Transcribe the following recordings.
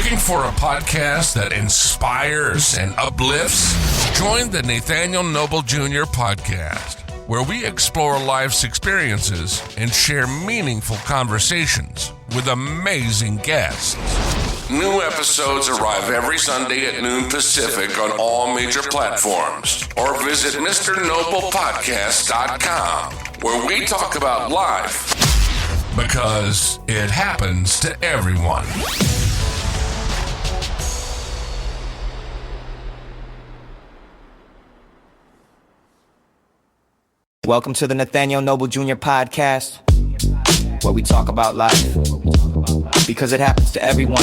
Looking for a podcast that inspires and uplifts? Join the Nathaniel Noble Jr. podcast, where we explore life's experiences and share meaningful conversations with amazing guests. New episodes arrive every Sunday at noon Pacific on all major platforms, or visit MrNoblePodcast.com, where we talk about life because it happens to everyone. Welcome to the Nathaniel Noble Jr. podcast, where we talk about life because it happens to everyone.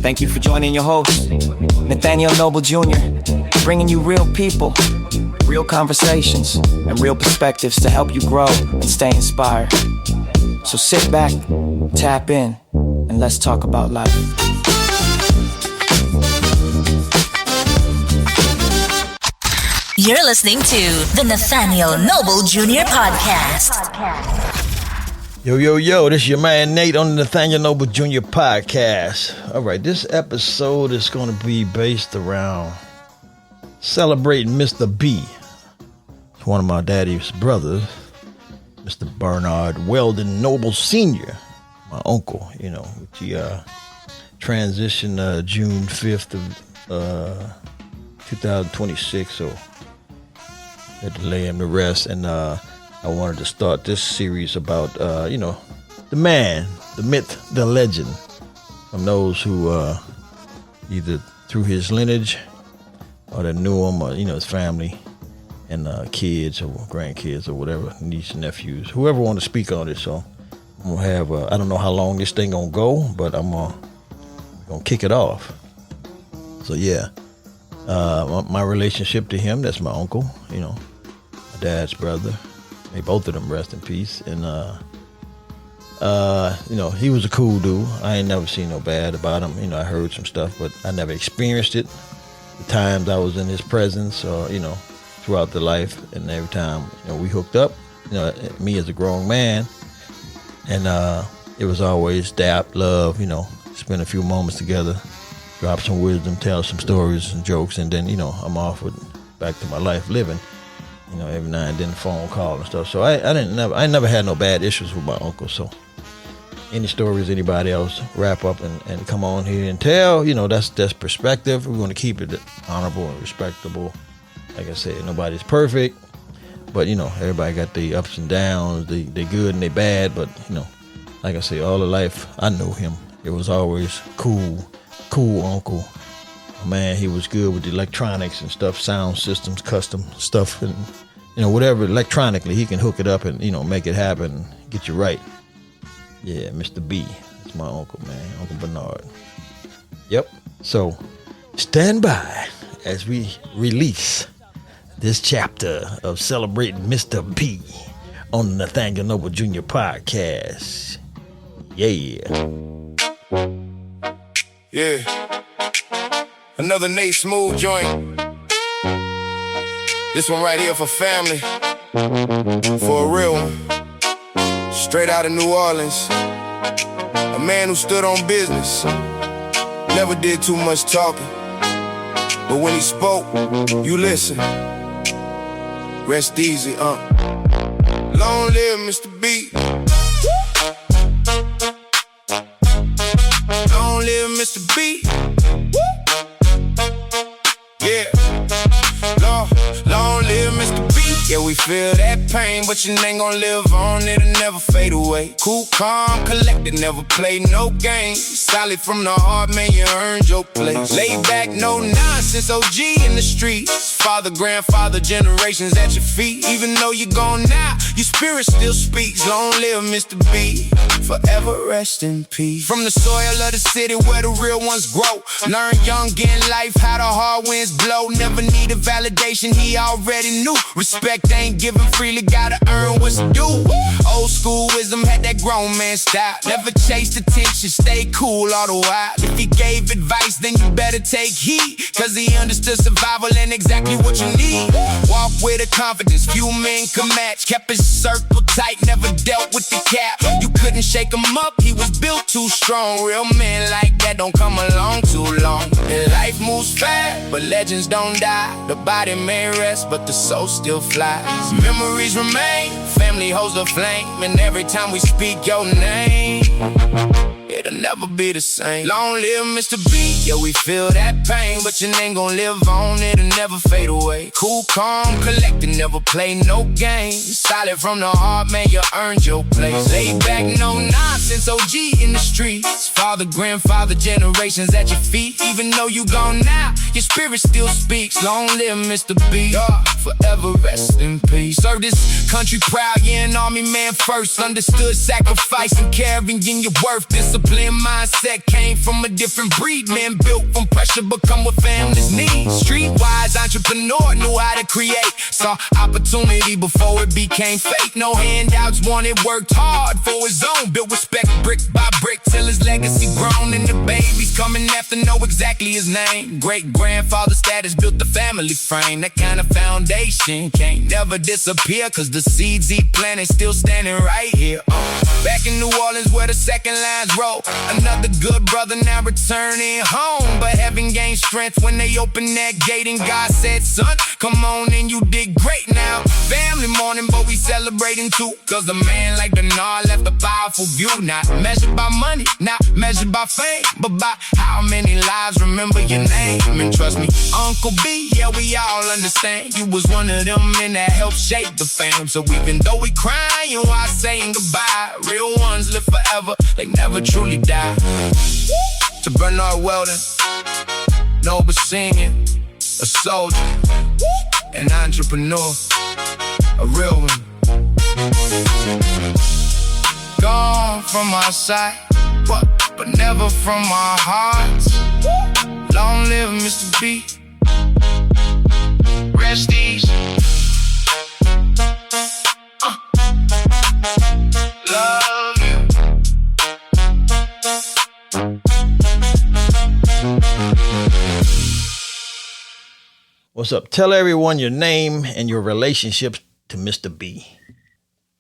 Thank you for joining your host, Nathaniel Noble Jr., bringing you real people, real conversations, and real perspectives to help you grow and stay inspired. So sit back, tap in, and let's talk about life. You're listening to the Nathaniel Noble Jr. podcast. Yo, this is your man Nate on the Nathaniel Noble Jr. podcast. All right, this episode is going to be based around celebrating Mr. B. It's one of my daddy's brothers, Mr. Bernard Weldon Noble Sr., my uncle, which he transitioned June 5th of 2026, so had to lay him to rest. And I wanted to start this series about, the man, the myth, the legend, from those who either through his lineage or that knew him, or, his family and kids or grandkids or whatever, nieces and nephews, whoever want to speak on it. So I'm going to have, I don't know how long this thing going to go, but I'm going to kick it off. So yeah, my relationship to him, that's my uncle, my dad's brother. May both of them rest in peace. And he was a cool dude. I ain't never seen no bad about him. I heard some stuff, but I never experienced it. The times I was in his presence, or throughout the life, and every time we hooked up, me as a grown man, and it was always dap, love. Spend a few moments together, drop some wisdom, tell some stories and jokes, and then I'm off with back to my life living. Every now and then a phone call and stuff. So I never had no bad issues with my uncle. So any stories anybody else wrap up and come on here and tell, that's perspective. We're going to keep it honorable and respectable. Like I said, nobody's perfect, but everybody got the ups and downs. They good and they bad, but like I say, all the life I knew him, it was always cool uncle. Man, he was good with the electronics and stuff, sound systems, custom stuff, and whatever electronically he can hook it up and make it happen, get you right. Yeah, Mr. B, that's my uncle, man, Uncle Bernard. Yep. So stand by as we release this chapter of celebrating Mr. B on the Nathaniel Noble Jr. podcast. Yeah. Another Nate Smooth joint. This one right here for family. For a real one. Straight out of New Orleans. A man who stood on business. Never did too much talking. But when he spoke, you listen. Rest easy, Long live Mr. B. Long live Mr. B. Yeah, long live Mr. B. Yeah, we feel that pain, but your name gon' live on, it'll never fade away. Cool, calm, collected, never play no games. Solid from the heart, man, you earned your place. Laid back, no nonsense, OG in the streets. Father, grandfather, generations at your feet. Even though you're gone now, your spirit still speaks. Long live Mr. B, forever rest in peace. From the soil of the city where the real ones grow. Learn young in life how the hard winds blow. Never needed validation, he already knew. Respect ain't given freely, gotta earn what's due. Old school wisdom had that grown man style. Never chased attention, stay cool all the while. If he gave advice, then you better take heed, cause he understood survival and exactly me what you need. Walk with a confidence few men can match. Kept his circle tight, never dealt with the cap. You couldn't shake him up, he was built too strong. Real men like that don't come along too long. And life moves fast, but legends don't die. The body may rest, but the soul still flies. Memories remain, family holds the flame. And every time we speak your name, it'll never be the same. Long live Mr. B, yeah, we feel that pain, but your name gon' live on, it'll never fade away. Cool, calm, collected, never play no games. Solid from the heart, man, you earned your place. Laid back, no nonsense, OG in the streets. Father, grandfather, generations at your feet. Even though you gone now, your spirit still speaks. Long live Mr. B, forever rest in peace. Serve this country proud, yeah, an army man first. Understood sacrifice and carrying your worth. Discipline mindset came from a different breed. Man built from pressure, become what families need. Streetwise entrepreneur, knew how to create. Saw opportunity before it became fake. No handouts wanted, worked hard for his own. Built respect brick by brick till his legacy grown. And the babies coming after know exactly his name. Great grandfather status built the family frame. That kind of foundation can't never disappear, cause the seeds he planted still standing right here. Back in New Orleans where the second lines roll. Another good brother now returning home. But heaven gained strength when they opened that gate. And God said, son, come on and you did great now. Family morning, but we celebrating too. Cause a man like Bernard left a powerful view. Not measured by money, not measured by fame, but by how many lives remember your name. And trust me, Uncle B, yeah, we all understand. You was one of them men that helped shape the fam. So even though we crying while saying goodbye, real ones live forever, they never truly die. To Bernard Weldon Noble Sr, a soldier, an entrepreneur, a real one. Gone from our sight, but never from our hearts. Long live Mr. B, rest easy. Love you. What's up? Tell everyone your name and your relationships to Mr. B.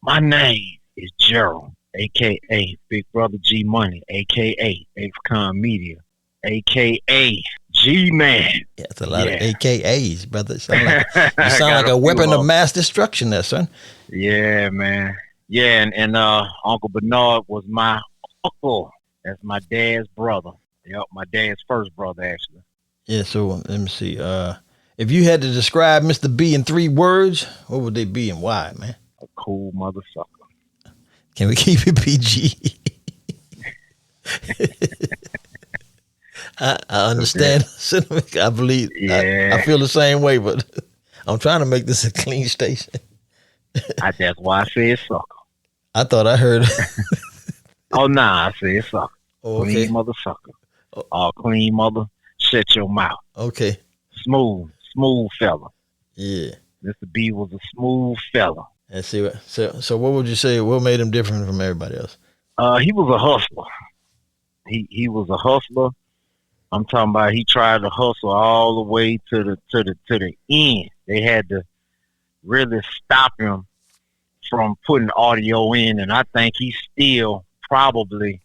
My name is Gerald, a.k.a. Big Brother G Money, a.k.a. Avcon Media, a.k.a. G-Man. Yeah, it's a lot of AKAs, brother. You sound like a weapon of mass destruction there, son. Yeah, man. Yeah, and Uncle Bernard was my uncle. That's my dad's brother. Yep, my dad's first brother, actually. Yeah, so let me see. If you had to describe Mr. B in 3 words, what would they be and why, man? A cool mother sucker. Can we keep it PG? I understand. I believe. Yeah. I feel the same way, but I'm trying to make this a clean station. That's why I said sucker. I thought I heard. Oh, nah, I said sucker. Oh, okay. Clean mother sucker. Clean mother, shut your mouth. Okay. Smooth fella. Yeah. Mr. B was a smooth fella. And see what, so what would you say? What made him different from everybody else? He was a hustler. He was a hustler. I'm talking about he tried to hustle all the way to the end. They had to really stop him from putting audio in, and I think he still probably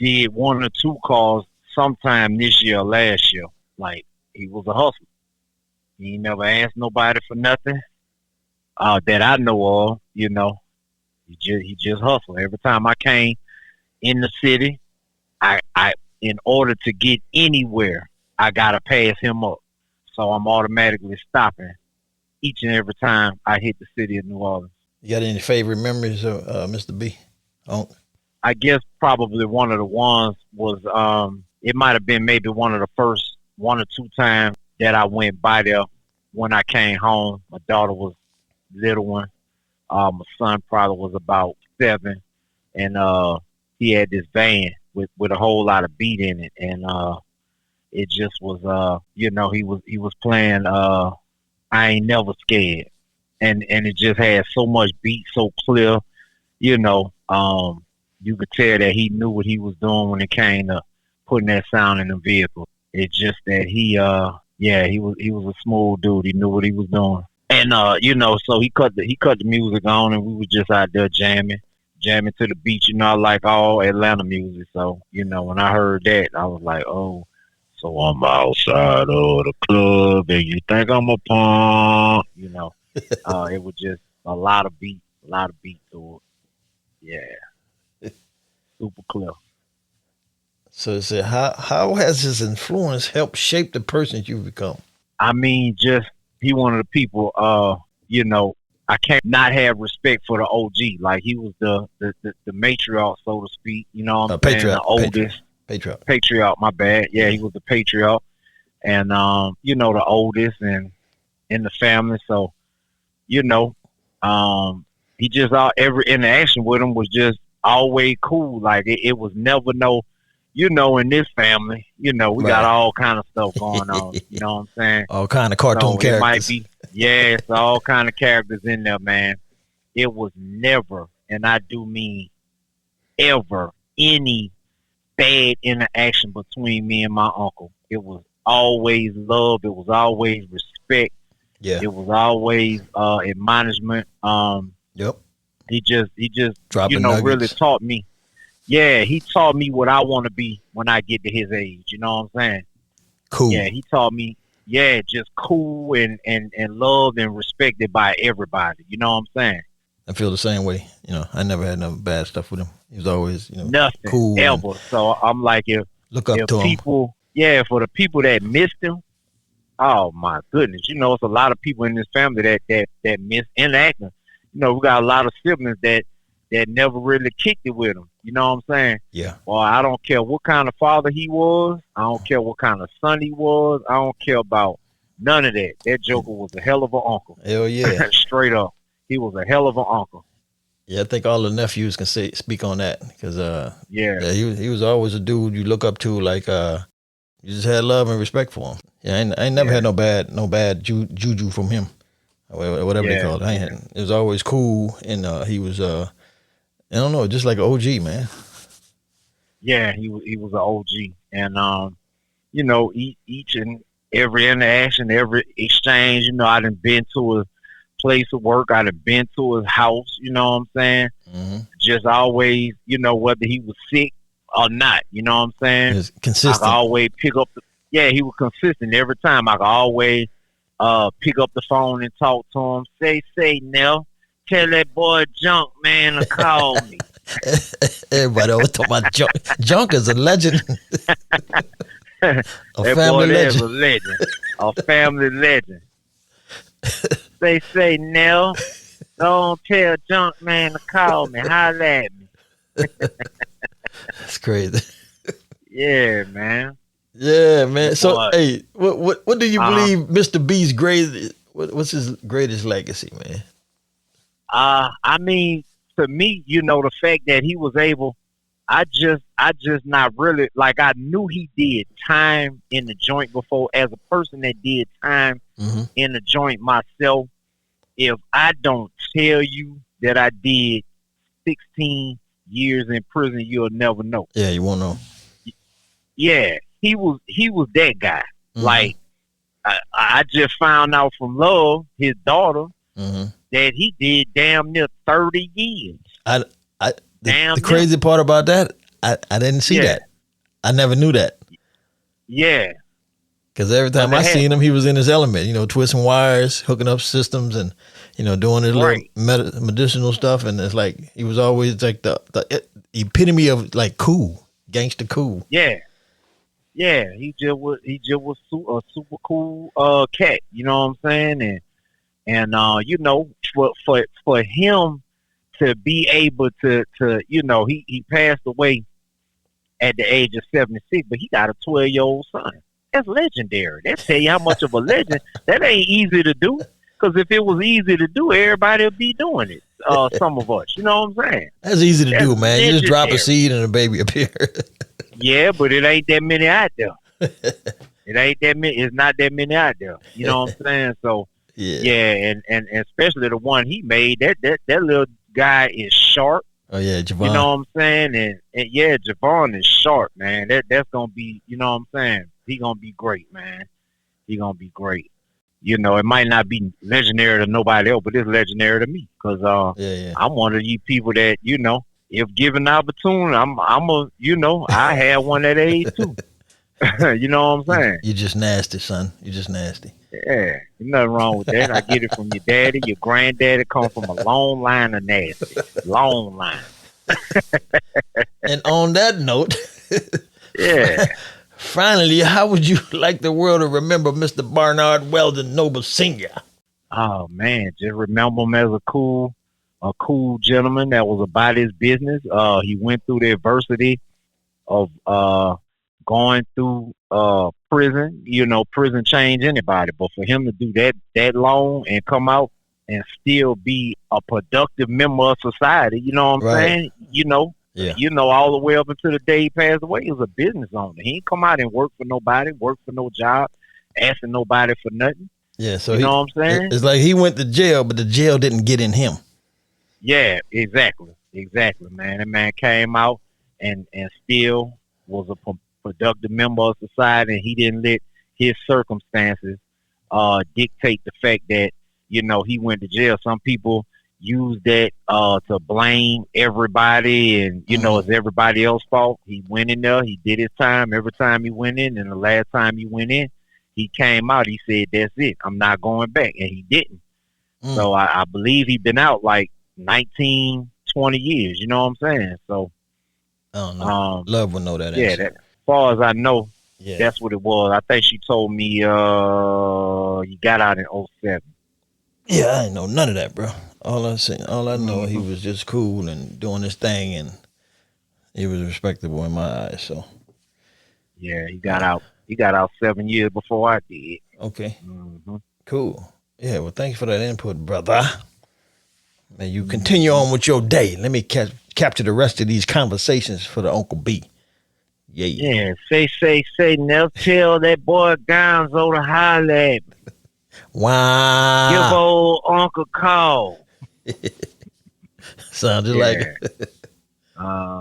did 1 or 2 calls sometime this year or last year. Like, he was a hustler. He never asked nobody for nothing that I know of, you know. He just hustled. Every time I came in the city, I in order to get anywhere, I gotta pass him up. So I'm automatically stopping each and every time I hit the city of New Orleans. You got any favorite memories of Mr. B? Oh. I guess probably one of the ones was it might have been maybe one of the first 1 or 2 times that I went by there when I came home. My daughter was little one. My son probably was about 7, and he had this van with a whole lot of beat in it, and it just was you know, he was playing I Ain't Never Scared, and it just had so much beat, so clear, you know. You could tell that he knew what he was doing when it came to putting that sound in the vehicle. It's just that he Yeah, he was a smooth dude. He knew what he was doing. And so he cut the music on, and we was just out there jamming to the beat. I like all Atlanta music. So, when I heard that, I was like, oh, so I'm outside of the club, and you think I'm a punk. It was just a lot of beat to it. Yeah, super clear. So, how has his influence helped shape the person you've become? I mean, just he one of the people. I can't not have respect for the OG. Like, he was the matriarch, so to speak. You know what I'm saying? Patriarch, the oldest. Patriarch, my bad. Yeah, he was the patriarch. And, the oldest and in the family. So, he just, every interaction with him was just always cool. Like, it was never no, in this family, we got all kind of stuff going on. You know what I'm saying? All kind of cartoon characters. It might be, it's all kind of characters in there, man. It was never, and I do mean ever, any bad interaction between me and my uncle. It was always love. It was always respect. Yeah. It was always admonishment. Yep. He just dropping nuggets. Really taught me. Yeah, he taught me what I want to be when I get to his age. You know what I'm saying? Cool. Yeah, he taught me. Yeah, just cool and loved and respected by everybody. You know what I'm saying? I feel the same way. I never had no bad stuff with him. He was always, nothing cool ever. So I'm like, if people, for the people that missed him, oh my goodness, it's a lot of people in this family that miss interacting. We got a lot of siblings that never really kicked it with him. You know what I'm saying? Yeah. Well, I don't care what kind of father he was. I don't care what kind of son he was. I don't care about none of that. That joker was a hell of an uncle. Hell yeah. Straight up. He was a hell of an uncle. Yeah, I think all the nephews can speak on that because he was always a dude you look up to. Like you just had love and respect for him. Yeah, I ain't never had no bad juju from him, whatever they call it. It was always cool, and he was I don't know, just like an OG, man. Yeah, he was an OG, and each and every interaction, every exchange. I done been to a place of work. I done been to his house. You know what I'm saying? Mm-hmm. Just always, whether he was sick or not. You know what I'm saying? It's consistent. I could always pick up he was consistent every time. I could always pick up the phone and talk to him. Say, Nell. Tell that boy Junk, man, to call me. Everybody always talk about Junk. Junk is a legend. That family boy legend. Is a legend. A family legend. Say, Nell, don't tell Junk, man, to call me. Holler at me. That's crazy. Yeah, man. Yeah, man. So, hey, what do you believe Mr. B's greatest? What's his greatest legacy, man? I mean, to me, the fact that he was able, I just not really, like, I knew he did time in the joint before. As a person that did time in the joint myself, if I don't tell you that I did 16 years in prison, you'll never know. Yeah, you won't know. Yeah, he was that guy. Mm-hmm. Like, I just found out from Love, his daughter, that he did damn near 30 years. The crazy part about that, I didn't see that. I never knew that. Yeah. Because every time I seen him, he was in his element, twisting wires, hooking up systems, and, doing his little medicinal stuff. And it's like, he was always like the epitome of like cool, gangster cool. Yeah. Yeah. He just was a super cool cat. You know what I'm saying? And for him to be able to he passed away at the age of 76, but he got a 12-year-old son. That's legendary. That tell you how much of a legend. That ain't easy to do. Because if it was easy to do, everybody would be doing it. Some of us, you know what I'm saying? That's easy to do, man. You just drop a seed and a baby appear. Yeah, but it ain't that many out there. It ain't that many. It's not that many out there. You know what I'm saying? So and especially the one he made. That little guy is sharp. Oh yeah, Javon. You know what I'm saying? And Javon is sharp, man. That's gonna be. You know what I'm saying? He gonna be great, man. he gonna be great. You know, it might not be legendary to nobody else, but it's legendary to me because I'm one of you people that, you know, if given the opportunity, I had one at age too. You know what I'm saying? You're just nasty, son. You're just nasty. Yeah, there's nothing wrong with that. I get it from your daddy, your granddaddy. Come from a long line of nasty, long line. And on that note, yeah. Finally, how would you like the world to remember Mr. Bernard Weldon Noble Sr.? Oh man, just remember him as a cool gentleman that was about his business. He went through the adversity of going through prison. You know, prison change anybody, but for him to do that long and come out and still be a productive member of society, you know what I'm saying? You know. Yeah. You know, all the way up until the day he passed away, he was a business owner. He ain't come out and work for nobody, work for no job, asking nobody for nothing. Yeah, so you know what I'm saying? It's like he went to jail, but the jail didn't get in him. Yeah, exactly, man. That man came out and still was a productive member of society, and he didn't let his circumstances dictate the fact that, you know, he went to jail. Some people use that to blame everybody and, you know, it's everybody else's fault. He went in there, he did his time every time he went in, and the last time he went in, he came out, he said, that's it, I'm not going back, and he didn't. So I believe he'd been out like 19, 20 years, you know what I'm saying? So I don't know. Love will know that yeah, answer. as far as I know, that's what it was. I think she told me he got out in 07. Yeah, I ain't know none of that, bro. All I know, he was just cool and doing his thing, and he was respectable in my eyes. So, yeah, he got out. He got out 7 years before I did. Okay, cool. Yeah, well, thanks for that input, brother. May you continue on with your day. Let me capture the rest of these conversations for the Uncle B. Yeah. Say, now tell that boy Gonzo to holler at me. Wow. Give old Uncle call. Sounded like it.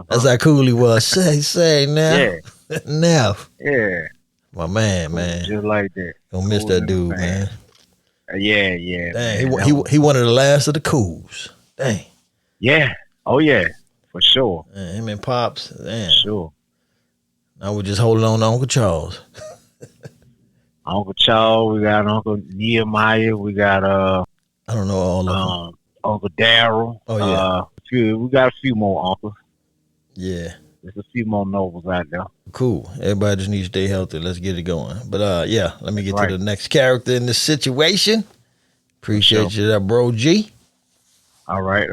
That's how cool he was. Say now. Yeah. Now. Yeah. My man. Just like that. Don't miss that dude, man. Yeah. Dang, he one of the last of the cools. Dang. Yeah. Oh yeah. For sure. Man, him and Pops. Damn. Sure. Now we're just holding on to Uncle Charles. Uncle Charles, we got Uncle Nehemiah, we got I don't know all of them. Uncle Darryl. Oh yeah. We got a few more uncles. Yeah. There's a few more nobles out there. Cool. Everybody just needs to stay healthy. Let's get it going. But yeah, let me get to the next character in this situation. Appreciate you there, bro G. All right.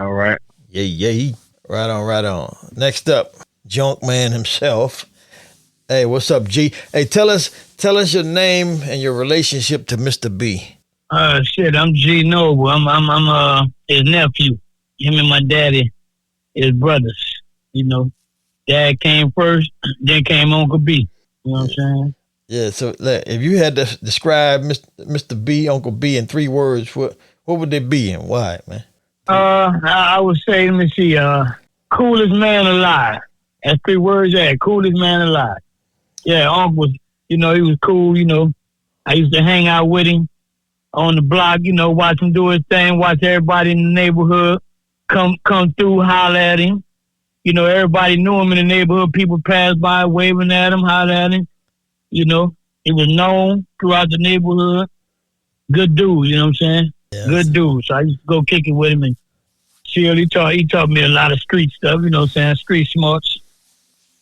Yeah. Right on. Next up, Junk Man himself. Hey, what's up, G? Hey, tell us your name and your relationship to Mr. B. I'm G Noble. I'm his nephew. Him and my daddy is brothers. You know, dad came first, then came Uncle B. You know what I'm saying? Yeah. So, if you had to describe Mr. B, Uncle B, in 3 words, what would they be and why, man? I would say, let me see, coolest man alive. That's 3 words. Yeah, coolest man alive. Yeah, Uncle was, you know, he was cool. You know, I used to hang out with him on the block. You know, watch him do his thing. Watch everybody in the neighborhood come through, holler at him. You know, everybody knew him in the neighborhood. People passed by, waving at him, holler at him. You know, he was known throughout the neighborhood. Good dude, you know what I'm saying? Yes. Good dude. So I used to go kick it with him and chill. He taught me a lot of street stuff. You know what I'm saying? Street smarts.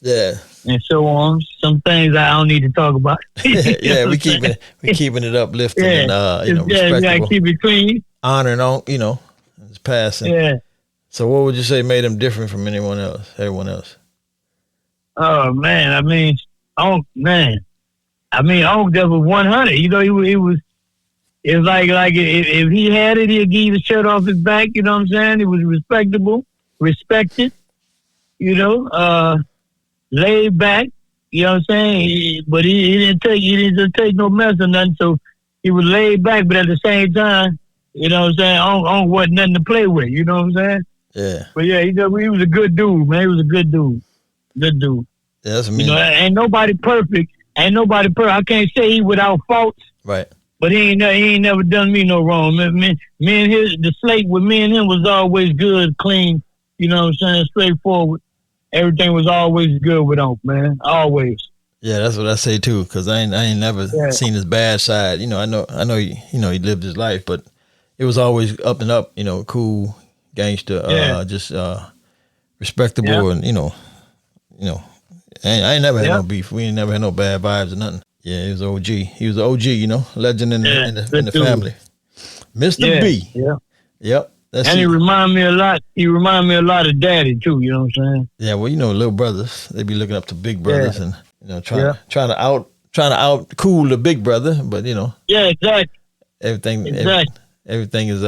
Yeah. And so on. Some things I don't need to talk about. Yeah, we keeping it uplifting and respectable. Yeah, you gotta keep it clean. Honoring on, his passing. Yeah. So what would you say made him different from everyone else? Oh man, Unc just was 100. You know, he was. It's like if he had it, he'd give the shirt off his back. You know what I'm saying? He was respected. You know, laid back. You know what I'm saying? But he didn't take no mess or nothing. So he was laid back, but at the same time, you know what I'm saying? Unc wasn't nothing to play with. You know what I'm saying? Yeah. But yeah, he was a good dude, man. He was a good dude. Good dude. Yeah, that's me. You know, ain't nobody perfect. I can't say he without faults. Right. But he ain't never done me no wrong. Me and the slate with me and him was always good, clean. You know what I'm saying? Straightforward. Everything was always good with Unc, man. Always. Yeah, that's what I say too. Cause I ain't never seen his bad side. You know, I know he lived his life, but it was always up and up. You know, cool, gangster, just respectable, and you know, I ain't never had no beef. We ain't never had no bad vibes or nothing. Yeah, he was OG. He was an OG, you know, legend in the family. Mr. B. Yeah. Yep. He remind me a lot. He remind me a lot of Daddy too. You know what I'm saying? Yeah. Well, you know, little brothers, they be looking up to big brothers, and you know, trying to out cool the big brother, but you know. Yeah, exactly. Everything is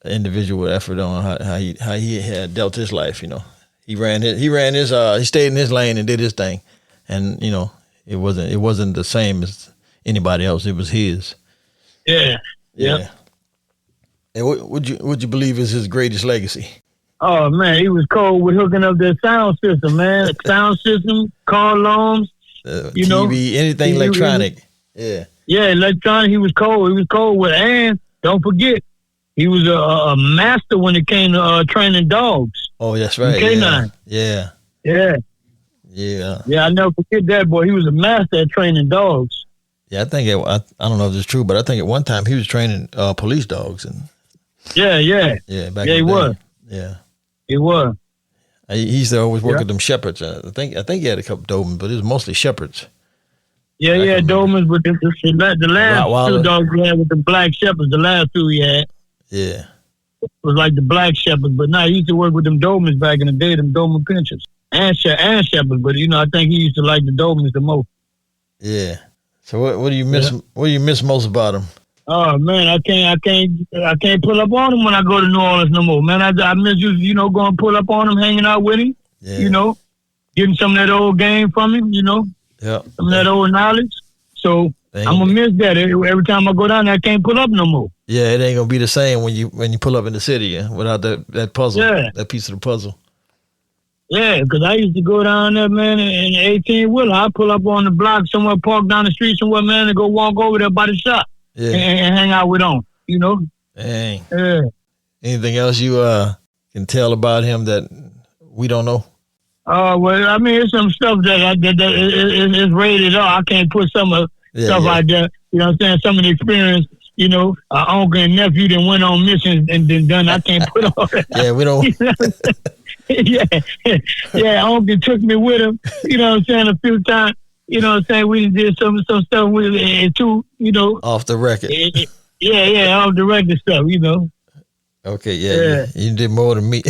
individual effort on how he had dealt his life. You know, he stayed in his lane and did his thing, and you know. It wasn't the same as anybody else. It was his. Yeah. And what would you believe is his greatest legacy? Oh man, he was cold with hooking up that sound system, man. Sound system, car alarms, TV, know, anything electronic. Yeah, electronic. He was cold. He was cold with, and don't forget, he was a master when it came to training dogs. Oh, that's right. K9. Yeah. Yeah, I never forget that, boy. He was a master at training dogs. Yeah, I think I don't know if it's true, but I think at one time he was training police dogs and. Yeah. Back he was. Yeah, he was. He used to always work with them shepherds. I think he had a couple Dobermans, but it was mostly shepherds. Yeah, he had Dobermans, but the last two dogs he had with the black shepherds. The last two he had. Yeah. It was like the black shepherds, but now he used to work with them Dobermans back in the day, them Doberman pinchers. And shepherds, but you know, I think he used to like the Dobermans the most. Yeah. So what do you miss? Yeah. What do you miss most about him? Oh man, I can't pull up on him when I go to New Orleans no more. Man, I miss you know, going pull up on him, hanging out with him. Yeah. You know, getting some of that old game from him. You know, some of that old knowledge. So I'm gonna miss that every time I go down there. I can't pull up no more. Yeah, it ain't gonna be the same when you pull up in the city without that puzzle, that piece of the puzzle. Yeah, because I used to go down there, man, in 18-wheeler. I pull up on the block somewhere, park down the street somewhere, man, and go walk over there by the shop and hang out with them, you know? Dang. Yeah. Anything else you can tell about him that we don't know? Well, I mean, it's some stuff that is rated R. I can't put some of stuff like that. You know what I'm saying? Some of the experience, you know, uncle and nephew that went on missions and then done. I can't put all that. Yeah, we don't. yeah. Uncle took me with him. You know what I'm saying? A few times. You know what I'm saying? We did some stuff with it too. You know, off the record. Yeah, off the record stuff. You know. Okay, yeah. You did more than me.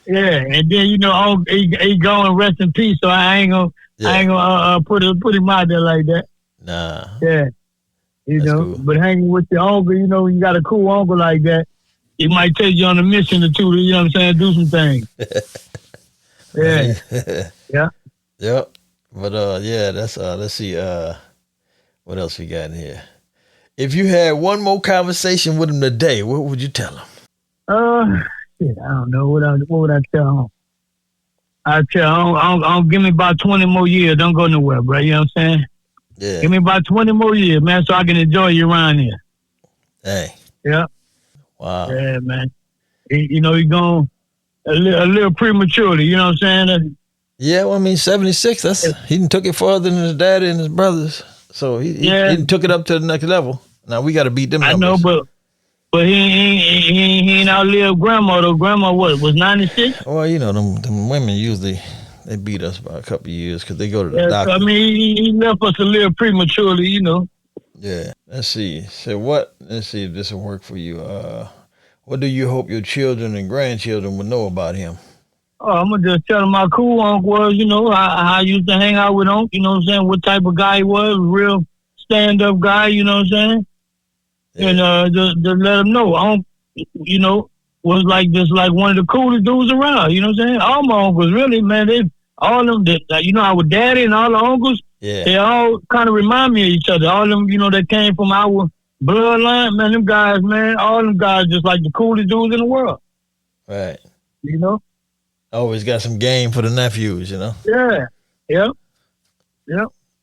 Yeah, and then you know, he going rest in peace. So I ain't gonna put him out there like that. Nah. Yeah. You know, cool. But hanging with your uncle, you know, you got a cool uncle like that. He might take you on a mission or two, you know what I'm saying, do some things. Yeah. Yep. But that's let's see, what else we got in here. If you had one more conversation with him today, what would you tell him? I don't know. What would I tell him? I tell him, I'll give me about 20 more years. Don't go nowhere, bro. You know what I'm saying? Yeah. Give me about 20 more years, man, so I can enjoy you around here. Hey. Yeah. Wow. Yeah, man. You're going a little prematurely, you know what I'm saying? Yeah, well, I mean, 76, he done took it farther than his daddy and his brothers. So he took it up to the next level. Now we got to beat them numbers. I know, but he ain't outlived grandma, though. Grandma, was 96? Well, you know, them women usually, they beat us by a couple of years because they go to the doctor. So, I mean, he left us a little prematurely, you know. Yeah. Let's see. So let's see if this will work for you. What do you hope your children and grandchildren would know about him? Oh, I'm going to just tell them how cool Uncle was, you know, how I used to hang out with Uncle, you know what I'm saying, what type of guy he was, real stand-up guy, you know what I'm saying? Yeah. And just let them know, Uncle, you know, was just like one of the coolest dudes around, you know what I'm saying? All my uncles, really, man, all of them, you know, our daddy and all the uncles, they all kind of remind me of each other. All of them, you know, that came from our bloodline, man, them guys, man, all them guys just like the coolest dudes in the world. Right. You know? Always got some game for the nephews, you know? Yeah. Yep.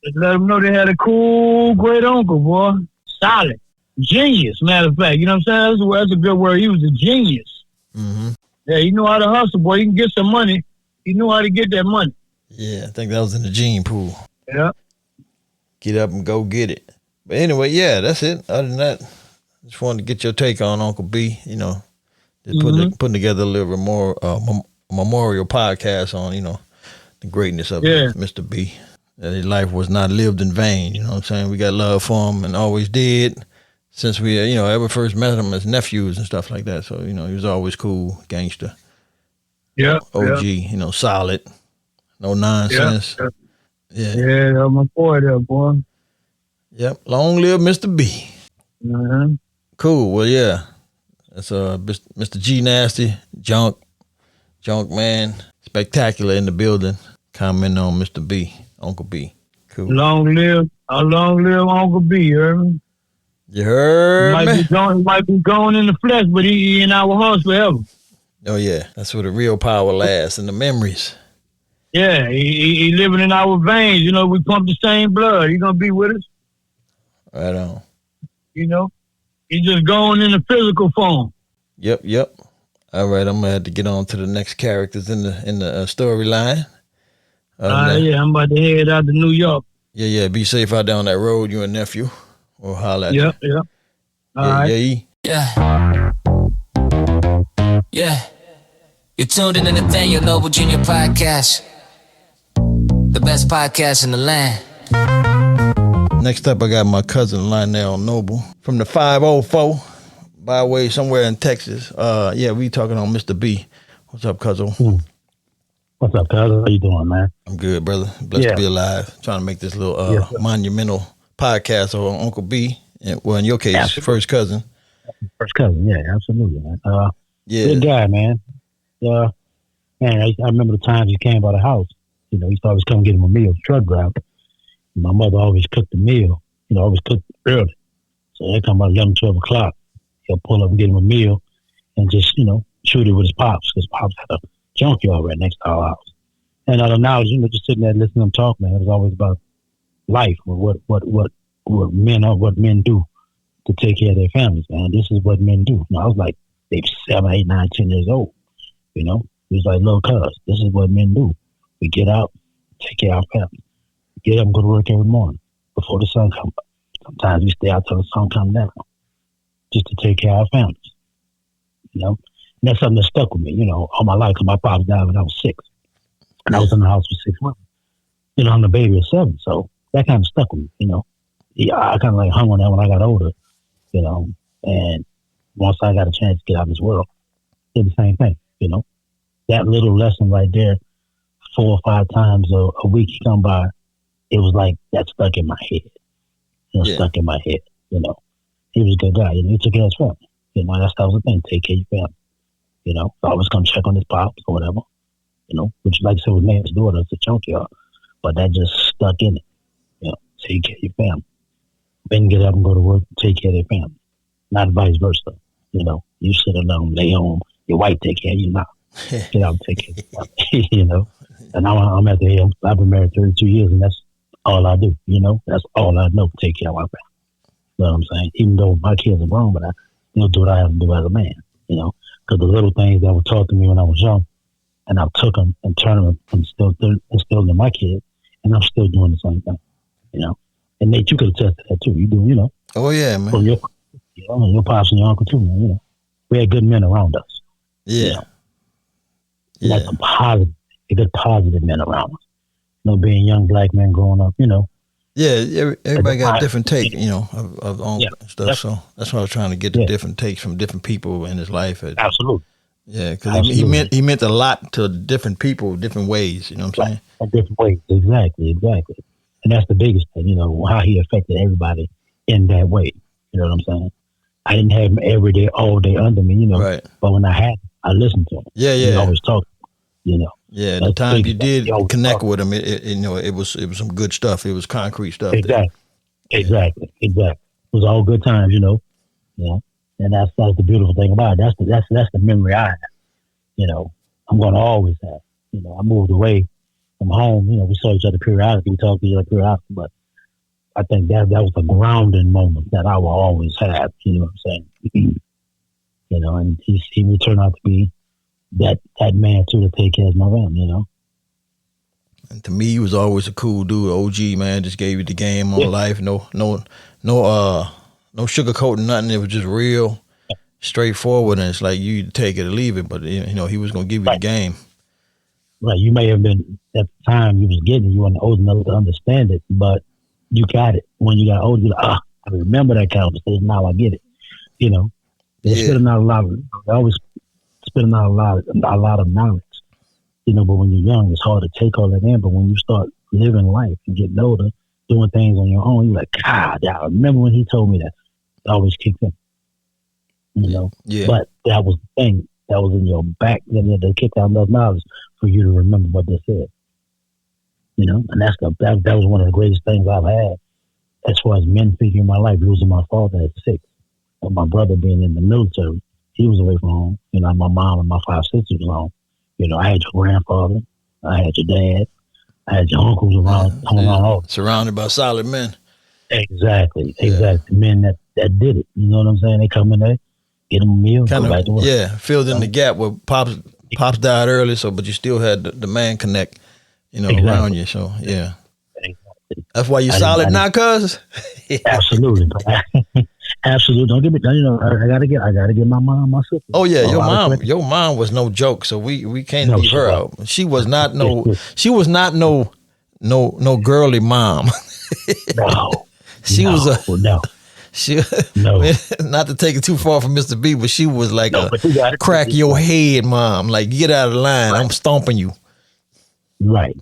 Just let them know they had a cool great uncle, boy. Solid. Genius, matter of fact. You know what I'm saying? That's a good word. He was a genius. Mm-hmm. Yeah, he knew how to hustle, boy. He can get some money. He knew how to get that money. Yeah, I think that was in the gene pool. Yeah. Get up and go get it. But anyway, yeah, that's it. Other than that, just wanted to get your take on Uncle B. You know, just putting together a little more memorial podcast on, you know, the greatness of Mr. B. That his life was not lived in vain. You know what I'm saying? We got love for him and always did since we, you know, ever first met him as nephews and stuff like that. So, you know, he was always cool, gangster. Yeah. OG, you know, solid. No nonsense. Yeah, I'm a boy there, boy. Yep. Long live Mr. B. Mm-hmm. Cool. Well, yeah. That's Mr. G Nasty, Junk Man, spectacular in the building. Commenting on Mr. B, Uncle B. Cool. Long live Uncle B, you heard me? You heard me? He might be going in the flesh, but he in our hearts forever. Oh, yeah. That's where the real power lasts, in the memories. Yeah, he living in our veins. You know, we pump the same blood. He gonna be with us. Right on. You know, he's just going in the physical form. Yep. All right, I'm gonna have to get on to the next characters in the storyline. Yeah, I'm about to head out to New York. Yeah. Be safe out there on that road, you and nephew. Or holla at you. Yeah. All right. Yeah. You're tuned in to Nathaniel Noble Jr. Podcast. The best podcast in the land. Next up, I got my cousin Lionel Noble from the 504 by way somewhere in Texas. We talking on Mr. B. What's up, cousin? What's up, cousin? How you doing, man? I'm good, brother. Blessed to be alive. Trying to make this little monumental podcast on Uncle B. Well, in your case, absolutely. First cousin. First cousin, yeah, absolutely, man. Good guy, man. Man, I remember the times he came by the house. You know, he used to always come get him a meal, truck driver. My mother always cooked the meal. You know, always cooked early. So they come about 11, 12 o'clock. He'll pull up and get him a meal and just, you know, shoot it with his pops. His pops had a junkyard right next to our house. And out of knowledge, you know, just sitting there listening to him talk, man, it was always about life, or what men do to take care of their families, man. This is what men do. You know, I was like maybe 7, 8, 9, 10 years old. You know, he was like, little cuz, this is what men do. We get out, take care of our family. Get up and go to work every morning before the sun comes up. Sometimes we stay out till the sun comes down just to take care of our families. You know, and that's something that stuck with me, you know, all my life, because my pops died when I was 6. And I was in the house for 6 months. You know, I'm the baby of 7, so that kind of stuck with me, you know. Yeah, I kind of like hung on that when I got older, you know, and once I got a chance to get out of this world, did the same thing, you know. That little lesson right there, 4 or 5 times a week he come by, it was like that stuck in my head. Stuck in my head, you know. He was a good guy, you know, he took care of his family. You know, that was the thing, take care of your family. You know, so I always come check on his pops or whatever, you know, which like I said was named his daughter, it's a junkyard. But that just stuck in it, you know, take care of your family. Then get up and go to work, take care of their family. Not vice versa. You know, you sit alone, lay home, your wife take care of you now. Get out and take care of your family, you know. And now I'm at the end. I've been married 32 years, and that's all I do, you know. That's all I know, take care of my family. You know what I'm saying? Even though my kids are grown, but I still do what I have to do as a man, you know. Because the little things that were taught to me when I was young, and I took them and turned them and instilled in my kids, and I'm still doing the same thing, you know. And Nate, you could attest to that too. You do, you know. Oh yeah, man. From your pops and your uncle too, man. You know, we had good men around us. Yeah. You know? Like some good positive men around us. You know, being young black men growing up, you know. Yeah, everybody got a different take, you know, of own stuff. So that's why I was trying to get the different takes from different people in his life. Absolutely. Yeah, because he meant a lot to different people, different ways. You know what I'm saying? In different ways, exactly. And that's the biggest thing, you know, how he affected everybody in that way. You know what I'm saying? I didn't have him every day, all day under me, you know. Right. But when I had him, I listened to him. Yeah. He always talked, you know. Yeah, the time you did connect with him, it was some good stuff. It was concrete stuff. Exactly. It was all good times, you know. And that's the beautiful thing about it. That's the memory I have. You know, I'm going to always have. You know, I moved away from home. You know, we saw each other periodically. We talked to each other periodically, but I think that was a grounding moment that I will always have. You know what I'm saying? You know, and he turned out to be that man too to take care of my family. You know. And to me, he was always a cool dude, OG man. Just gave you the game on life. No sugarcoating nothing. It was just real, straightforward, and it's like you take it or leave it. But you know, he was gonna give you the game. Right. You may have been at the time you was getting it, you weren't old enough to understand it, but you got it. When you got older, you're like, I remember that conversation. Now I get it. You know, they're spitting out they're always spitting out a lot of knowledge. You know, but when you're young, it's hard to take all that in. But when you start living life and getting older, doing things on your own, you're like, God, I remember when he told me that. It always kicked in. You know? Yeah. But that was the thing that was in your back. Then they kicked out enough knowledge for you to remember what they said. You know? And that was one of the greatest things I've had as far as men figure in my life, losing my father at 6. And my brother being in the military, he was away from home. You know, my mom and my 5 sisters was home. You know, I had your grandfather, I had your dad, I had your uncles around. Surrounded by solid men. Exactly. Men that did it. You know what I'm saying? They come in there, get them a meal, go back to work. Filled in the gap where Pops died early, but you still had the man connect, you know, around you. So yeah. Exactly. That's why you solid now, cuz? Absolutely. Absolutely. Don't get me. You know, I gotta get my mom, my sister. Oh yeah, your mom was no joke. So we can't leave her out. She was not no girly mom. No. She was no. Not to take it too far from Mr. B, but she was like a crack your head mom. Like, get out of the line. I'm stomping you. Right.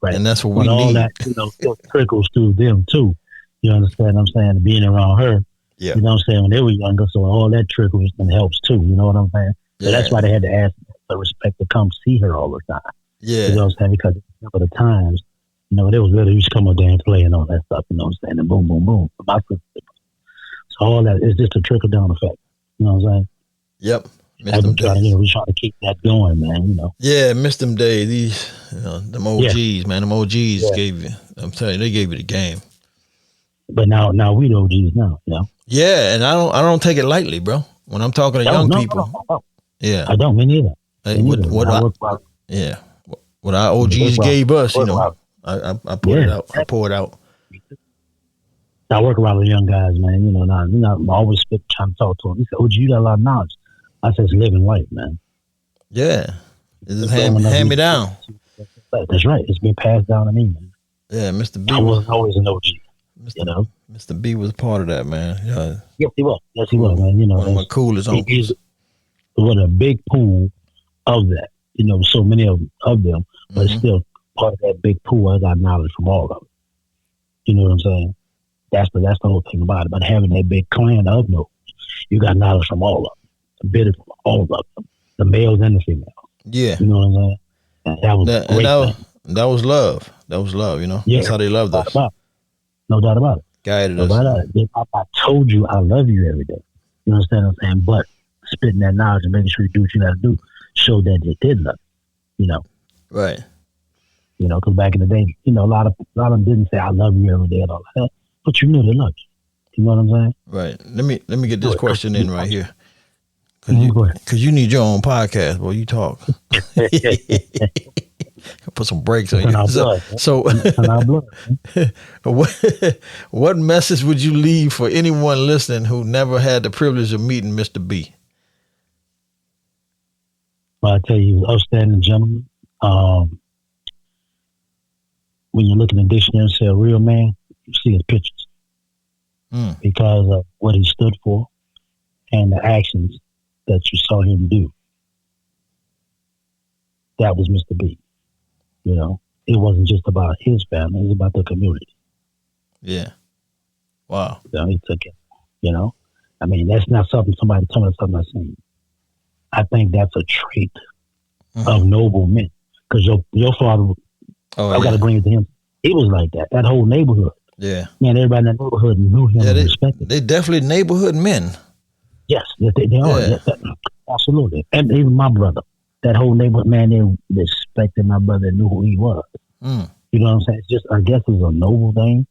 And that's what we need. All that, you know, still trickles through them too. You understand what I'm saying? Being around her. Yeah. You know what I'm saying? When they were younger, so all that trickles and helps too. You know what I'm saying? So that's why they had to ask for respect to come see her all the time. Yeah. You know what I'm saying? Because of the times, you know, they was little, used to come up there and play and all that stuff. You know what I'm saying? And boom, boom, boom. So all that is just a trickle down effect. You know what I'm saying? Yep. We're trying to keep that going, man. You know. Yeah, missed them days. These, you know, them OGs, man. Them OGs gave you. I'm telling you, they gave you the game. But now we the OGs now. You know. Yeah, and I don't take it lightly, bro. When I'm talking to young people. No. Yeah. I don't. Me neither. What our OGs gave us, you know. I pour it out. I pour it out. I work around with young guys, man. You know, I'm always trying to talk to them. He said, "OG, you got a lot of knowledge." I said, "It's living life, man." Yeah, it's just hand me down. That's right. It's been passed down to me, man. Yeah, Mr. B. I wasn't always an OG. You know, Mr. B was part of that, man. Yeah. Yes, he was. Man. You know, one of my coolest uncles. What a big pool of that. You know, so many of them, but it's still part of that big pool. I got knowledge from all of them. You know what I'm saying? That's the whole thing about it. But having that big clan of them, you got knowledge from all of them, a bit from all of them, the males and the females. Yeah, you know what I'm saying? And that was great. That was love. That was love. You know, yeah, that's how they loved us. No doubt about it. Guided us. I told you I love you every day. You understand what I'm saying? But spitting that knowledge and making sure you do what you got to do showed that you did love you. You know, right? You know, because back in the day, you know, a lot of them didn't say I love you every day and all that, but you knew they loved you. You know what I'm saying? Right. Let me get this question in right here, because you need your own podcast. Boy, you talk. Put some brakes on you. What message would you leave for anyone listening who never had the privilege of meeting Mr. B? Well, I tell you, he was an outstanding gentleman. When you look in the dictionary and say a real man, you see his pictures because of what he stood for and the actions that you saw him do. That was Mr. B. You know, it wasn't just about his family; it was about the community. Yeah. Wow. So he took it. You know, I mean, that's not something somebody told me something I've seen. I think that's a trait of noble men. Because your father, I've got to bring it to him. He was like that. That whole neighborhood. Yeah. Man, everybody in that neighborhood knew him and respected him. They definitely neighborhood men. Yes, they are. Yes, absolutely. And even my brother. That whole neighborhood, man, they respected my brother and knew who he was. You know what I'm saying? It's just, I guess it's a noble thing,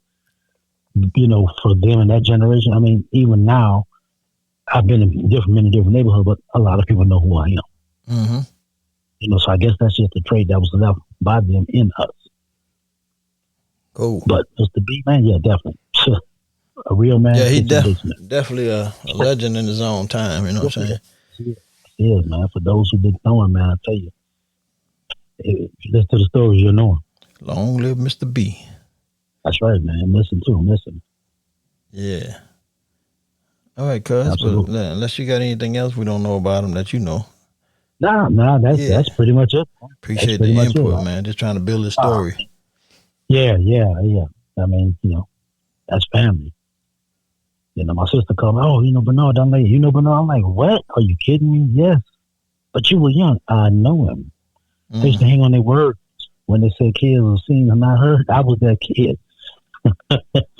you know, for them in that generation. I mean, even now, I've been in many different neighborhoods, but a lot of people know who I am. Mm-hmm. You know, so I guess that's just a trait that was left by them in us. Cool. But Mr. B, man, yeah, definitely. A real man. Yeah, he definitely a legend in his own time, you know what I'm saying? He is, man. For those who didn't know him, man, I tell you, listen to the stories, you'll know him. Long live Mr. B. That's right, man. Listen to him, listen. Yeah. All right, cuz. But unless you got anything else we don't know about him that you know. Nah, that's pretty much it. Appreciate the input, man. Just trying to build a story. Yeah. I mean, you know, that's family. You know, my sister called me, oh, you know Bernard, I'm like, you know Bernard? I'm like, what? Are you kidding me? Yes. But you were young. I know him. They used to hang on their words when they said kids were seen and not heard. I was that kid.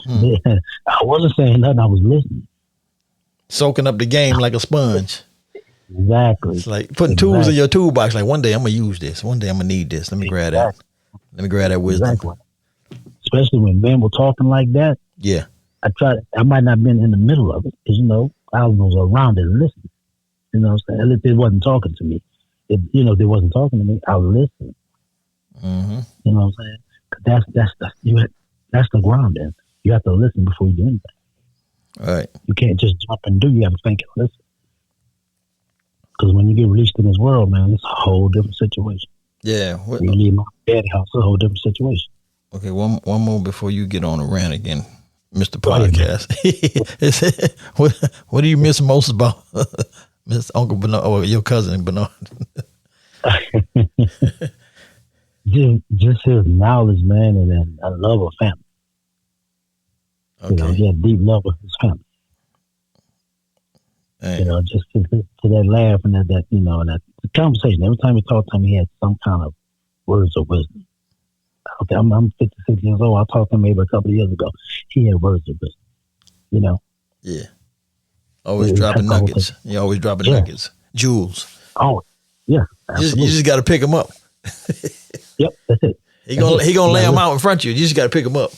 Yeah, I wasn't saying nothing. I was listening. Soaking up the game like a sponge. Exactly. It's like putting tools in your toolbox. Like, one day I'm going to use this. One day I'm going to need this. Let me grab that. Let me grab that wisdom. Exactly. Especially when men were talking like that. Yeah. I might not have been in the middle of it because, you know, I was around it and listening. You know what I'm saying? They wasn't talking to me. They wasn't talking to me. I was listening. Mm-hmm. You know what I'm saying? That's the grounding. You have to listen before you do anything. Right. You can't just jump and do. You have to think and listen. Because when you get released in this world, man, it's a whole different situation. Yeah. You leave my daddy house, it's a whole different situation. Okay, one more before you get on the rant again, Mr. Podcast. What do you miss most about Mr. Uncle Bernard or your cousin Bernard? just his knowledge, man, and then a love of family. Okay. You know, he had a deep love of his family. Dang. You know, just to that laugh and that you know, and that the conversation. Every time he talked to him, he had some kind of words of wisdom. Okay, I'm 56 years old. I talked to him maybe a couple of years ago. He had words of wisdom. You know. Yeah. Always dropping nuggets. He always dropping nuggets, jewels. Oh, yeah. You just got to pick them up. Yep, that's it. He gonna lay them out in front of you. You just got to pick them up.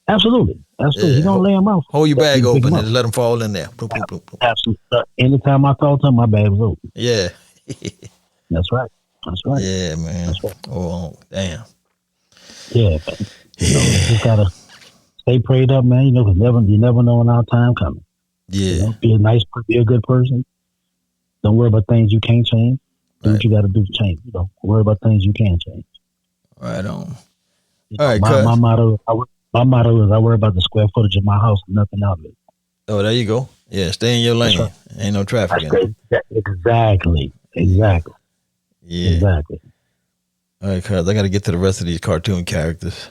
Absolutely. Yeah. He's gonna lay them out. Hold your bag open and let them fall in there. Boop, boop, boop, boop. Absolutely. Anytime I talk to him, my bag was open. Yeah. That's right. Yeah, man. That's right. Oh, damn. Yeah, man. You know, you just gotta stay prayed up, man. You know, because you never know when our time coming. Yeah. You know, be a good person. Don't worry about things you can't change. Do what you got to do to change. You know, worry about things you can change. Right on. You All know, right, my motto is I worry about the square footage of my house and nothing out of it. Oh, there you go. Yeah, stay in your lane. Right. Ain't no traffic in it. Exactly. Yeah. Exactly. All right, cuz I got to get to the rest of these cartoon characters.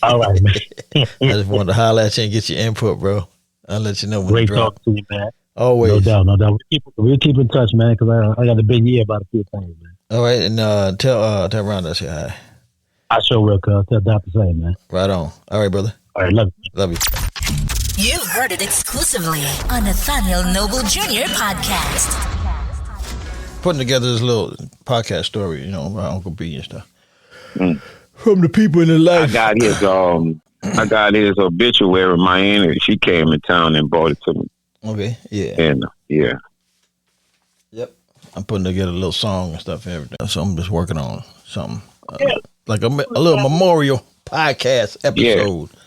All right, man. I just wanted to holler at you and get your input, bro. I'll let you know when Great you drop. talking to you, man. Always. No doubt. We'll keep in touch, man, because I got a big year about a few things, man. All right, and tell Rhonda I say hi. I sure will, cuz. Tell Doc the same, man. Right on. All right, brother. All right, love you. Love you. You've heard it exclusively on Nathaniel Noble Jr. Podcast. Putting together this little podcast story, you know, about Uncle B and stuff. From the people in the life. I got his obituary. My aunt, she came in town and brought it to me. Okay, yeah. And yeah. Yep. I'm putting together a little song and stuff and everything. So I'm just working on something. Like a little memorial podcast episode. Yeah.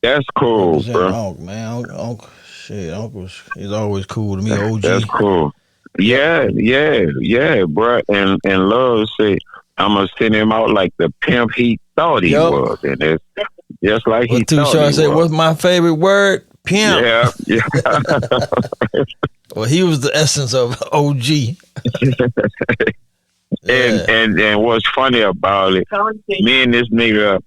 That's cool, bro. Uncle, man. Uncle, he's always cool to me, OG. That's cool. Yeah, bro. And Love said, I'm going to send him out like the pimp he thought he was. And it's just like he thought he said, was. what's my favorite word? Pimp. Yeah. Well, he was the essence of OG. And what's funny about it, me and this nigga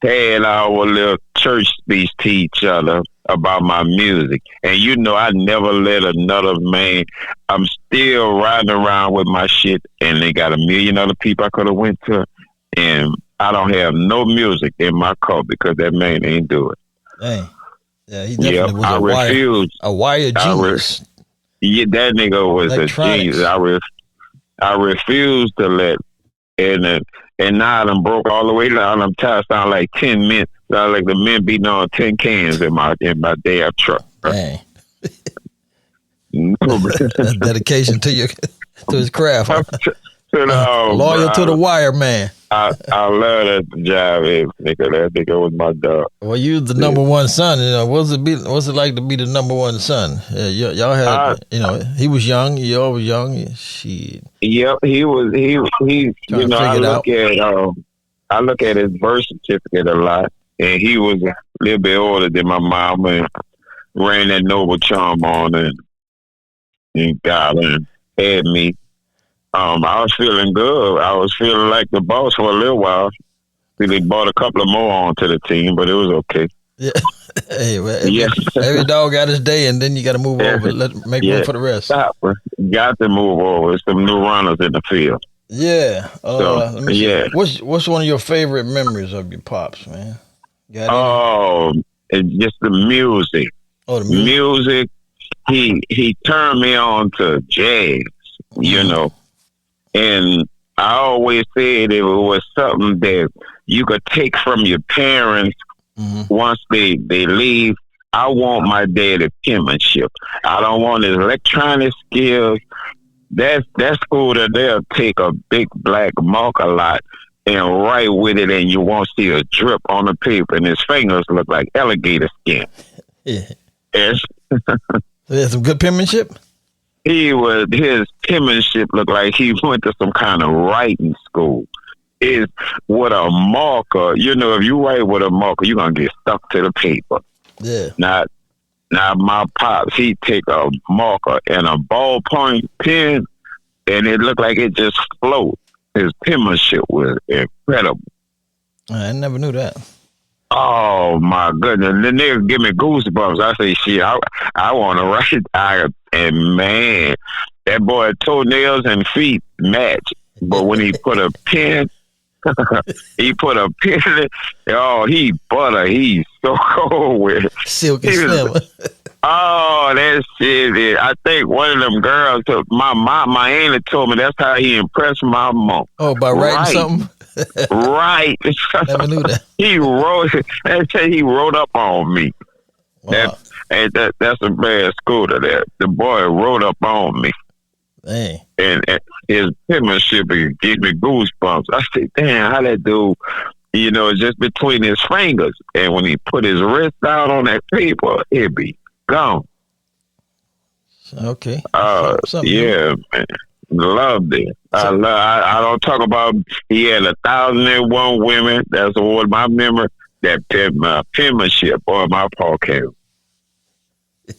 had our little church speech to each other about my music. And you know, I never let another man, I'm still riding around with my shit, and they got 1 million other people I could have went to, and I don't have no music in my car because that man ain't do it. Dang. Yeah, he definitely was a wire genius. That nigga was a genius. I refuse to let, and And now I done broke all the way down. I'm tired. Sound like 10 men. Sound like the men beating on 10 cans in my damn truck. Dang. No, That's dedication to his craft. Huh? Loyal to the wire, man. I love that job, nigga. That nigga was my dog. Well, you was the number one son. What's it like to be the number one son? Y'all had, he was young. Y'all was young. Shit. Yep, he was. He. I look at his birth certificate a lot, and he was a little bit older than my mom, and ran that Noble Charm on, and got her and had me. I was feeling good. I was feeling like the boss for a little while. They bought a couple of more onto the team, but it was okay. Yeah. Hey, every dog got his day, and then you got to move over. Make room for the rest. Got to move over. Some new runners in the field. Yeah. Let me see. What's one of your favorite memories of your pops, man? It's just the music. Oh, the music. He turned me on to jazz. And I always said it was something that you could take from your parents once they leave. I want my dad's penmanship. I don't want his electronic skills. That's cool that they'll take a big black marker lot and write with it, and you won't see a drip on the paper, and his fingers look like alligator skin. Yeah. Yes. So he had some good penmanship? His penmanship looked like he went to some kind of writing school. Is with a marker, if you write with a marker, you're gonna get stuck to the paper. Yeah. Now my pops, he take a marker and a ballpoint pen, and it looked like it just floated. His penmanship was incredible. I never knew that. Oh my goodness! The nigga give me goosebumps. I say, shit, I want to write. And man, that boy toenails and feet match. But when he put a pen, he butter. He's so cold with it. Silky slim. Oh, that shit. I think one of them girls took my auntie told me that's how he impressed my mom. Oh, by writing something? Right. Never knew that. He wrote up on me. Wow. That's a bad school to that. The boy wrote up on me. Dang. And his penmanship gave me goosebumps. I said, damn, how that dude, just between his fingers. And when he put his wrist out on that paper, it'd be gone. Okay. Yeah, man. Loved it. I don't talk about he had 1,001 women. That's what my memory. That penmanship or my podcast.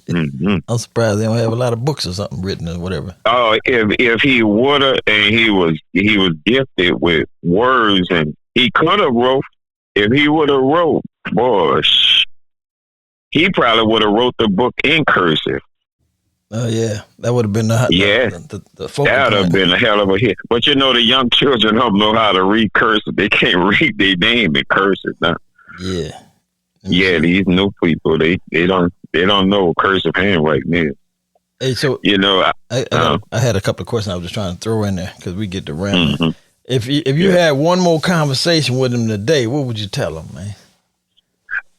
I'm surprised they don't have a lot of books or something written or whatever. Oh, if he woulda, and he was gifted with words, and he could have wrote. If he would have wrote, boy, he probably would have wrote the book in cursive. Oh yeah, that would have been the focal that would have point. been a hell of a hit. But the young children don't know how to read cursive. They can't read their name in cursive now. Yeah. Yeah, these new people they don't know cursive handwriting is. Hey, so I had a couple of questions I was just trying to throw in there because we get to rambling. Mm-hmm. If you had one more conversation with him today, what would you tell him, man?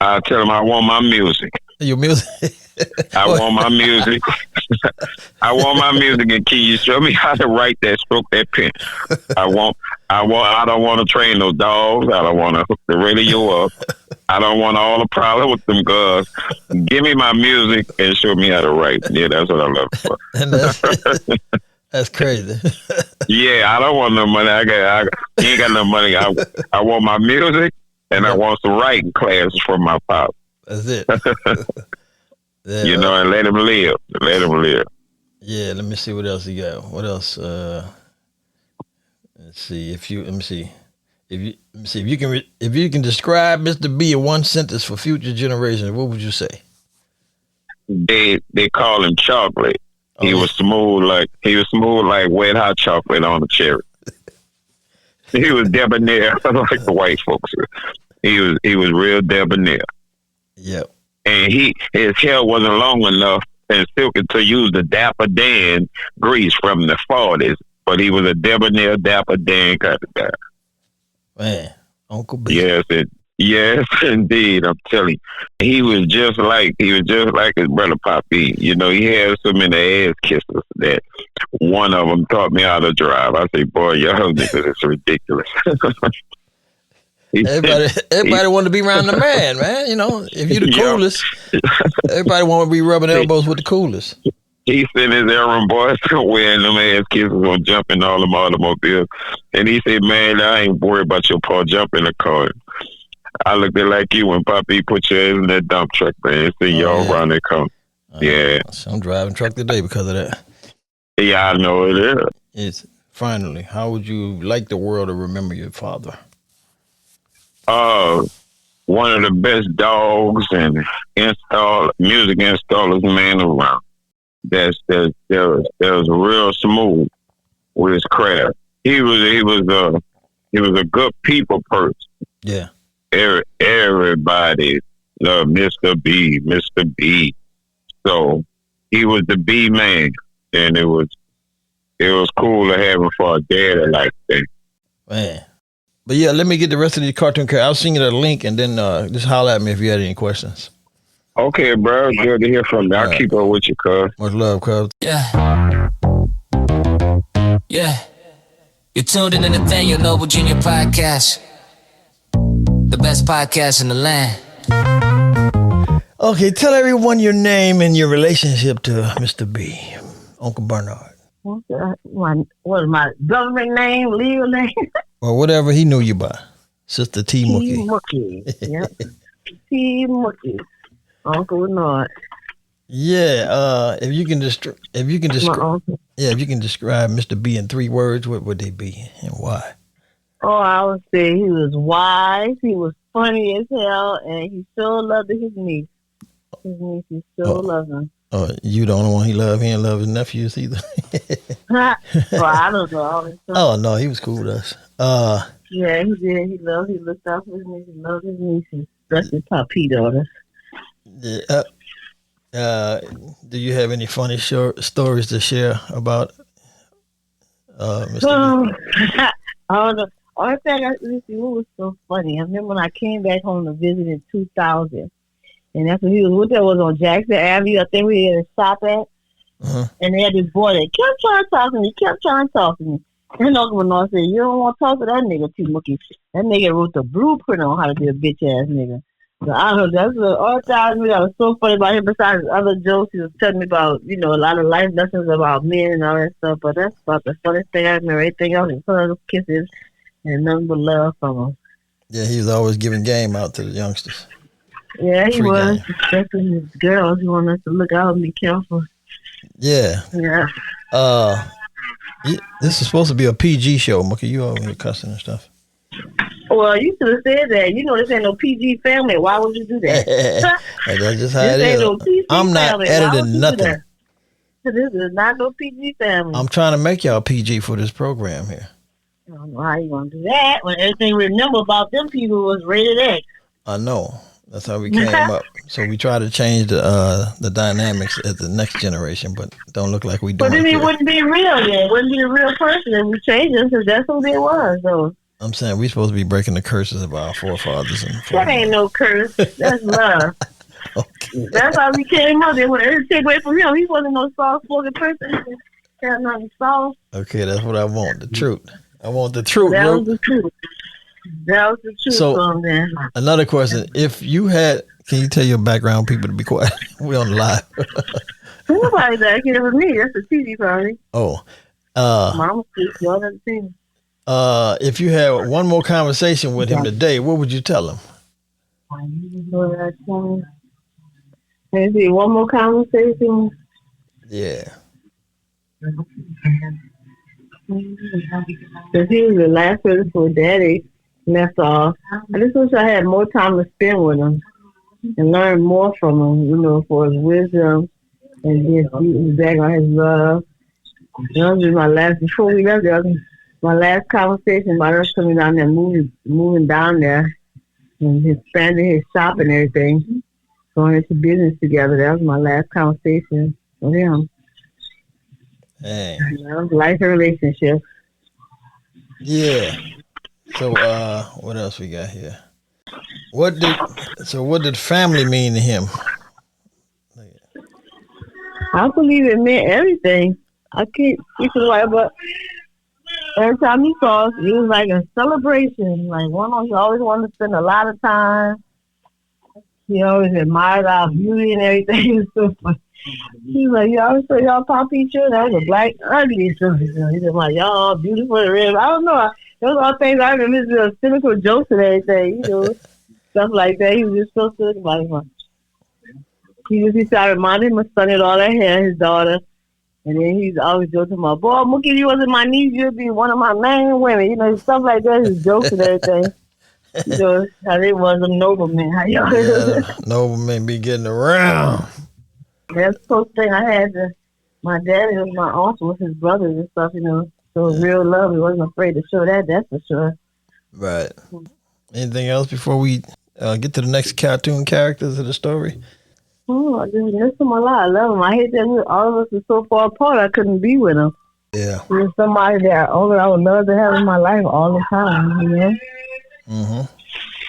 I'll tell him I want my music. Your music? I want my music. I want my music, and can you show me how to write that, stroke that pen? I don't want to train no dogs. I don't want to hook the radio up. I don't want all the problems with them girls. Give me my music and show me how to write. Yeah, that's what I love for. That's crazy. Yeah, I don't want no money. I ain't got no money. I want my music, and I want some writing classes from my pop. That's it. Yeah, and let him live. Let him live. Yeah, let me see what else he got. What else? Let's see. If you can describe Mr. B in one sentence for future generations, what would you say? They call him chocolate. Oh, he was smooth like wet hot chocolate on a cherry. He was debonair like the white folks. He was real debonair. Yep. And his hair wasn't long enough and silky to use the Dapper Dan grease from the 40s, but he was a debonair Dapper Dan kind of guy. Man, Uncle B. Yes, indeed. I'm telling you, he was just like his brother Poppy. You know, he had so many ass kisses that one of them taught me how to drive. I say, boy, y'all niggas is ridiculous. Everybody wanted to be around the man. You know, if you the coolest, everybody want to be rubbing elbows with the coolest. He sent his errand boy somewhere and them ass kids was gonna jump in all them automobiles. And he said, man, I ain't worried about your paw, jump in the car. I looked at like you when Poppy put your ass in that dump truck, man. See y'all around that car. So I'm driving truck today because of that. Yeah, I know it is. It's finally, how would you like the world to remember your father? One of the best dogs and music installers, man, around. That was real smooth with his craft. He was a good people person. Yeah. Everybody loved Mr. B. So he was the B man, and it was cool to have him for a daddy like that. Man. But yeah, let me get the rest of the cartoon character. I'll send you the link, and then just holler at me if you had any questions. Okay, bro. Good to hear from you. I'll keep up with you, cuz. Much love, cuz. Yeah. You're tuned in to Nathaniel Noble Jr. Podcast. The best podcast in the land. Okay, tell everyone your name and your relationship to Mr. B, Uncle Bernard. What is my government name, legal name? Or whatever he knew you by. Sister T. Mookie. T. Mookie. Yep. T. Mookie. Uncle Bernard. Yeah, if you can describe Mr. B in 3 words, what would they be and why? Oh, I would say he was wise, he was funny as hell, and he still loved his niece. His niece, he still loves him. Oh, you the only one he loved? He didn't love his nephews either? Well, I don't know. Oh, no, he was cool with us. Yeah, he did. He looked out for his niece. He loved his nieces. That's his Poppy daughters. Yeah. Do you have any funny stories to share about Mr. B? I don't know. All thing what was so funny. I remember when I came back home to visit in 2000, and that's when he was. What that was on Jackson Avenue. I think we had a stop at, and they had this boy that kept trying to talk to me. And Uncle Bernard said, "You don't want to talk to that nigga, T. Mookie. That nigga wrote the blueprint on how to be a bitch ass nigga." So I don't know. That's all the time that was so funny about him. Besides other jokes, he was telling me about, a lot of life lessons about men and all that stuff. But that's about the funniest thing I remember. Everything else is hugs, kisses, and nothing but love from him. Yeah, he was always giving game out to the youngsters. Yeah, he was. Especially his girls. He wanted us to look out and be careful. Yeah. Yeah. This is supposed to be a PG show, Mookie. You over here cussing and stuff. Well, you should have said that. This ain't no PG family. Why would you do that? That's just how it is. No I'm not family. Editing nothing. This is not no PG family. I'm trying to make y'all PG for this program here. I don't know how you gonna do that when everything we remember about them people was rated X. I know. That's how we came up. So we try to change the dynamics at the next generation, but don't look like we do. But then he wouldn't be real then. It wouldn't be a real person if we changed him, because that's who they was, though. I'm saying we're supposed to be breaking the curses of our forefathers. That ain't no curse. That's love. Okay. That's how we came up. They would take away from him. He wasn't no soft-spoken person. He had nothing soft. Okay, that's what I want. The truth. I want the truth. That was the truth. That was the truth. So, another question. If you had, can you tell your background people to be quiet? We're on the live. Nobody back here with me. That's the TV party. Oh. Mama speaks. Y'all at the TV. If you had one more conversation with him today, what would you tell him? Maybe one more conversation. Yeah. Because he was the last person for Daddy left off. I just wish I had more time to spend with him and learn more from him, for his wisdom and his back on his love. That was my last, before we left there, my last conversation about us coming down there, moving down there, and expanding his shop and everything, going into business together. That was my last conversation with him. Hey. That was life and relationship. Yeah. So, what else we got here? What did family mean to him? I believe it meant everything. I can't speak to the right, but every time he saw us, it was like a celebration. Like he always wanted to spend a lot of time. He always admired our beauty and everything. So he was like, y'all show y'all pop each other. That was a black ugly sister. He was like, y'all all beautiful and red. I don't know. Those are all things I remember. His cynical jokes and everything, stuff like that. He was just so silly about it. He started reminding my son and all that hair, his daughter. And then he's always joking about, boy, Mookie, if you wasn't my niece, you'd be one of my main women. Stuff like that. His jokes and everything. How they was a nobleman. How y'all nobleman be getting around. That's the close thing I had to my daddy was my uncle with his brothers and stuff, So real love, he wasn't afraid to show that's for sure. Right. Anything else before we get to the next cartoon characters of the story? Oh, I just miss him a lot. I love him. I hate that all of us are so far apart. I couldn't be with him. Yeah. He was somebody that I would love to have in my life all the time, Mm-hmm.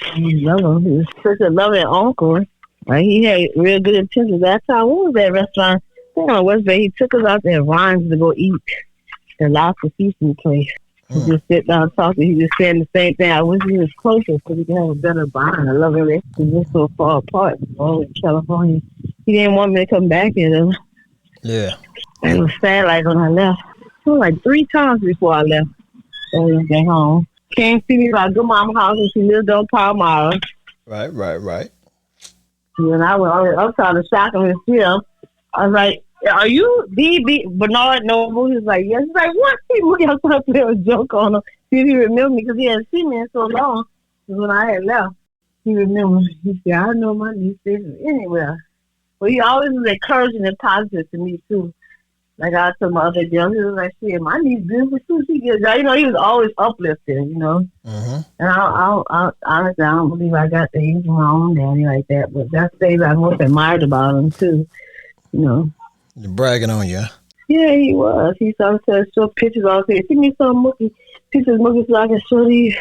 I love him. He was such a loving uncle. Like, he had real good intentions. That time, what was that restaurant? I think on West Bay. He took us out there in Rhymes to go eat the lobster feasting place. We just sit down and talk. He just saying the same thing. I wish he was closer so we could have a better bond. I love him. We're so far apart. All in California. He didn't want me to come back here, though. Yeah. It was sad, like, when I left. It was like 3 times before I left. So I went back home. Came see me by good mama's house, and she lived on Palmyra. Right. And I was trying to shock him and see him. I was like, are you D.B. Bernard Noble? He was like, yes. He's like, what? He was trying to play a joke on him. See if he remembered me, because he hadn't seen me in so long. When I had left, he remembered. He said, I know my niece isn't anywhere. But he always was encouraging and positive to me, too. Like I told my other girls, he was like, shit, my niece beautiful, too. She gets, he was always uplifting, Mm-hmm. And I honestly, I don't believe I got the age of my own daddy like that. But that's things I most admired about him, too. You're bragging on you. Yeah, he was. He started to show pictures all the time. Give me some pictures so I can show these.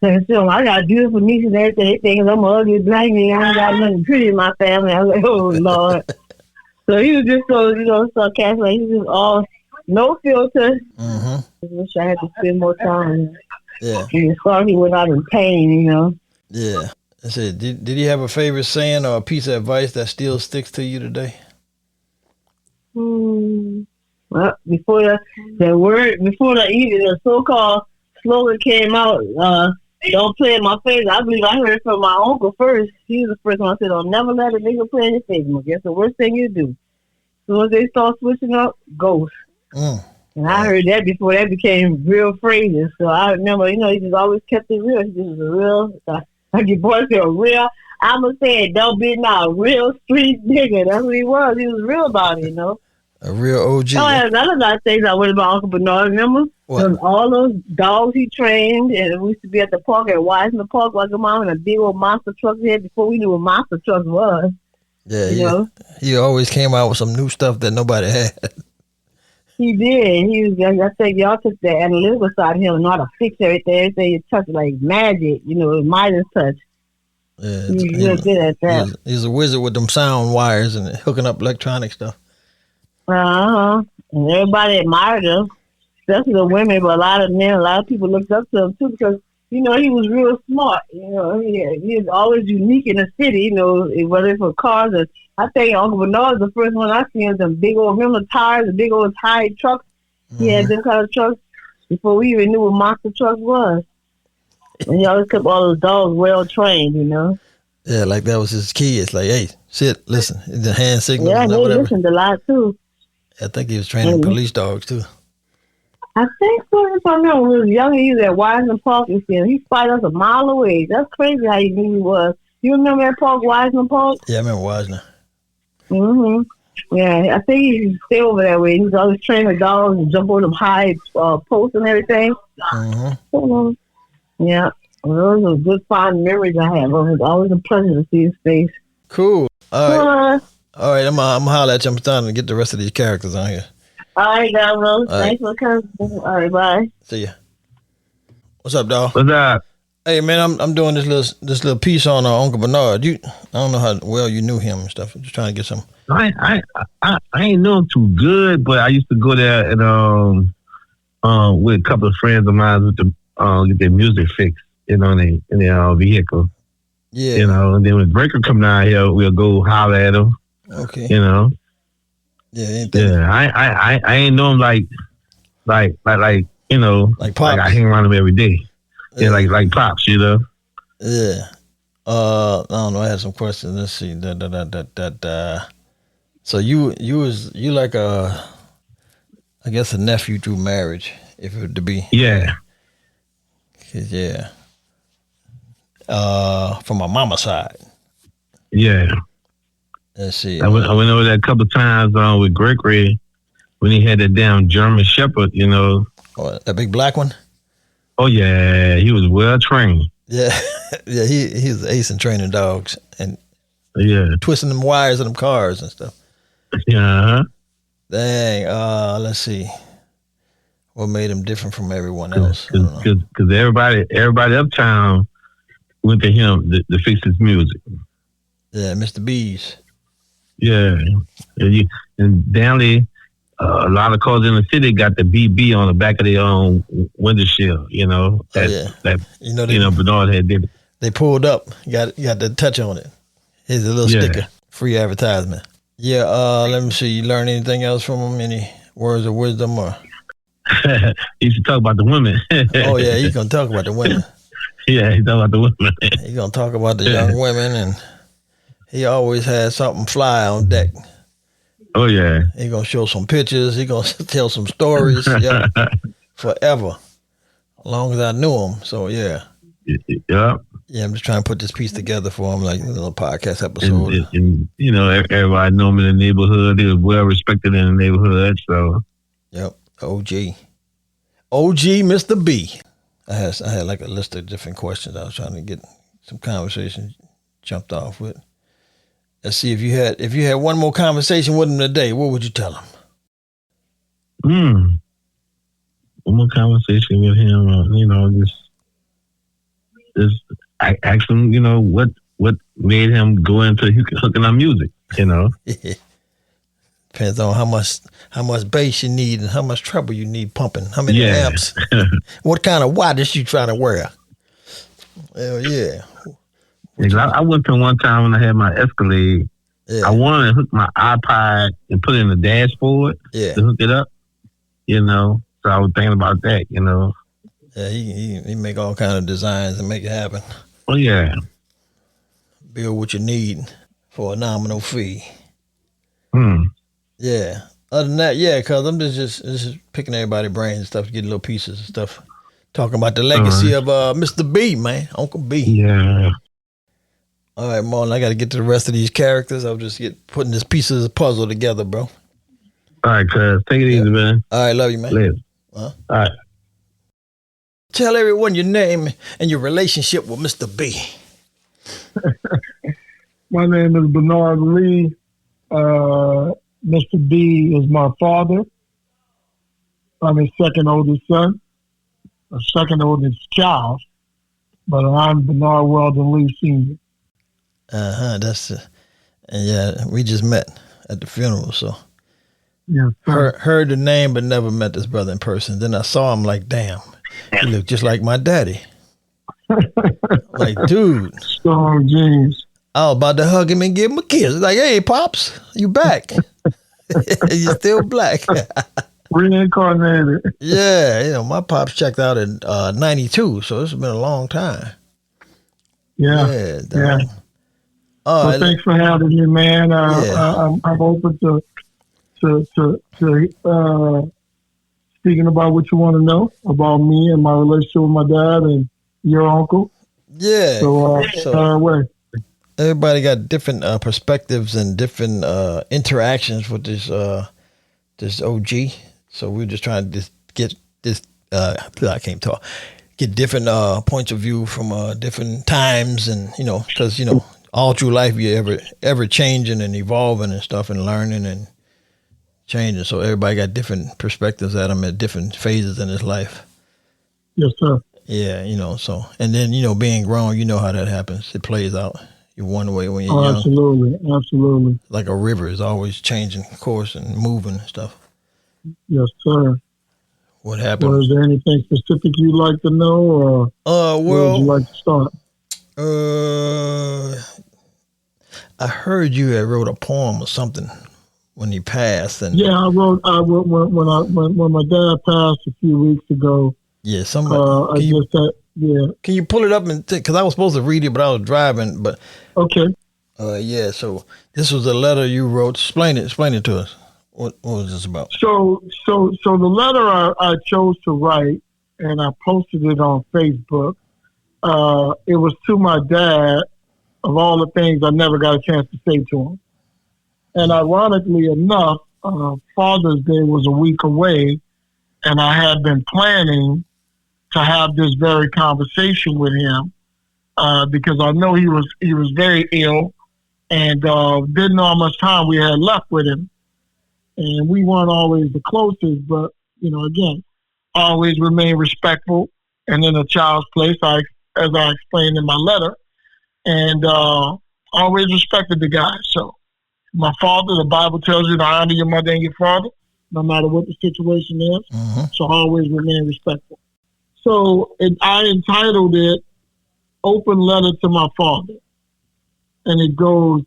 Like, so I got beautiful nieces and everything. They think I'm an ugly black man. I ain't got nothing pretty in my family. I was like, oh, Lord. So he was just so, sarcastic. Like, he was just all, no filter. Mm-hmm. I wish I had to spend more time. Yeah. He was sorry he was not in pain, Yeah. I said, did he have a favorite saying or a piece of advice that still sticks to you today? Well, before the so-called slogan came out, don't play in my face. I believe I heard it from my uncle first. He was the first one I said, don't never let a nigga play in your face. That's the worst thing you do. So as they start switching up, ghost. And I heard that before that became real phrases. So I remember, he just always kept it real. He just was a real, like your boy said, real, I'm going to say it, don't be now, real street nigga. That's what he was. He was real about it, A real OG. Oh, yeah, another lot of things I would about Uncle Bernard, remember? What? All those dogs he trained, and we used to be at the park at Wiseman Park, like a mom, and a big old monster truck there before we knew what monster trucks was. Yeah, he always came out with some new stuff that nobody had. He did. I think y'all took the analytical side of him and know how to fix everything you touch like magic, Midas touch. Yeah, He's real good at that. He's a wizard with them sound wires and hooking up electronic stuff. And everybody admired him, especially the women, but a lot of people looked up to him too because, he was real smart. He was always unique in the city, whether it's for cars. Or, I think Uncle Bernard was the first one I seen, them big old tires, the big old high trucks. Mm-hmm. He had them kind of trucks before we even knew what monster truck was. And he always kept all those dogs well trained, Yeah, like that was his key. It's like, hey, sit, listen. The hand signals. Yeah, they listened a lot too. I think he was training police dogs too. I think so. If I remember, when he was young, he was at Wiseman Park. He spotted us a mile away. That's crazy how he knew he was. You remember that park, Wiseman Park? Yeah, I remember Wiseman. Mm-hmm. Yeah, I think he used to stay over that way. He was always training the dogs and jump on them high posts and everything. Mm-hmm. Yeah, those are good, fond memories I have. It was always a pleasure to see his face. Cool. All right. All right, I'm going to holler at you. I'm starting to get the rest of these characters on here. All right, Rose. Thanks for coming. All right, bye. See ya. What's up, dog? What's up? Hey, man, I'm doing this little piece on Uncle Bernard. I don't know how well you knew him and stuff. I'm just trying to get some. I ain't know him too good, but I used to go there and with a couple of friends of mine with the get their music fixed, in their vehicle. Yeah. And then when Breaker come down here, we'll go holler at him. Okay. Yeah. I ain't know him like Like Pops. like I hang around him every day. Yeah, like Pops, Yeah. I don't know. I had some questions. Let's see. So you like I guess a nephew through marriage, if it were to be. Yeah. Yeah. From my mama's side. Yeah. Let's see. I went over there a couple of times with Gregory when he had that damn German Shepherd, Oh, that big black one? Oh yeah, he was well trained. Yeah. Yeah, he was ace in training dogs and twisting them wires in them cars and stuff. Yeah. Dang. Let's see. What made him different from everyone else? Because everybody uptown went to him to fix his music. Yeah, Mr. B's. Yeah. And Danley, a lot of cars in the city got the BB on the back of their own window shield, Bernard had did. They pulled up, got the touch on it. Here's a little sticker, free advertisement. Yeah, let me see. You learn anything else from him? Any words of wisdom or? He used to talk about the women. Oh yeah, he's gonna talk about the women. Yeah, he's talking about the women. He's gonna talk about the young women, and he always had something fly on deck. Oh yeah. He gonna show some pictures. He gonna tell some stories. Yeah, forever, as long as I knew him. So yeah. Yeah. Yeah, I'm just trying to put this piece together for him, like a little podcast episode. And everybody know him in the neighborhood. He was well respected in the neighborhood. So. Yep. OG, Mr. B. I had like a list of different questions I was trying to get some conversation jumped off with. Let's see if you had one more conversation with him today, what would you tell him? One more conversation with him, just I asked him, what made him go into hooking on music, Depends on how much bass you need and how much treble you need pumping. How many amps? What kind of wattage you trying to wear? Hell yeah. I went to one time when I had my Escalade. Yeah. I wanted to hook my iPod and put it in the dashboard to hook it up. So I was thinking about that. Yeah, he make all kind of designs and make it happen. Oh yeah. Build what you need for a nominal fee. Yeah. Other than that, because I'm just picking everybody's brains and stuff to get little pieces and stuff. Talking about the legacy of Mr. B, man. Uncle B. Yeah. All right, Marlon, I got to get to the rest of these characters. I'll just putting this pieces of the puzzle together, bro. All right, cuz. Take it easy, man. All right, love you, man. Later. All right. Tell everyone your name and your relationship with Mr. B. My name is Bernard Lee. Mr. B is my father. I'm his second oldest son, a second oldest child, but I'm Bernard Weldon Lee Sr. We just met at the funeral, so yeah, heard the name but never met this brother in person. Then I saw him like, damn, he looked just like my daddy. Like, dude. Strong genes. I was about to hug him and give him a kiss. Like, hey, Pops, you back. You're still black. Reincarnated. Yeah, my Pops checked out in 92, so it's been a long time. Yeah. Well, thanks for having me, man. I'm open to speaking about what you want to know about me and my relationship with my dad and your uncle. Yeah. So everybody got different perspectives and different interactions with this OG. So we're just trying to get this. I can't talk. Get different points of view from different times, and because all through life you're ever changing and evolving and stuff and learning and changing. So everybody got different perspectives at them at different phases in his life. Yes, sir. Yeah, so, and then, being grown, you know how that happens. It plays out. You're one way when you're young. Absolutely. Like a river is always changing course and moving and stuff. Yes, sir. What happened? Well, is there anything specific you'd like to know, or well, where would you like to start? I heard you had wrote a poem or something when he passed, and yeah, I wrote when my dad passed a few weeks ago. Yeah, somebody. Can you pull it up and because I was supposed to read it, but I was driving. But okay. Yeah. So this was a letter you wrote. Explain it to us. What was this about? So the letter I chose to write, and I posted it on Facebook. It was to my dad. Of all the things I never got a chance to say to him. And ironically enough, Father's Day was a week away, and I had been planning to have this very conversation with him because I know he was very ill and didn't know how much time we had left with him. And we weren't always the closest, but, again, always remain respectful and in a child's place, as I explained in my letter. And always respected the guy. So my father, the Bible tells you to honor your mother and your father, no matter what the situation is. Mm-hmm. So always remain respectful. So I entitled it Open Letter to My Father. And it goes,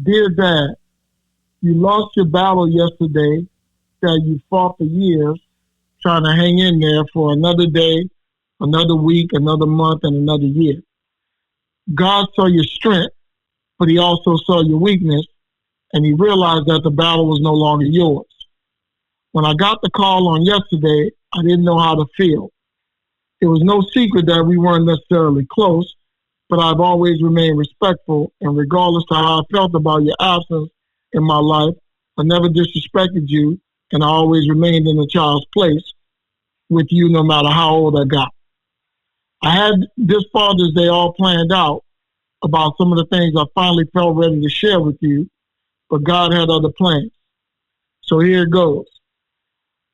Dear Dad, you lost your battle yesterday that you fought for years, trying to hang in there for another day, another week, another month, and another year. God saw your strength, but he also saw your weakness, and he realized that the battle was no longer yours. When I got the call on yesterday, I didn't know how to feel. It was no secret that we weren't necessarily close, but I've always remained respectful, and regardless of how I felt about your absence in my life, I never disrespected you, and I always remained in a child's place with you no matter how old I got. I had this Father's Day all planned out about some of the things I finally felt ready to share with you, but God had other plans. So here it goes.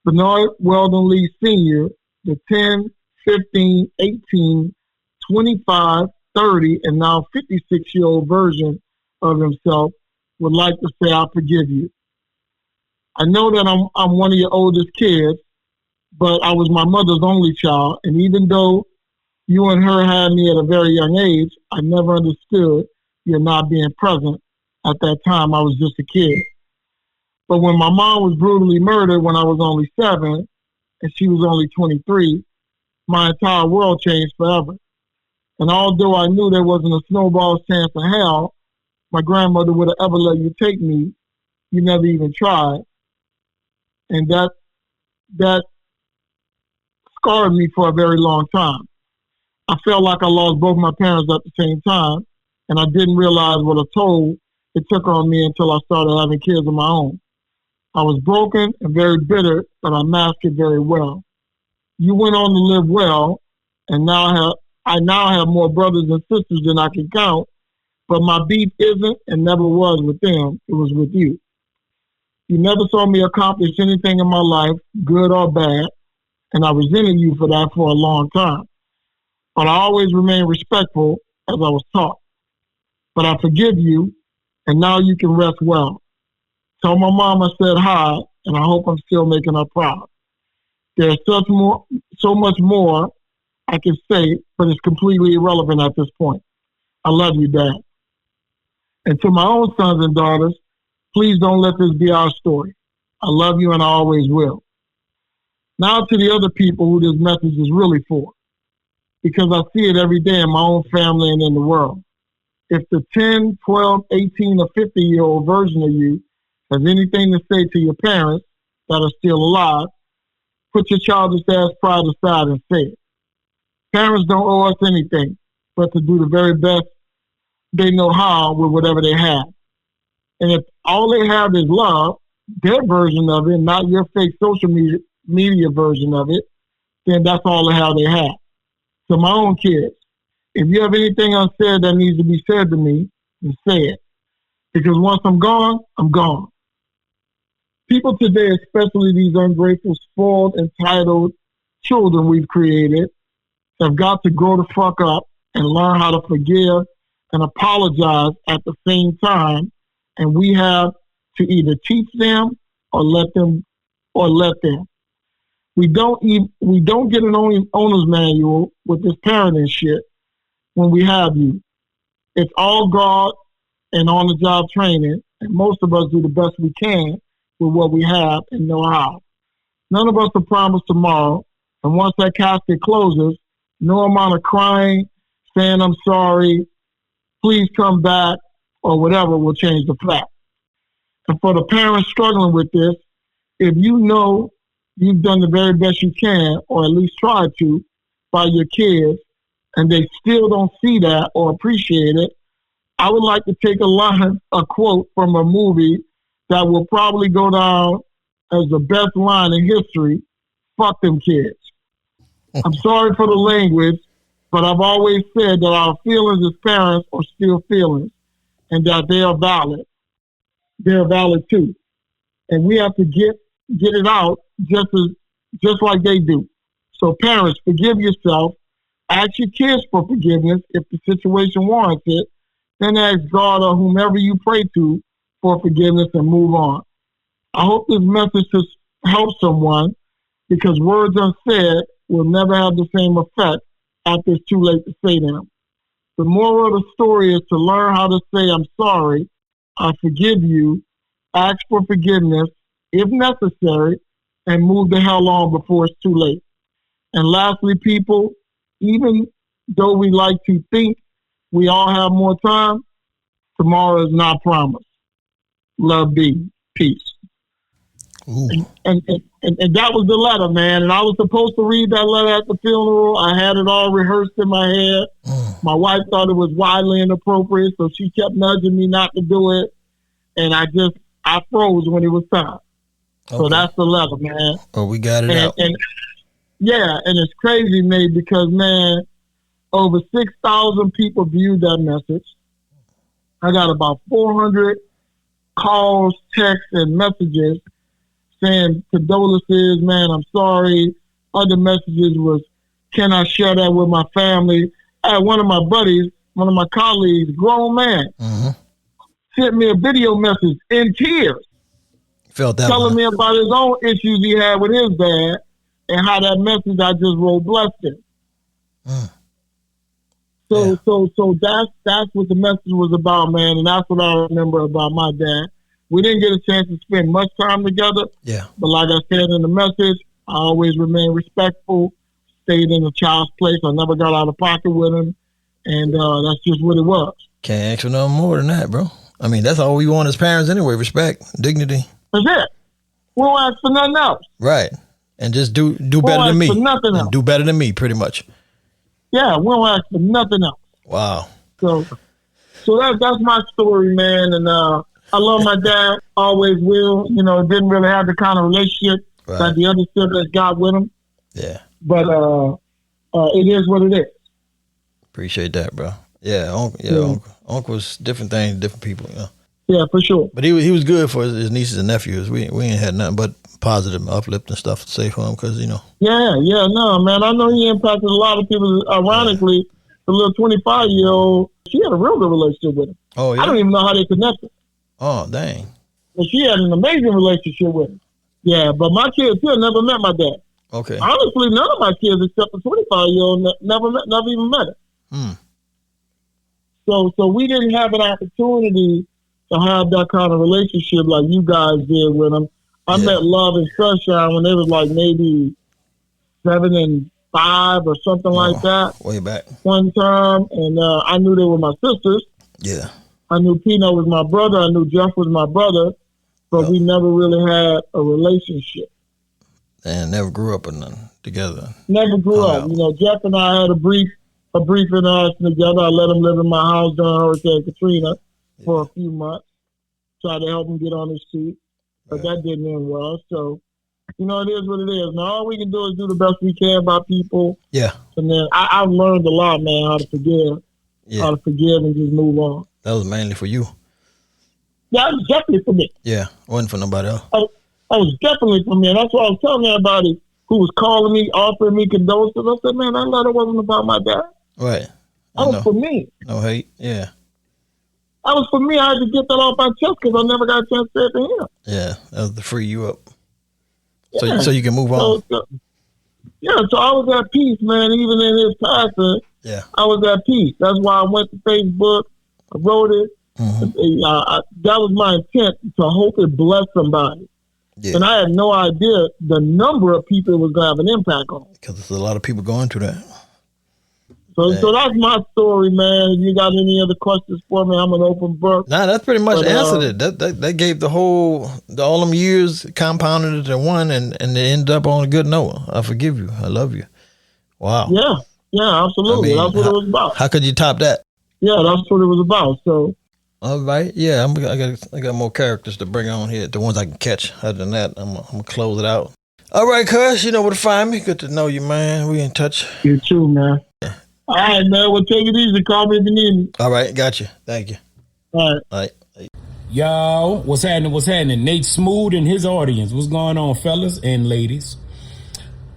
Bernard Weldon Lee Sr., the 10, 15, 18, 25, 30, and now 56-year-old version of himself would like to say, I forgive you. I know that I'm one of your oldest kids, but I was my mother's only child, and even though you and her had me at a very young age, I never understood your not being present. At that time, I was just a kid. But when my mom was brutally murdered when I was only 7, and she was only 23, my entire world changed forever. And although I knew there wasn't a snowball's chance in hell my grandmother would have ever let you take me, you never even tried. And that scarred me for a very long time. I felt like I lost both my parents at the same time, and I didn't realize what a toll it took on me until I started having kids of my own. I was broken and very bitter, but I masked it very well. You went on to live well, and I now have more brothers and sisters than I can count, but my beef isn't and never was with them. It was with you. You never saw me accomplish anything in my life, good or bad, and I resented you for that for a long time. But I always remained respectful as I was taught. But I forgive you, and now you can rest well. Tell my mom I said hi, and I hope I'm still making her proud. There's so much more I can say, but it's completely irrelevant at this point. I love you, Dad. And to my own sons and daughters, please don't let this be our story. I love you, and I always will. Now to the other people who this message is really for, because I see it every day in my own family and in the world. If the 10, 12, 18, or 50-year-old version of you has anything to say to your parents that are still alive, put your childish ass pride aside and say it. Parents don't owe us anything but to do the very best they know how with whatever they have. And if all they have is love, their version of it, not your fake social media version of it, then that's all the hell they have. To my own kids, if you have anything unsaid that needs to be said to me, then say it. Because once I'm gone, I'm gone. People today, especially these ungrateful, spoiled, entitled children we've created, have got to grow the fuck up and learn how to forgive and apologize at the same time. And we have to either teach them or let them. We don't get an owner's manual with this parenting shit when we have you. It's all God and on-the-job training, and most of us do the best we can with what we have and know how. None of us are promised tomorrow, and once that casket closes, no amount of crying, saying I'm sorry, please come back, or whatever will change the fact. And for the parents struggling with this, if you know you've done the very best you can, or at least tried to, by your kids, and they still don't see that or appreciate it, I would like to take a quote from a movie that will probably go down as the best line in history. Fuck them kids. I'm sorry for the language, but I've always said that our feelings as parents are still feelings, and that they are valid. They're valid too. And we have to get it out just like they do. So parents, forgive yourself. Ask your kids for forgiveness if the situation warrants it. Then ask God or whomever you pray to for forgiveness and move on. I hope this message has helped someone, because words unsaid will never have the same effect after it's too late to say them. The moral of the story is to learn how to say I'm sorry, I forgive you, ask for forgiveness if necessary, and move the hell on before it's too late. And lastly, people, even though we like to think we all have more time, tomorrow is not promised. Love be. Peace. And that was the letter, man. And I was supposed to read that letter at the funeral. I had it all rehearsed in my head. My wife thought it was widely inappropriate, so she kept nudging me not to do it. And I froze when it was time. Okay. So that's the letter, man. Oh, we got it out. And yeah, and it's crazy, mate, because, man, over 6,000 people viewed that message. I got about 400 calls, texts, and messages saying condolences, man, I'm sorry. Other messages was, can I share that with my family? I had one of my buddies, one of my colleagues, grown man, sent me a video message in tears. Felt that telling one. Me about his own issues he had with his dad and how that message I just wrote blessed him. So that's what the message was about, man, and that's what I remember about my dad. We didn't get a chance to spend much time together. Yeah. But like I said in the message, I always remained respectful, stayed in a child's place. I never got out of pocket with him, and that's just what it was. Can't ask for nothing more than that, bro. I mean, that's all we want as parents anyway, respect, dignity. That's it. We don't ask for nothing else. Right. And just do better than me. For nothing else. Do better than me, pretty much. Yeah, we don't ask for nothing else. Wow. So that's my story, man. And I love my dad, always will. You know, didn't really have the kind of relationship that the other siblings got with him. Yeah. But it is what it is. Appreciate that, bro. Yeah, Uncle's different things, different people, you know. Yeah, for sure. But he was good for his nieces and nephews. We ain't had nothing but positive, uplifting stuff to say for him, because, you know. Yeah, no, man. I know he impacted a lot of people. Ironically, the little 25-year-old, she had a real good relationship with him. Oh, yeah? I don't even know how they connected. Oh, dang. But she had an amazing relationship with him. Yeah, but my kids here never met my dad. Okay. Honestly, none of my kids except the 25-year-old never even met him. So we didn't have an opportunity to have that kind of relationship like you guys did with him. I met Love and Sunshine when they was like maybe 7 and 5 or something like that. Way back. One time, and I knew they were my sisters. Yeah. I knew Pino was my brother. I knew Jeff was my brother, but we never really had a relationship. And never grew up or nothing together. Never grew up. You know, Jeff and I had a brief interaction together. I let him live in my house during Hurricane Katrina for a few months. Tried to help him get on his feet, but that didn't end well. So, you know, it is what it is. Now, all we can do is do the best we can by people. Yeah. And then I've learned a lot, man, how to forgive. Yeah. How to forgive and just move on. That was mainly for you. Yeah, it was definitely for me. Yeah, wasn't for nobody else. That was definitely for me. And that's why I was telling everybody who was calling me, offering me condolences. I said, man, that letter wasn't about my dad. Right. That was for me. No hate. Yeah. That was for me. I had to get that off my chest because I never got a chance to say it to him. Yeah, that was to free you up. Yeah. So you can move on. So I was at peace, man. Even in his passing, I was at peace. That's why I went to Facebook. I wrote it. That was my intent, to hope it blessed somebody. Yeah. And I had no idea the number of people it was going to have an impact on. Because there's a lot of people going through that. So that's my story, man. If you got any other questions for me, I'm an open book. Nah, that's pretty much answered it. That gave all them years, compounded it to one, and they ended up on a good note. I forgive you. I love you. Wow. Yeah, absolutely. That's what it was about. How could you top that? Yeah, that's what it was about. So. All right. Yeah, I got more characters to bring on here. The ones I can catch. Other than that, I'm gonna close it out. All right, cuz, you know where to find me. Good to know you, man. We in touch. You too, man. Yeah. All right, man. Well, take it easy. Call me if you need me. All right. Got you. Thank you. All right. Yo, what's happening? Nate Smooth and his audience. What's going on, fellas and ladies?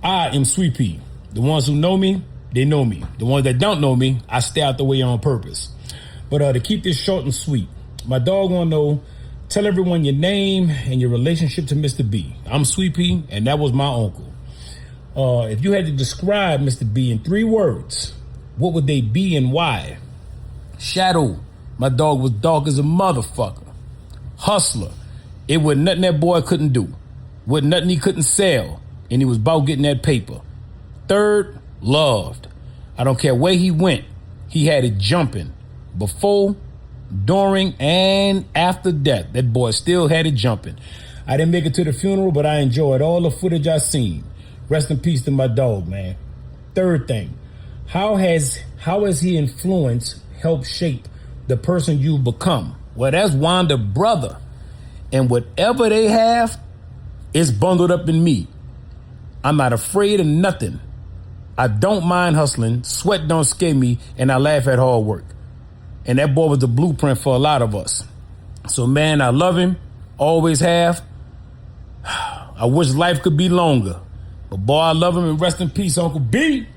I am Sweet Pea. The ones who know me, they know me. The ones that don't know me, I stay out the way on purpose. But to keep this short and sweet, my dog want to know, tell everyone your name and your relationship to Mr. B. I'm Sweet Pea, and that was my uncle. If you had to describe Mr. B in 3 words, what would they be and why? Shadow. My dog was dark as a motherfucker. Hustler. It was nothing that boy couldn't do. Wasn't nothing he couldn't sell. And he was about getting that paper. 3rd, loved. I don't care where he went. He had it jumping. Before, during, and after death. That boy still had it jumping. I didn't make it to the funeral, but I enjoyed all the footage I seen. Rest in peace to my dog, man. 3rd thing. How has he influenced, helped shape the person you've become? Well, that's Wanda's brother. And whatever they have is bundled up in me. I'm not afraid of nothing. I don't mind hustling, sweat don't scare me, and I laugh at hard work. And that boy was the blueprint for a lot of us. So, man, I love him, always have. I wish life could be longer. But, boy, I love him, and rest in peace, Uncle B.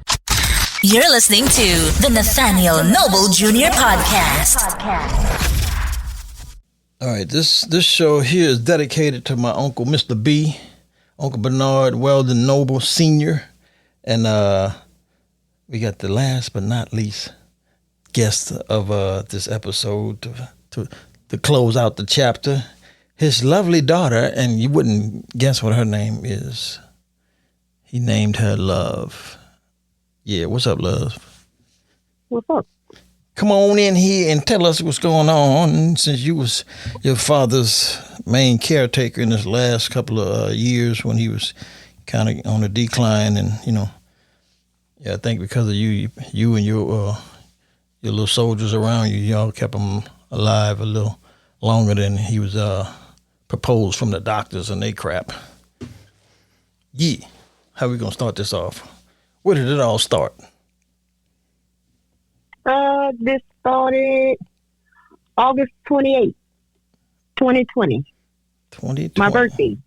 You're listening to the Nathaniel Noble Jr. Podcast. All right, this show here is dedicated to my uncle, Mr. B, Uncle Bernard Weldon Noble Sr. And we got the last but not least guest of this episode to close out the chapter. His lovely daughter, and you wouldn't guess what her name is. He named her Love. Yeah, what's up, Love? What's up? Come on in here and tell us what's going on, since you was your father's main caretaker in his last couple of years when he was kind of on a decline, and I think because of you and your little soldiers around you, y'all kept him alive a little longer than he was proposed from the doctors and they crap. Yeah, how we gonna start this off? Where did it all start? This started August 28th, 2020. 2020. My birthday.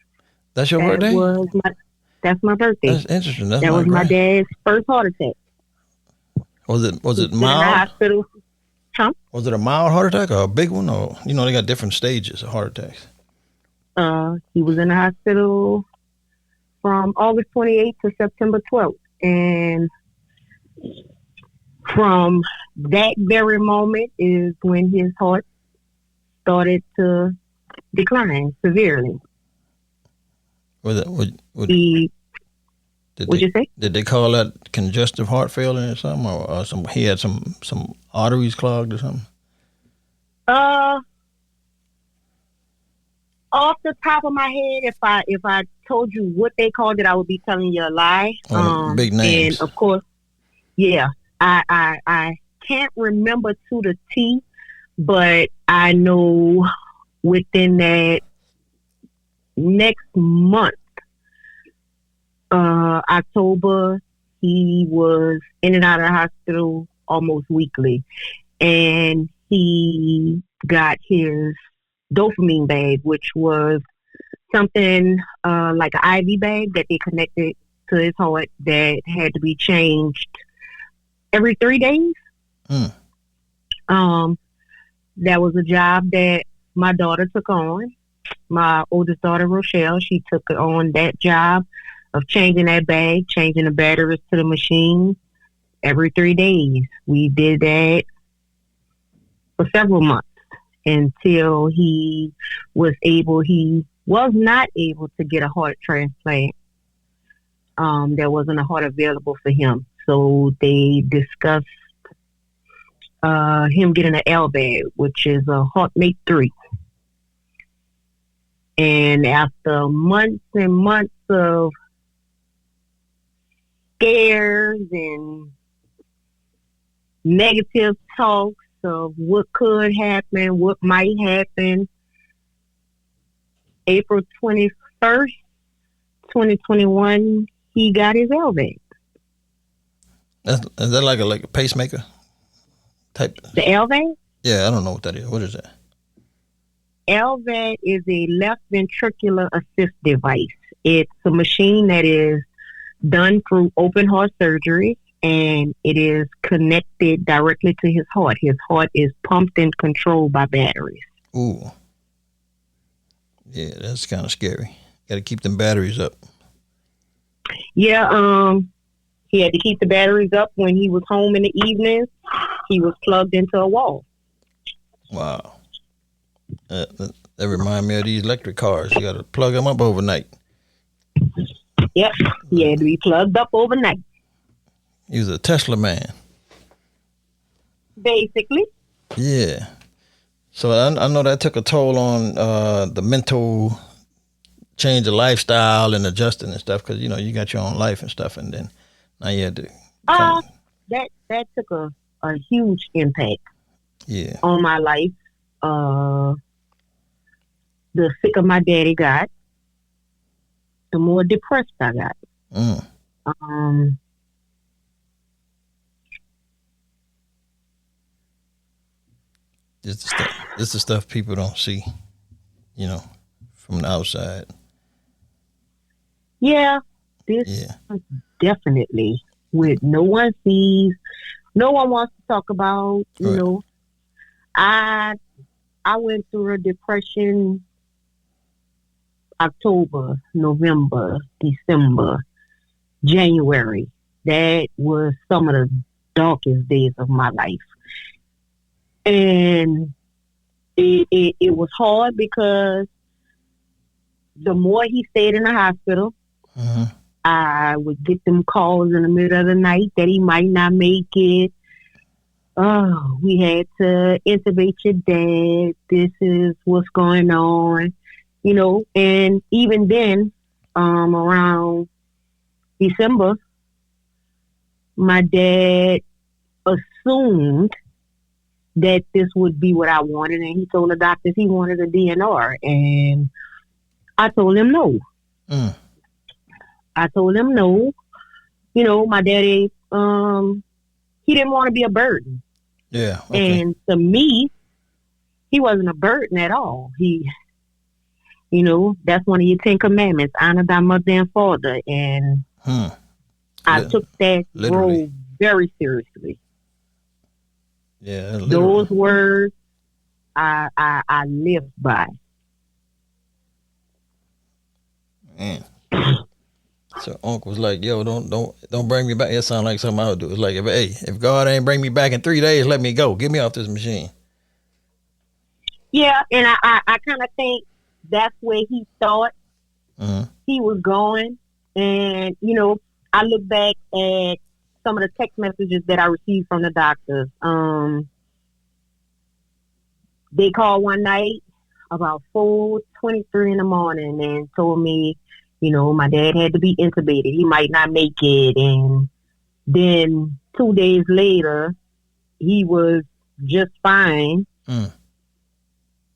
That's your birthday? That's my birthday. That's interesting. That was my dad's first heart attack. Was it mild? In the hospital. Huh? Was it a mild heart attack or a big one? Or they got different stages of heart attacks. He was in the hospital from August 28th to September 12th. And from that very moment is when his heart started to decline severely. What'd you say? Did they call that congestive heart failure or something, or he had some arteries clogged or something? Off the top of my head, if I told you what they called it, I would be telling you a lie. Big names. And of course, yeah, I can't remember to the T, but I know within that next month, October, he was in and out of the hospital almost weekly, and he got his dopamine bag, which was something like an IV bag that they connected to his heart that had to be changed every 3 days. That was a job that my daughter took on. My oldest daughter, Rochelle, she took on that job of changing that bag, changing the batteries to the machine every 3 days. We did that for several months until he was not able to get a heart transplant. There wasn't a heart available for him. So they discussed him getting an LVAD, which is a HeartMate 3. And after months and months of scares and negative talks of what could happen, what might happen, April 21st, 2021, he got his LVAD. Is that like a pacemaker type? The LVAD? Yeah, I don't know what that is. What is that? LVAD is a left ventricular assist device. It's a machine that is done through open heart surgery, and it is connected directly to his heart. His heart is pumped and controlled by batteries. Ooh. Yeah, that's kind of scary. Got to keep them batteries up. Yeah, he had to keep the batteries up when he was home in the evenings. He was plugged into a wall. Wow. That reminds me of these electric cars. You got to plug them up overnight. Yep, he had to be plugged up overnight. He was a Tesla man. Basically. Yeah. So I know that took a toll on the mental change of lifestyle and adjusting and stuff, because, you know, you got your own life and stuff, and then now you had to... That took a huge impact on my life. The sicker my daddy got, the more depressed I got. This is the stuff people don't see, you know, from the outside. Yeah, this definitely what no one sees, no one wants to talk about. You know, I went through a depression October, November, December, January. That was some of the darkest days of my life. And it was hard because the more he stayed in the hospital, I would get them calls in the middle of the night that he might not make it. Oh, we had to intubate your dad. This is what's going on, you know. And even then, around December, my dad assumed that this would be what I wanted, and he told the doctors he wanted a DNR, and I told him no. I told him no. You know, my daddy, he didn't want to be a burden. Yeah. Okay. And to me, he wasn't a burden at all. He, you know, that's one of your 10 commandments, honor thy mother and father. And I took that role very seriously. Yeah. Those words I live by. Man. So Uncle was like, "Yo, don't bring me back." It sounds like something I would do. It's like, if God ain't bring me back in 3 days, let me go. Get me off this machine. Yeah, and I kind of think that's where he thought he was going. And, you know, I look back at some of the text messages that I received from the doctors. They called one night about 4:23 in the morning and told me, you know, my dad had to be intubated. He might not make it. And then 2 days later, he was just fine.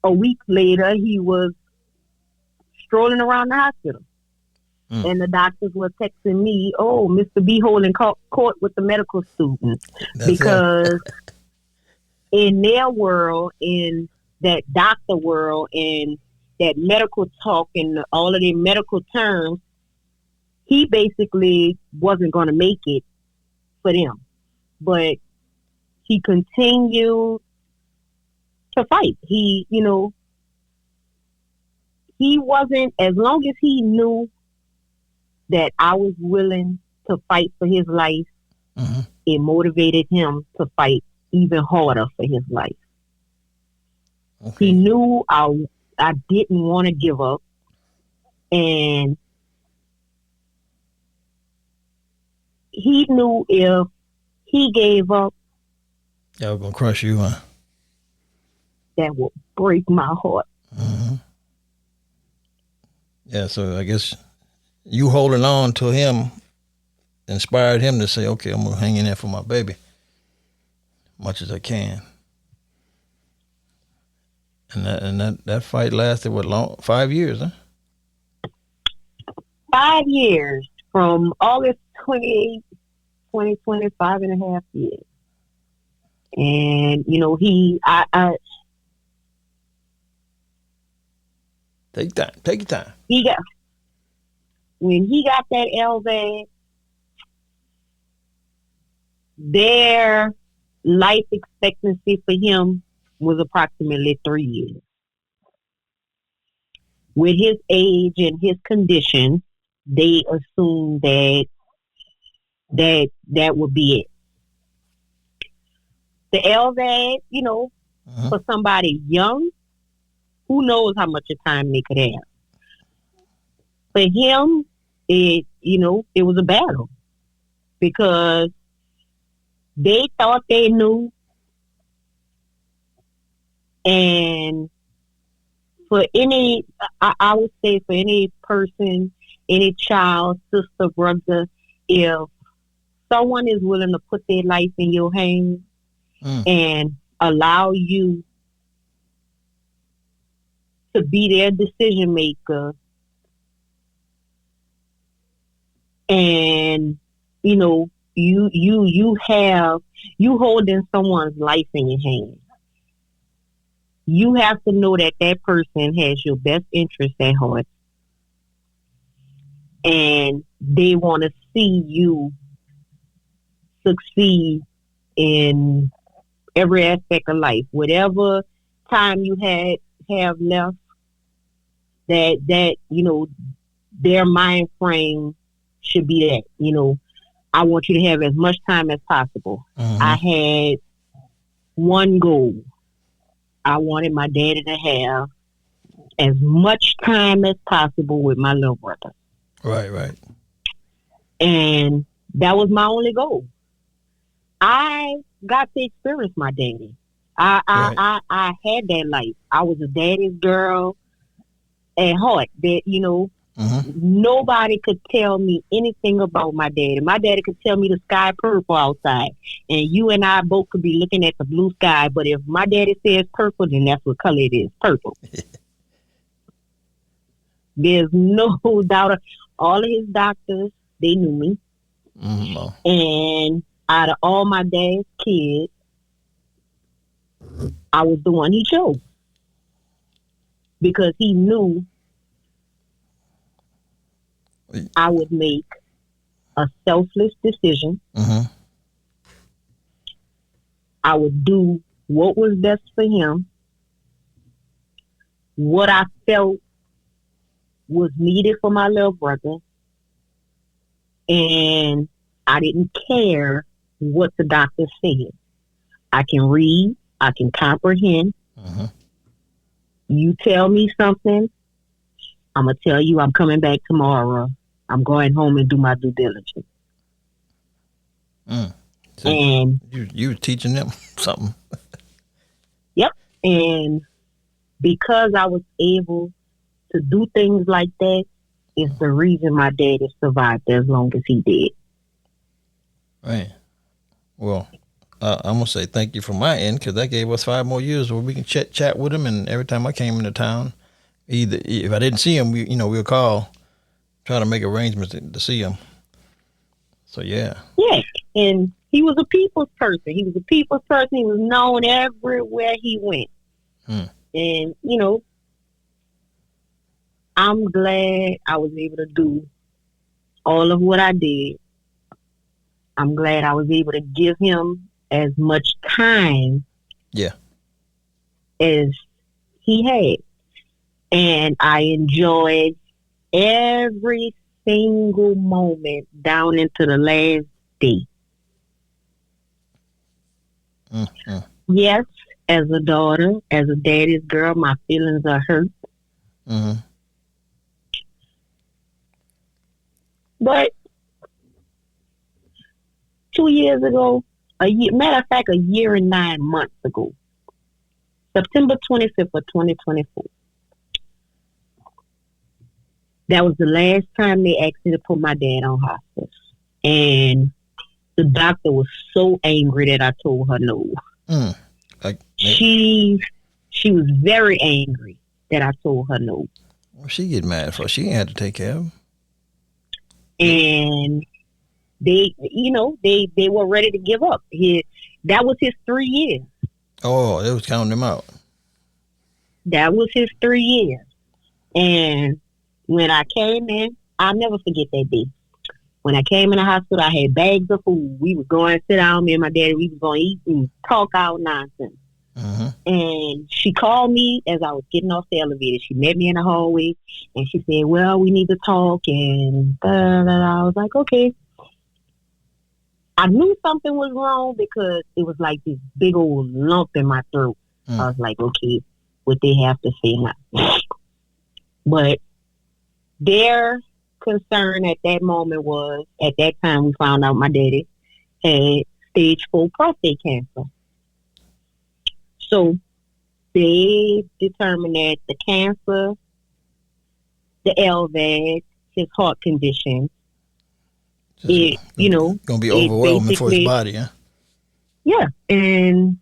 A week later, he was strolling around the hospital. And the doctors were texting me, "Oh, Mr. B holding court with the medical students." Because in their world, in that doctor world, in that medical talk and all of the medical terms, he basically wasn't going to make it for them. But he continued to fight. He wasn't, as long as he knew that I was willing to fight for his life, it motivated him to fight even harder for his life. Okay. He knew I didn't want to give up, and he knew if he gave up, that was gonna crush you, huh? That would break my heart. Mm-hmm. Yeah, so I guess you holding on to him inspired him to say, okay, I'm gonna hang in there for my baby much as I can. And that fight lasted what long? 5 years, huh? 5 years, from August 28th, 2020, 5.5 years. And I take your time. When he got that LVAD, their life expectancy for him was approximately 3 years. With his age and his condition, they assumed that would be it. The LVAD, for somebody young, who knows how much time they could have. For him, it was a battle, because they thought they knew, and I would say for any person, any child, sister, brother, if someone is willing to put their life in your hands and allow you to be their decision maker, and you holding someone's life in your hands, you have to know that person has your best interest at heart, and they want to see you succeed in every aspect of life. Whatever time you have left, that their mind frame should be that, I want you to have as much time as possible. I had one goal. I wanted my daddy to have as much time as possible with my little brother. Right. And that was my only goal. I got to experience my daddy. I had that life. I was a daddy's girl at heart. That nobody could tell me anything about my daddy. My daddy could tell me the sky purple outside, and you and I both could be looking at the blue sky. But if my daddy says purple, then that's what color it is, purple. There's no doubt. All of his doctors, they knew me. And out of all my dad's kids, I was the one he chose, because he knew I would make a selfless decision. I would do what was best for him, what I felt was needed for my little brother, and I didn't care what the doctor said. I can read, I can comprehend. You tell me something, I'm going to tell you I'm coming back tomorrow. I'm going home and do my due diligence. So and you were teaching them something. Yep. And because I was able to do things like that, is the reason my daddy survived as long as he did. Right. Well, I'm going to say thank you from my end, because that gave us 5 more years where we can chat with him. And every time I came into town, either if I didn't see him, we'll call, try to make arrangements to see him. So, yeah. Yeah. And he was a people's person. He was known everywhere he went. And, I'm glad I was able to do all of what I did. I'm glad I was able to give him as much time as he had. And I enjoyed every single moment down into the last day. Mm-hmm. Yes, as a daughter, as a daddy's girl, my feelings are hurt. Mm-hmm. But 2 years ago, matter of fact, a year and 9 months ago, September 25th of 2024, that was the last time they asked me to put my dad on hospice. And the doctor was so angry that I told her no. She was very angry that I told her no. Well, she get mad for she ain't had to take care of him. And they were ready to give up. That was his 3 years. Oh, they was counting him out. That was his 3 years. And when I came in, I'll never forget that day. When I came in the hospital, I had bags of food. We was going to sit down, me and my daddy, we was going to eat and talk out nonsense. Mm-hmm. And she called me as I was getting off the elevator. She met me in the hallway, and she said, well, we need to talk, and I was like, okay. I knew something was wrong because it was like this big old lump in my throat. I was like, okay, what they have to say now. But their concern at that moment was, at that time we found out my daddy had stage 4 prostate cancer. So they determined that the cancer, the LVAD, his heart condition, gonna be overwhelming for his body, huh? Yeah, and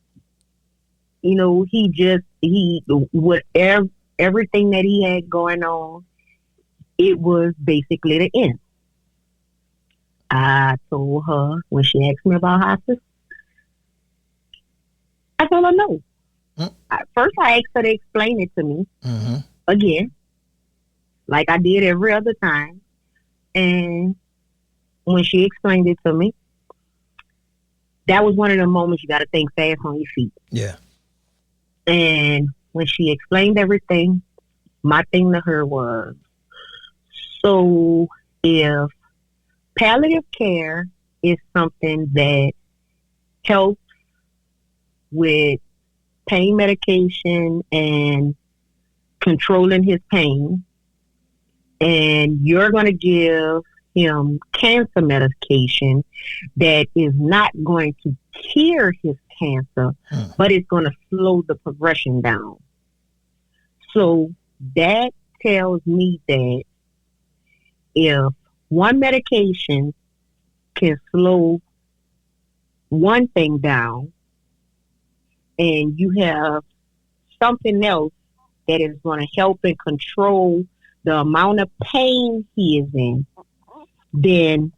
whatever everything that he had going on, it was basically the end. I told her when she asked me about hospice, I told her no. First, I asked her to explain it to me again, like I did every other time. And when she explained it to me, that was one of the moments you got to think fast on your feet. Yeah. And when she explained everything, my thing to her was, so if palliative care is something that helps with pain medication and controlling his pain, and you're going to give him cancer medication that is not going to cure his cancer, but it's going to slow the progression down. So that tells me that if one medication can slow one thing down, and you have something else that is going to help and control the amount of pain he is in, then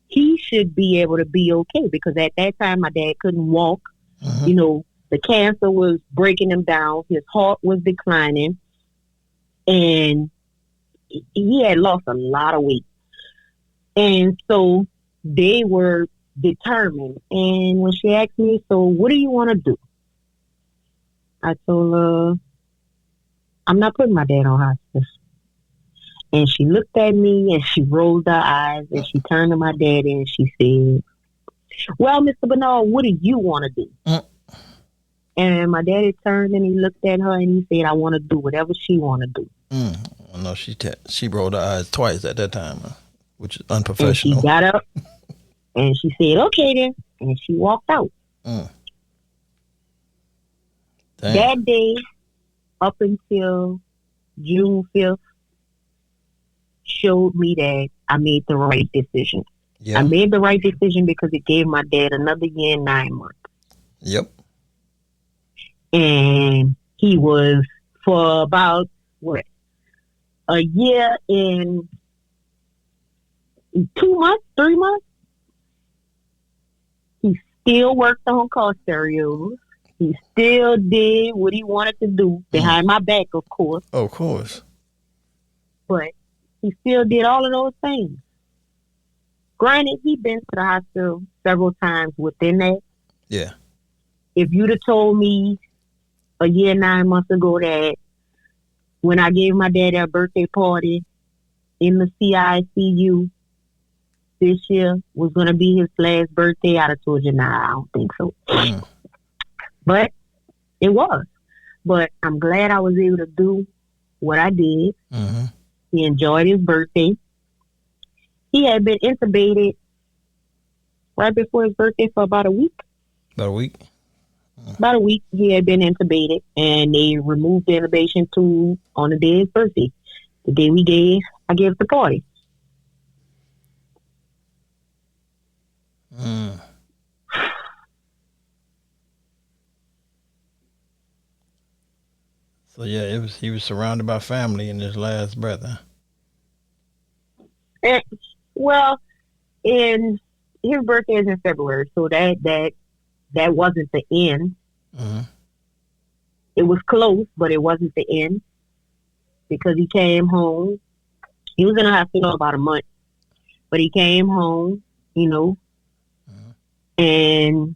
he should be able to be okay. Because at that time, my dad couldn't walk. The cancer was breaking him down. His heart was declining. And he had lost a lot of weight. And so they were determined. And when she asked me, so what do you want to do? I told her, I'm not putting my dad on hospice. And she looked at me and she rolled her eyes and she turned to my daddy and she said, well, Mr. Bernard, what do you want to do? And my daddy turned and he looked at her and he said, I want to do whatever she want to do. No, she rolled her eyes twice at that time, which is unprofessional. And she got up and she said, okay then. And she walked out. That day, up until June 5th, showed me that I made the right decision. Yeah. I made the right decision because it gave my dad another year and 9 months. Yep. And he was, for about, a year and 2 months, 3 months, he still worked on car stereos. He still did what he wanted to do behind my back, of course. Of course. But he still did all of those things. Granted, he been to the hospital several times within that. Yeah. If you'd have told me a year, 9 months ago that when I gave my dad a birthday party in the CICU this year was going to be his last birthday, I'd have told you, nah, I don't think so. But it was. But I'm glad I was able to do what I did. Mm-hmm. He enjoyed his birthday. He had been intubated right before his birthday for about a week. About a week? About a week he had been intubated, and they removed the intubation tube on the day of his birthday. The day I gave the party. So yeah, he was surrounded by family in his last breath, huh? Well, his birthday is in February, so that wasn't the end. Mm-hmm. It was close, but it wasn't the end because he came home. He was in the hospital about a month, but he came home, and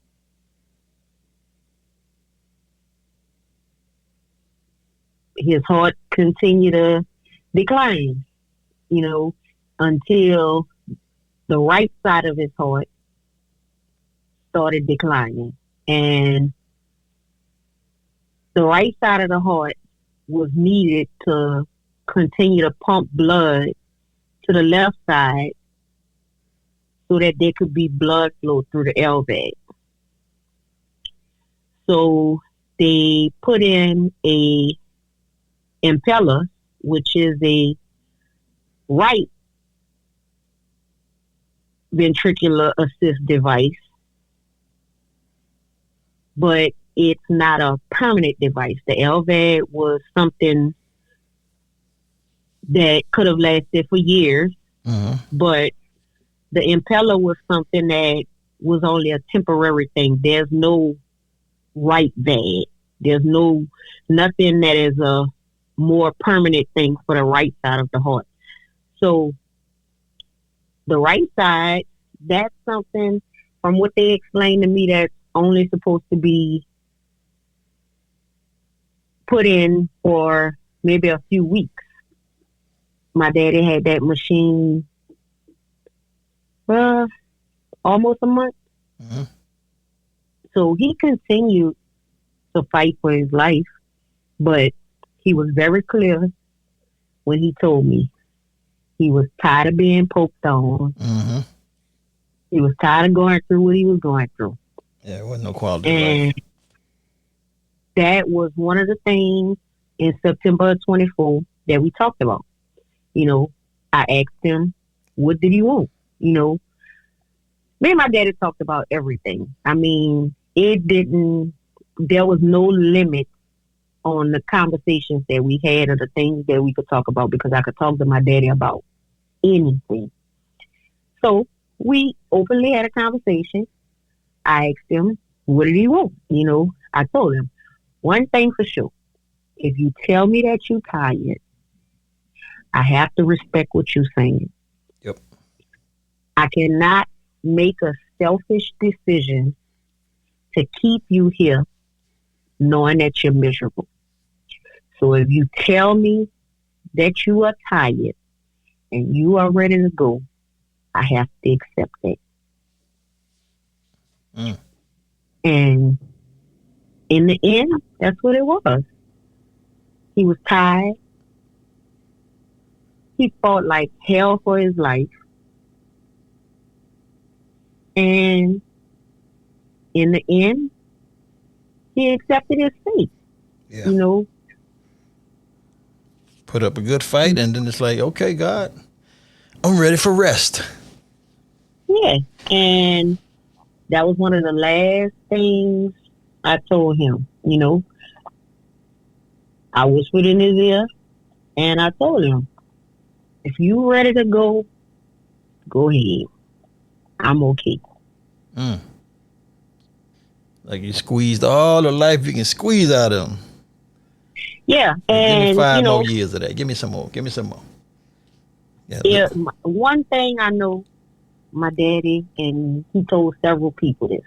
his heart continued to decline, until the right side of his heart started declining. And the right side of the heart was needed to continue to pump blood to the left side so that there could be blood flow through the LVAD. So they put in a impeller, which is a right ventricular assist device, but it's not a permanent device. The LVAD was something that could have lasted for years, but the impeller was something that was only a temporary thing. There's no right VAD. There's nothing that is a more permanent thing for the right side of the heart. So the right side, that's something, from what they explained to me, that's only supposed to be put in for maybe a few weeks. My daddy had that machine almost a month. Mm-hmm. So he continued to fight for his life, but he was very clear when he told me he was tired of being poked on. Mm-hmm. He was tired of going through what he was going through. Yeah, it wasn't no quality of life. That was one of the things in September 24 that we talked about. I asked him, what did he want? Me and my daddy talked about everything. I mean, there was no limit on the conversations that we had or the things that we could talk about, because I could talk to my daddy about anything. So we openly had a conversation. I asked him, what did he want? I told him, one thing for sure, if you tell me that you're tired, I have to respect what you're saying. Yep. I cannot make a selfish decision to keep you here knowing that you're miserable. So if you tell me that you are tired and you are ready to go, I have to accept it. And in the end, that's what it was. He was tired. He fought like hell for his life. And in the end, he accepted his fate. Yeah. Put up a good fight, and then it's like, okay, God, I'm ready for rest. Yeah. And that was one of the last things I told him. I whispered in his ear, and I told him, if you ready to go, go ahead. I'm okay. Like you squeezed all the life you can squeeze out of him. Yeah, and give me 5 more years of that. Give me some more. Yeah, one thing I know my daddy, and he told several people this.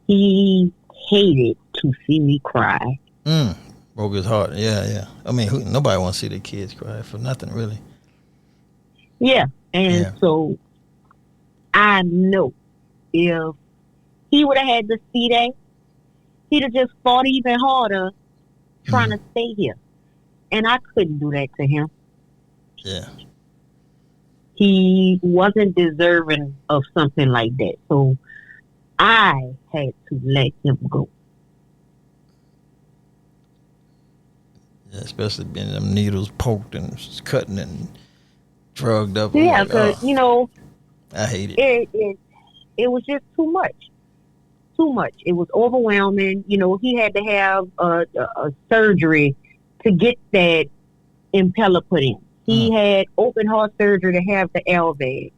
He hated to see me cry. Broke his heart. Yeah. I mean, nobody wants to see their kids cry for nothing, really. Yeah, and so I know if he would have had to see that, he'd have just fought even harder trying to stay here. And I couldn't do that to him. Yeah. He wasn't deserving of something like that. So I had to let him go. Yeah, especially being them needles poked and cutting and drugged up. Yeah, because, I hate it. It was just too much. Too much. It was overwhelming. He had to have a surgery to get that impeller put in. He had open heart surgery to have the LVAD.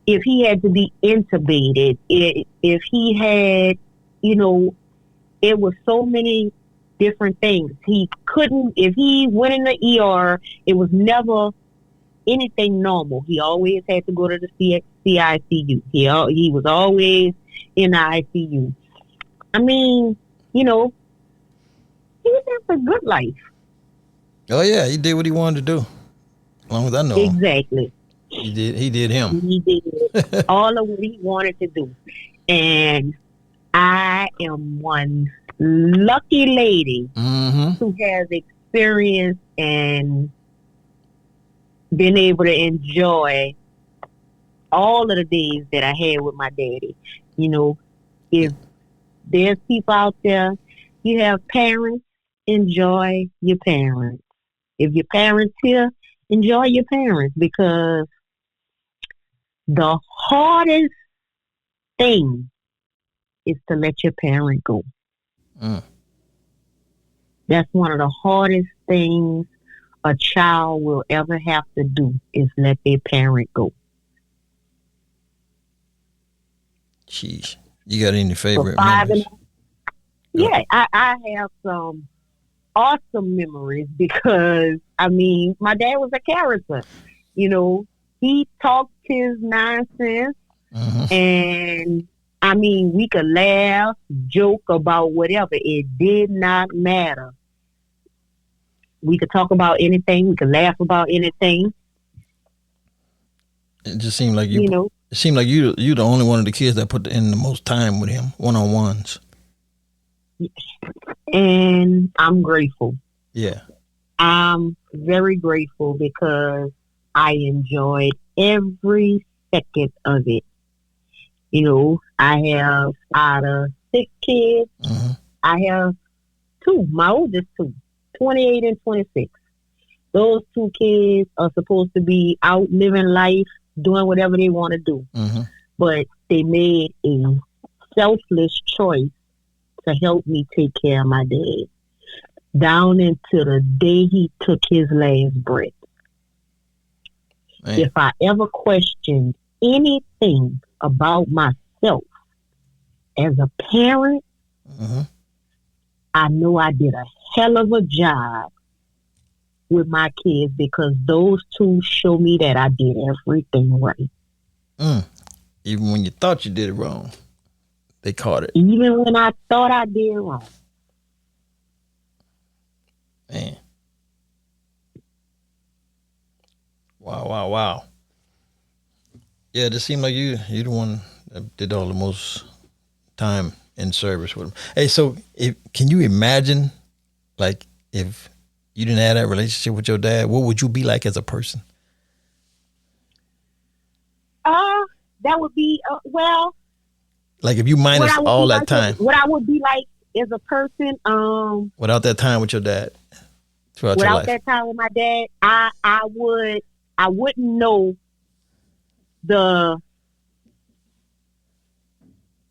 If he had to be intubated, if he had, it was so many different things. He couldn't, if he went in the ER, it was never anything normal. He always had to go to the CICU. He was always in the ICU. I mean, he lived a good life. Oh yeah, he did what he wanted to do. As long as I know. Exactly. He did him. He did all of what he wanted to do. And I am one lucky lady who has experienced and been able to enjoy all of the days that I had with my daddy. If there's people out there, you have parents, enjoy your parents. If your parents here, enjoy your parents, because the hardest thing is to let your parent go. That's one of the hardest things a child will ever have to do, is let their parent go. Sheesh. You got any favorite memories? Yeah, I have some awesome memories because, my dad was a character. He talked his nonsense, and, we could laugh, joke about whatever. It did not matter. We could talk about anything. We could laugh about anything. It just seemed like you the only one of the kids that put in the most time with him, one-on-ones. And I'm grateful. Yeah. I'm very grateful because I enjoyed every second of it. I have out of 6 kids, I have 2, my oldest 2, 28 and 26. Those 2 kids are supposed to be out living life, doing whatever they want to do. But they made a selfless choice to help me take care of my dad down into the day he took his last breath. Man. If I ever questioned anything about myself as a parent, I know I did a hell of a job with my kids, because those 2 show me that I did everything right. Even when you thought you did it wrong, they caught it. Even when I thought I did wrong. Man. Wow. Yeah, it seemed like you the one that did all the most time in service with him. Hey, so can you imagine, like, if you didn't have that relationship with your dad, what would you be like as a person? That would be, like if you minus all that time. What I would be like as a person, without that time with your dad, throughout your life. Without that time with my dad, I wouldn't know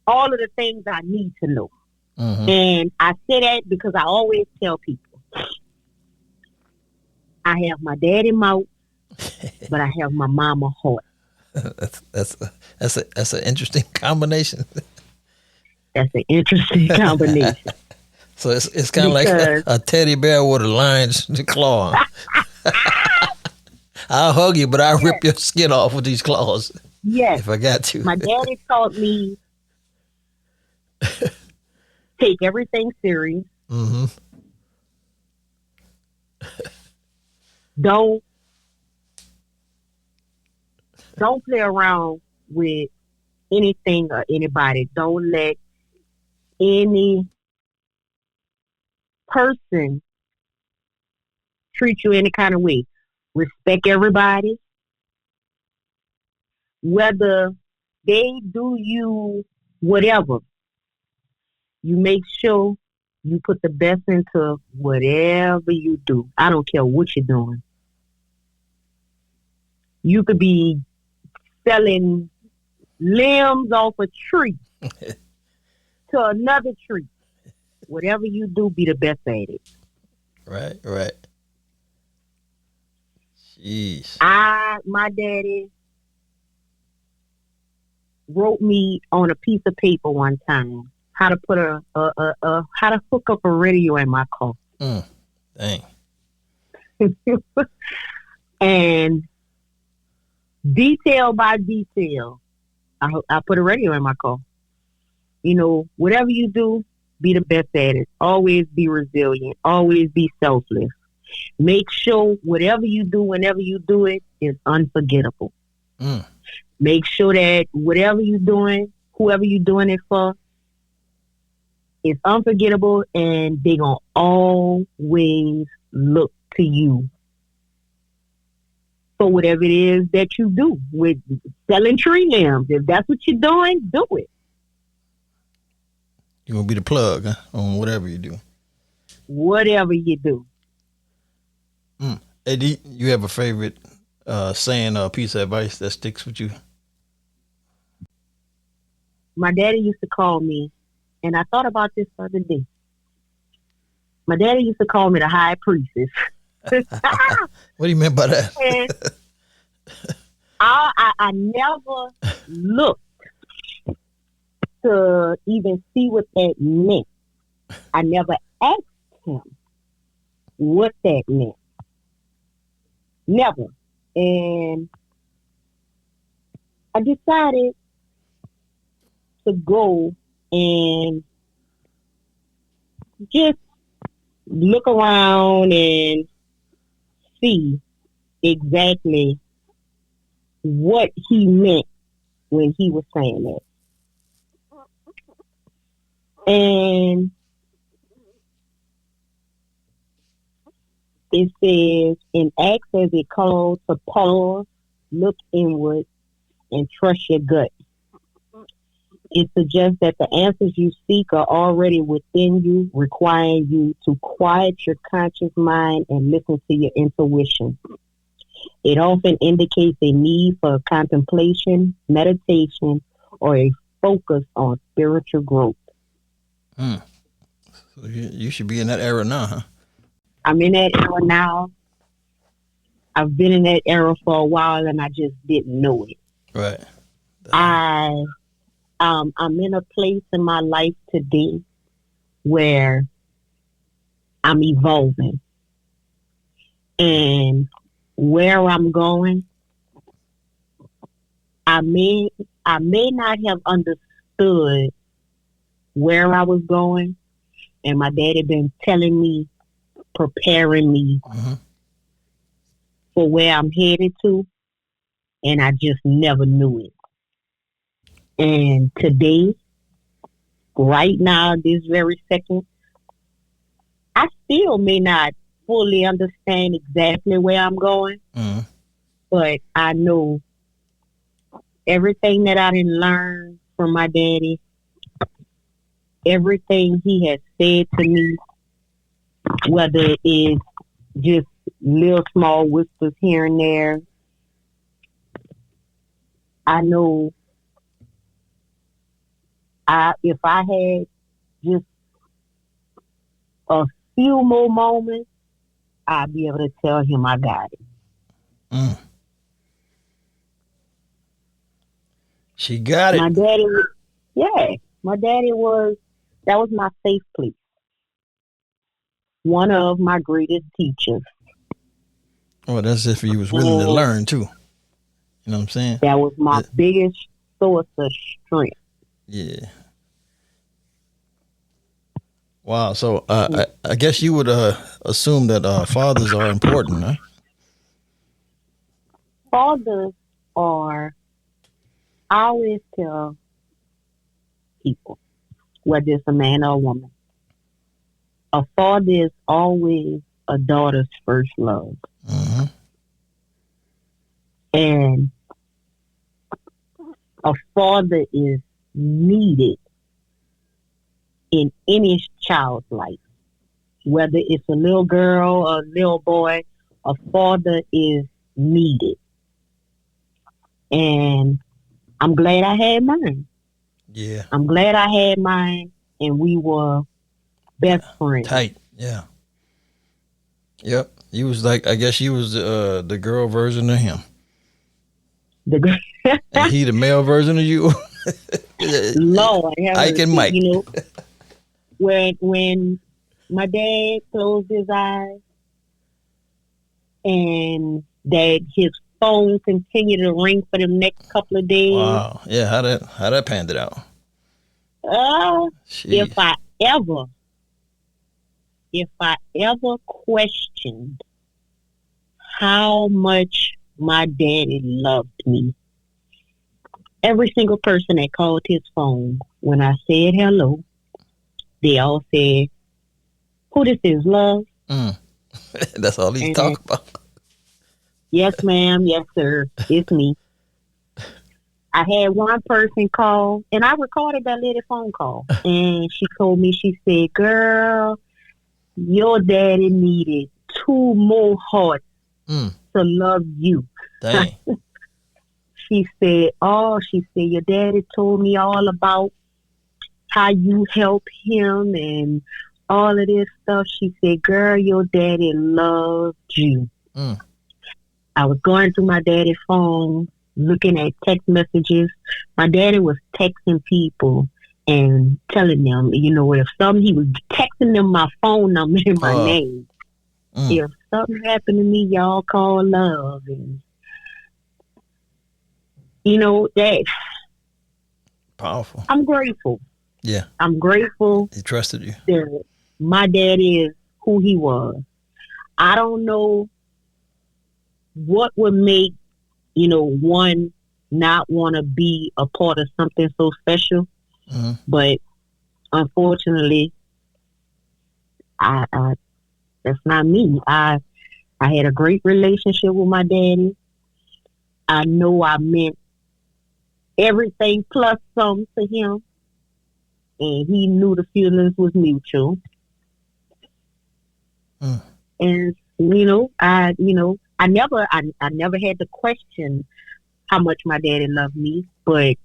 all of the things I need to know. And I say that because I always tell people, I have my daddy mouth, but I have my mama heart. That's an interesting combination. That's an interesting combination. So it's kind of like a teddy bear with a lion's claw. I'll hug you, but I'll rip your skin off with these claws. Yes. If I got to. My daddy taught me take everything serious. Mm-hmm. Don't play around with anything or anybody. Don't let any person treat you any kind of way. Respect everybody. Whether they do you whatever, you make sure you put the best into whatever you do. I don't care what you're doing. You could be selling limbs off a tree to another tree. Whatever you do, be the best at it. Right. Jeez. My daddy wrote me on a piece of paper one time how to put how to hook up a radio in my car. Dang. And detail by detail, I put a radio in my car. You know, whatever you do, be the best at it. Always be resilient. Always be selfless. Make sure whatever you do, whenever you do it, is unforgettable. Make sure that whatever you're doing, whoever you're doing it for, is unforgettable, and they're going to always look to you for whatever it is that you do with selling tree limbs. If that's what you're doing, do it. You're going to be the plug on whatever you do. Whatever you do. Hey, do you have a favorite saying or piece of advice that sticks with you? My daddy used to call me, and I thought about this the other day. My daddy used to call me the high priestess. What do you mean by that? And I never looked to even see what that meant. I never asked him what that meant. Never. And I decided to go and just look around and see exactly what he meant when he was saying that. And it says, in Acts as it calls to pause, look inward, and trust your gut. It suggests that the answers you seek are already within you, requiring you to quiet your conscious mind and listen to your intuition. It often indicates a need for contemplation, meditation, or a focus on spiritual growth. So you should be in that era now, huh? I'm in that era now. I've been in that era for a while, and I just didn't know it. Right. I'm in a place in my life today where I'm evolving, and where I'm going, I may not have understood where I was going, and my daddy been telling me, preparing me for where I'm headed to, and I just never knew it. And today, right now, this very second, I still may not fully understand exactly where I'm going, but I know everything that I didn't learn from my daddy, everything he has said to me, whether it is just little small whispers here and there, I know if I had just a few more moments, I'd be able to tell him I got it. She got it. My daddy that was my safe place. One of my greatest teachers. Well, that's if he was willing to learn too. You know what I'm saying? That was my biggest source of strength. Yeah. Wow. So I guess you would assume that fathers are important, huh? Fathers are, I always tell people, whether it's a man or a woman, a father is always a daughter's first love. Mm-hmm. And a father is needed in any child's life. Whether it's a little girl or a little boy, a father is needed. And I'm glad I had mine. Yeah. I'm glad I had mine, and we were best friends. Tight. Yeah. Yep. You was like, I guess you was the girl version of him. And he the male version of you. Lord, Ike and Mike. You know, when my dad closed his eyes and that his phone continued to ring for the next couple of days. Wow. Yeah. How that panned it out? If I ever questioned how much my daddy loved me, every single person that called his phone, when I said hello, they all said, "Who this is, love?" That's all he talk about. Yes, ma'am. Yes, sir. It's me. I had one person call, and I recorded that lady phone call, and she told me, she said, "Girl, your daddy needed 2 more hearts to love you." Dang. She said, your daddy told me all about how you help him and all of this stuff. She said, "Girl, your daddy loved you." I was going through my daddy's phone, looking at text messages. My daddy was texting people and telling them, you know, if something, he was texting them my phone number and my name. If something happened to me, y'all call love. And, you know, that powerful. I'm grateful. Yeah. I'm grateful. He trusted you. That my daddy is who he was. I don't know what would make, you know, one not want to be a part of something so special. But unfortunately, I that's not me. I had a great relationship with my daddy. I know I meant everything plus some to him, and he knew the feelings was mutual. And I never had to question how much my daddy loved me. But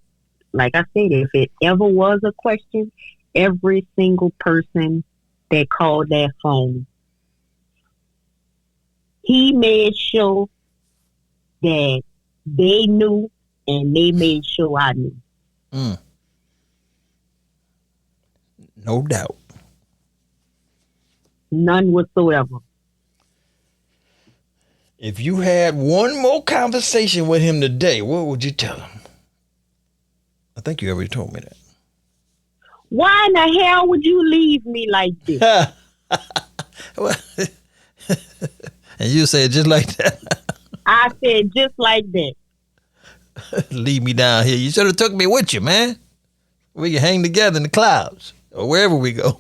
like I said, if it ever was a question, every single person that called that phone, he made sure that they knew, and they made sure I knew. No doubt. None whatsoever. If you had one more conversation with him today, what would you tell him? I think you already told me that. Why in the hell would you leave me like this? And you said just like that. I said just like that. Leave me down here. You should have took me with you, man. We can hang together in the clouds or wherever we go.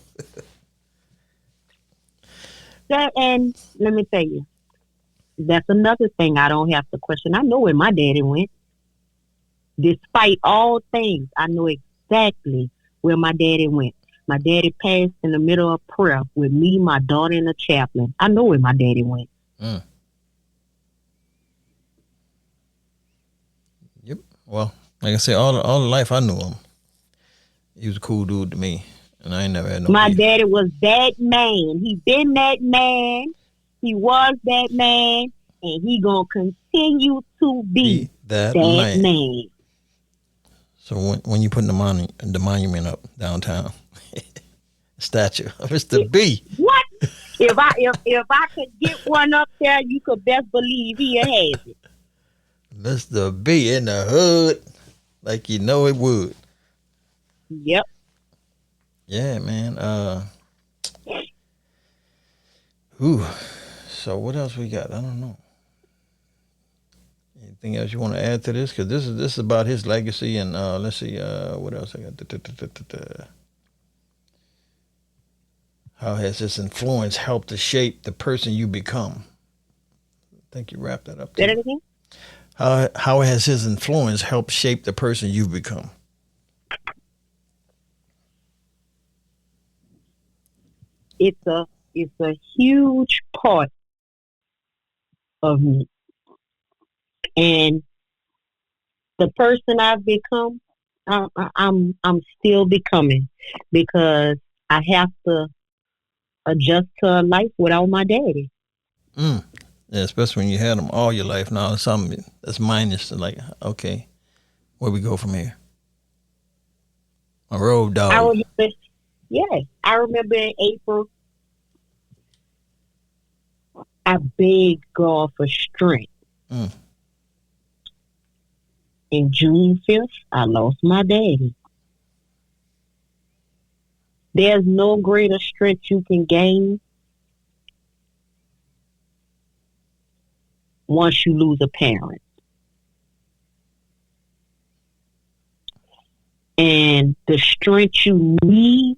And let me tell you, that's another thing I don't have to question. I know where my daddy went. Despite all things, I know exactly where my daddy went. My daddy passed in the middle of prayer with me, my daughter, and the chaplain. I know where my daddy went. Yep. Well, like I said, all life I knew him. He was a cool dude to me, and I ain't never had no. My daddy was that man. He been that man. He was that man, and he gonna continue to be that man. So when you putting the monument up downtown, statue of Mr. B. What? If I could get one up there, you could best believe he has it. Mr. B in the hood, like you know it would. Yep. Yeah, man. Ooh. So what else we got? I don't know. Anything else you want to add to this? Because this is about his legacy, and let's see, what else I got? How has this influence helped to shape the person you become? I think you wrapped that up. Say that again? How has his influence helped shape the person you've become? It's a huge part of me. And the person I've become, I'm still becoming, because I have to adjust to a life without my daddy. Yeah, especially when you had them all your life. Now something that's minus, like, okay, where we go from here? A road dog. I remember in April, I begged God for strength. In June 5th, I lost my daddy. There's no greater strength you can gain once you lose a parent. And the strength you need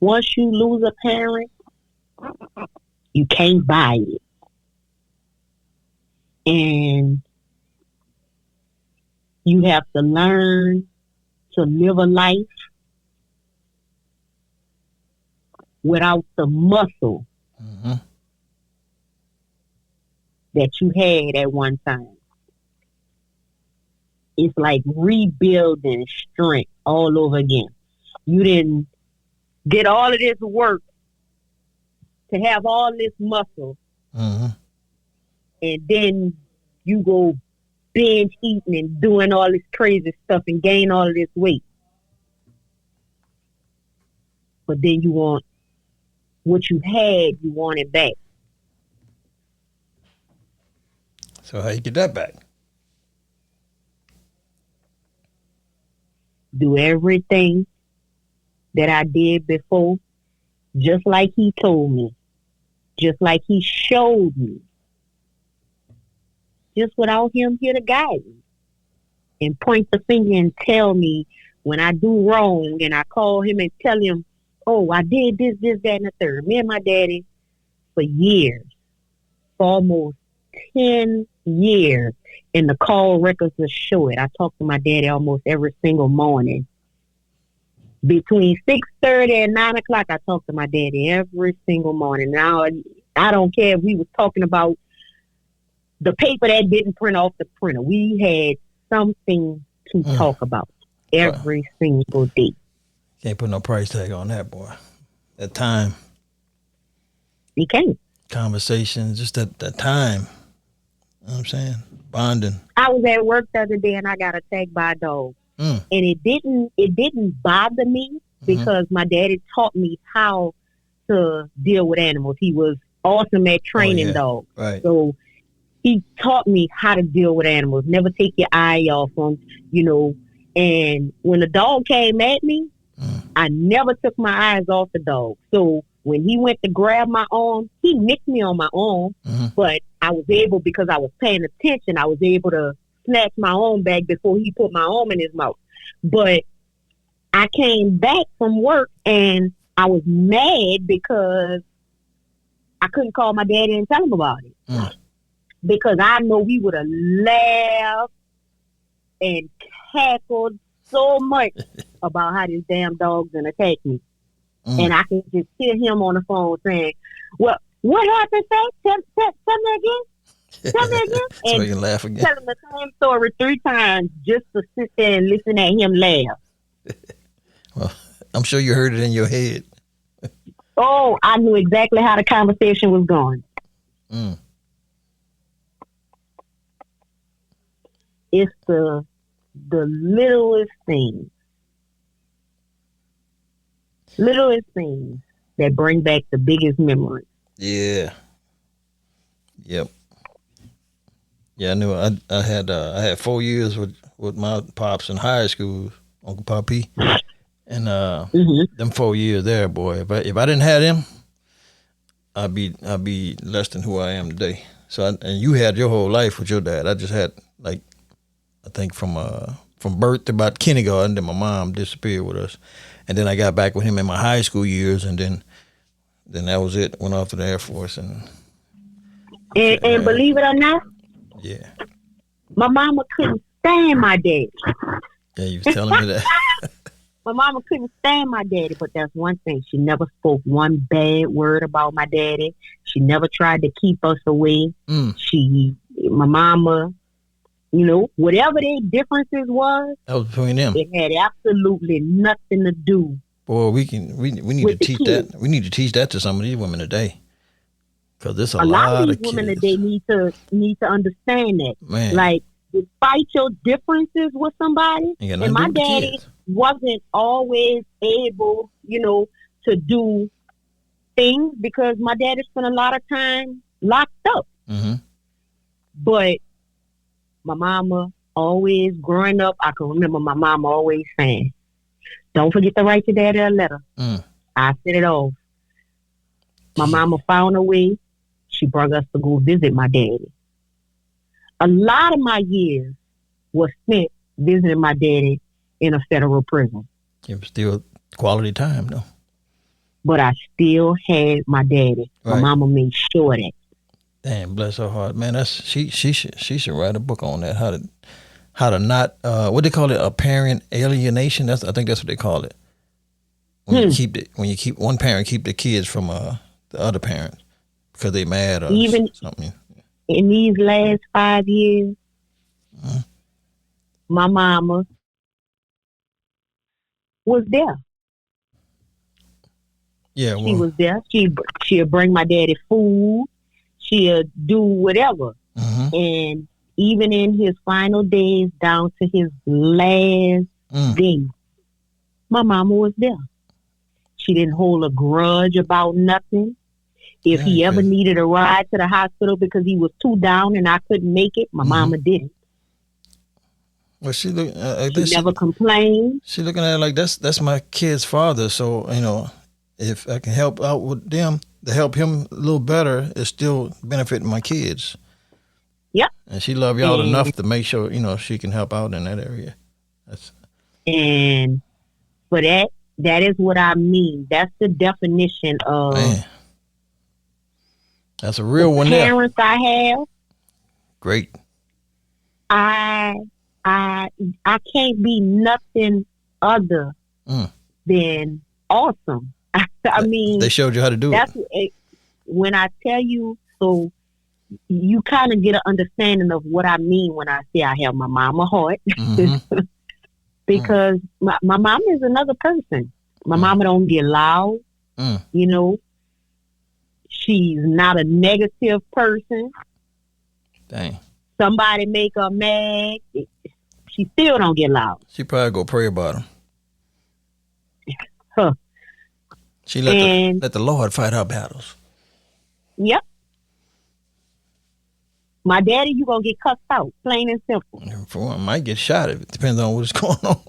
once you lose a parent, you can't buy it. And you have to learn to live a life without the muscle that you had at one time. It's like rebuilding strength all over again. You didn't get all of this work to have all this muscle, and then you go binge eating and doing all this crazy stuff and gain all of this weight. But then you want what you had, you want it back. So how you get that back? Do everything that I did before, just like he told me, just like he showed me, just without him here to guide me and point the finger and tell me when I do wrong, and I call him and tell him, oh, I did this, that, and the third. Me and my daddy, for years, for almost 10 years, and the call records will show it. I talk to my daddy almost every single morning. Between 6:30 and 9 o'clock, I talk to my daddy every single morning. Now, I don't care if we was talking about the paper that didn't print off the printer. We had something to talk about every single day. Can't put no price tag on that, boy. That time. You can't. Conversation, just that time. You know what I'm saying? Bonding. I was at work the other day and I got attacked by a dog. And it didn't bother me because my daddy taught me how to deal with animals. He was awesome at training dogs. Right. So he taught me how to deal with animals. Never take your eye off them, And when the dog came at me, I never took my eyes off the dog. So when he went to grab my arm, he nicked me on my arm. But I was able, because I was paying attention, I was able to snatch my arm back before he put my arm in his mouth. But I came back from work and I was mad because I couldn't call my daddy and tell him about it. Because I know we would have laughed and cackled so much about how this damn dog's gonna attack me. And I can just hear him on the phone saying, well, what happened, Sam? Tell me again. Tell me again. So you can laugh again. Tell him the same story 3 times just to sit there and listen at him laugh. Well, I'm sure you heard it in your head. Oh, I knew exactly how the conversation was going. It's the littlest things that bring back the biggest memories. Yeah. Yep. Yeah, I knew. I had 4 years with my pops in high school, Uncle Poppy, and them 4 years there, boy. If I didn't have them, I'd be less than who I am today. So and you had your whole life with your dad. I just had like, I think from birth to about kindergarten. Then my mom disappeared with us, and then I got back with him in my high school years, and then that was it. Went off to the Air Force and believe it or not, yeah, my mama couldn't stand my daddy. Yeah, you was telling me that. My mama couldn't stand my daddy, but that's one thing. She never spoke one bad word about my daddy. She never tried to keep us away. My mama, whatever their differences was, that was between them. It had absolutely nothing to do. Boy, we need to teach kids. that. We need to teach that to some of these women today, because there's a lot lot of of these women kids. today need to understand that. Man. Like, despite your differences with somebody, Ain't got and nothing my to do with the daddy kids. wasn't always able, to do things because my daddy spent a lot of time locked up. Mm-hmm. But my mama always, growing up, I can remember my mama always saying, "Don't forget to write your daddy a letter." I said it off. My mama found a way. She brought us to go visit my daddy. A lot of my years was spent visiting my daddy in a federal prison. It was still quality time, though. But I still had my daddy. Right. My mama made sure of that. Damn, bless her heart, man. She should write a book on that. How to not what they call it, a parent alienation. I think that's what they call it. When you keep one parent keep the kids from the other parent because they mad or Even something. in these last 5 years, my mama was there. Yeah, She was there. She'll bring my daddy food. She'll do whatever. And even in his final days, down to his last day, my mama was there. She didn't hold a grudge about nothing. If he ever needed a ride to the hospital because he was too down and I couldn't make it, my mama did it. Well, she never complained. She looking at it like that's my kid's father. So if I can help out with them to help him a little better, it's still benefiting my kids. Yep. And she love y'all enough to make sure she can help out in that area. And for that is what I mean. That's the definition of. Man. That's a real one there. Parents I have. Great. I can't be nothing other than awesome. I mean, they showed you how to do it. When I tell you, so you kind of get an understanding of what I mean when I say I have my mama heart, because my mama is another person. My mama don't get loud. She's not a negative person. Dang. Somebody make her mad, she still don't get loud. She probably go pray about him. Huh. She let the Lord fight her battles. Yep. My daddy, you gonna get cussed out, plain and simple. For one, might get shot. It depends on what's going on.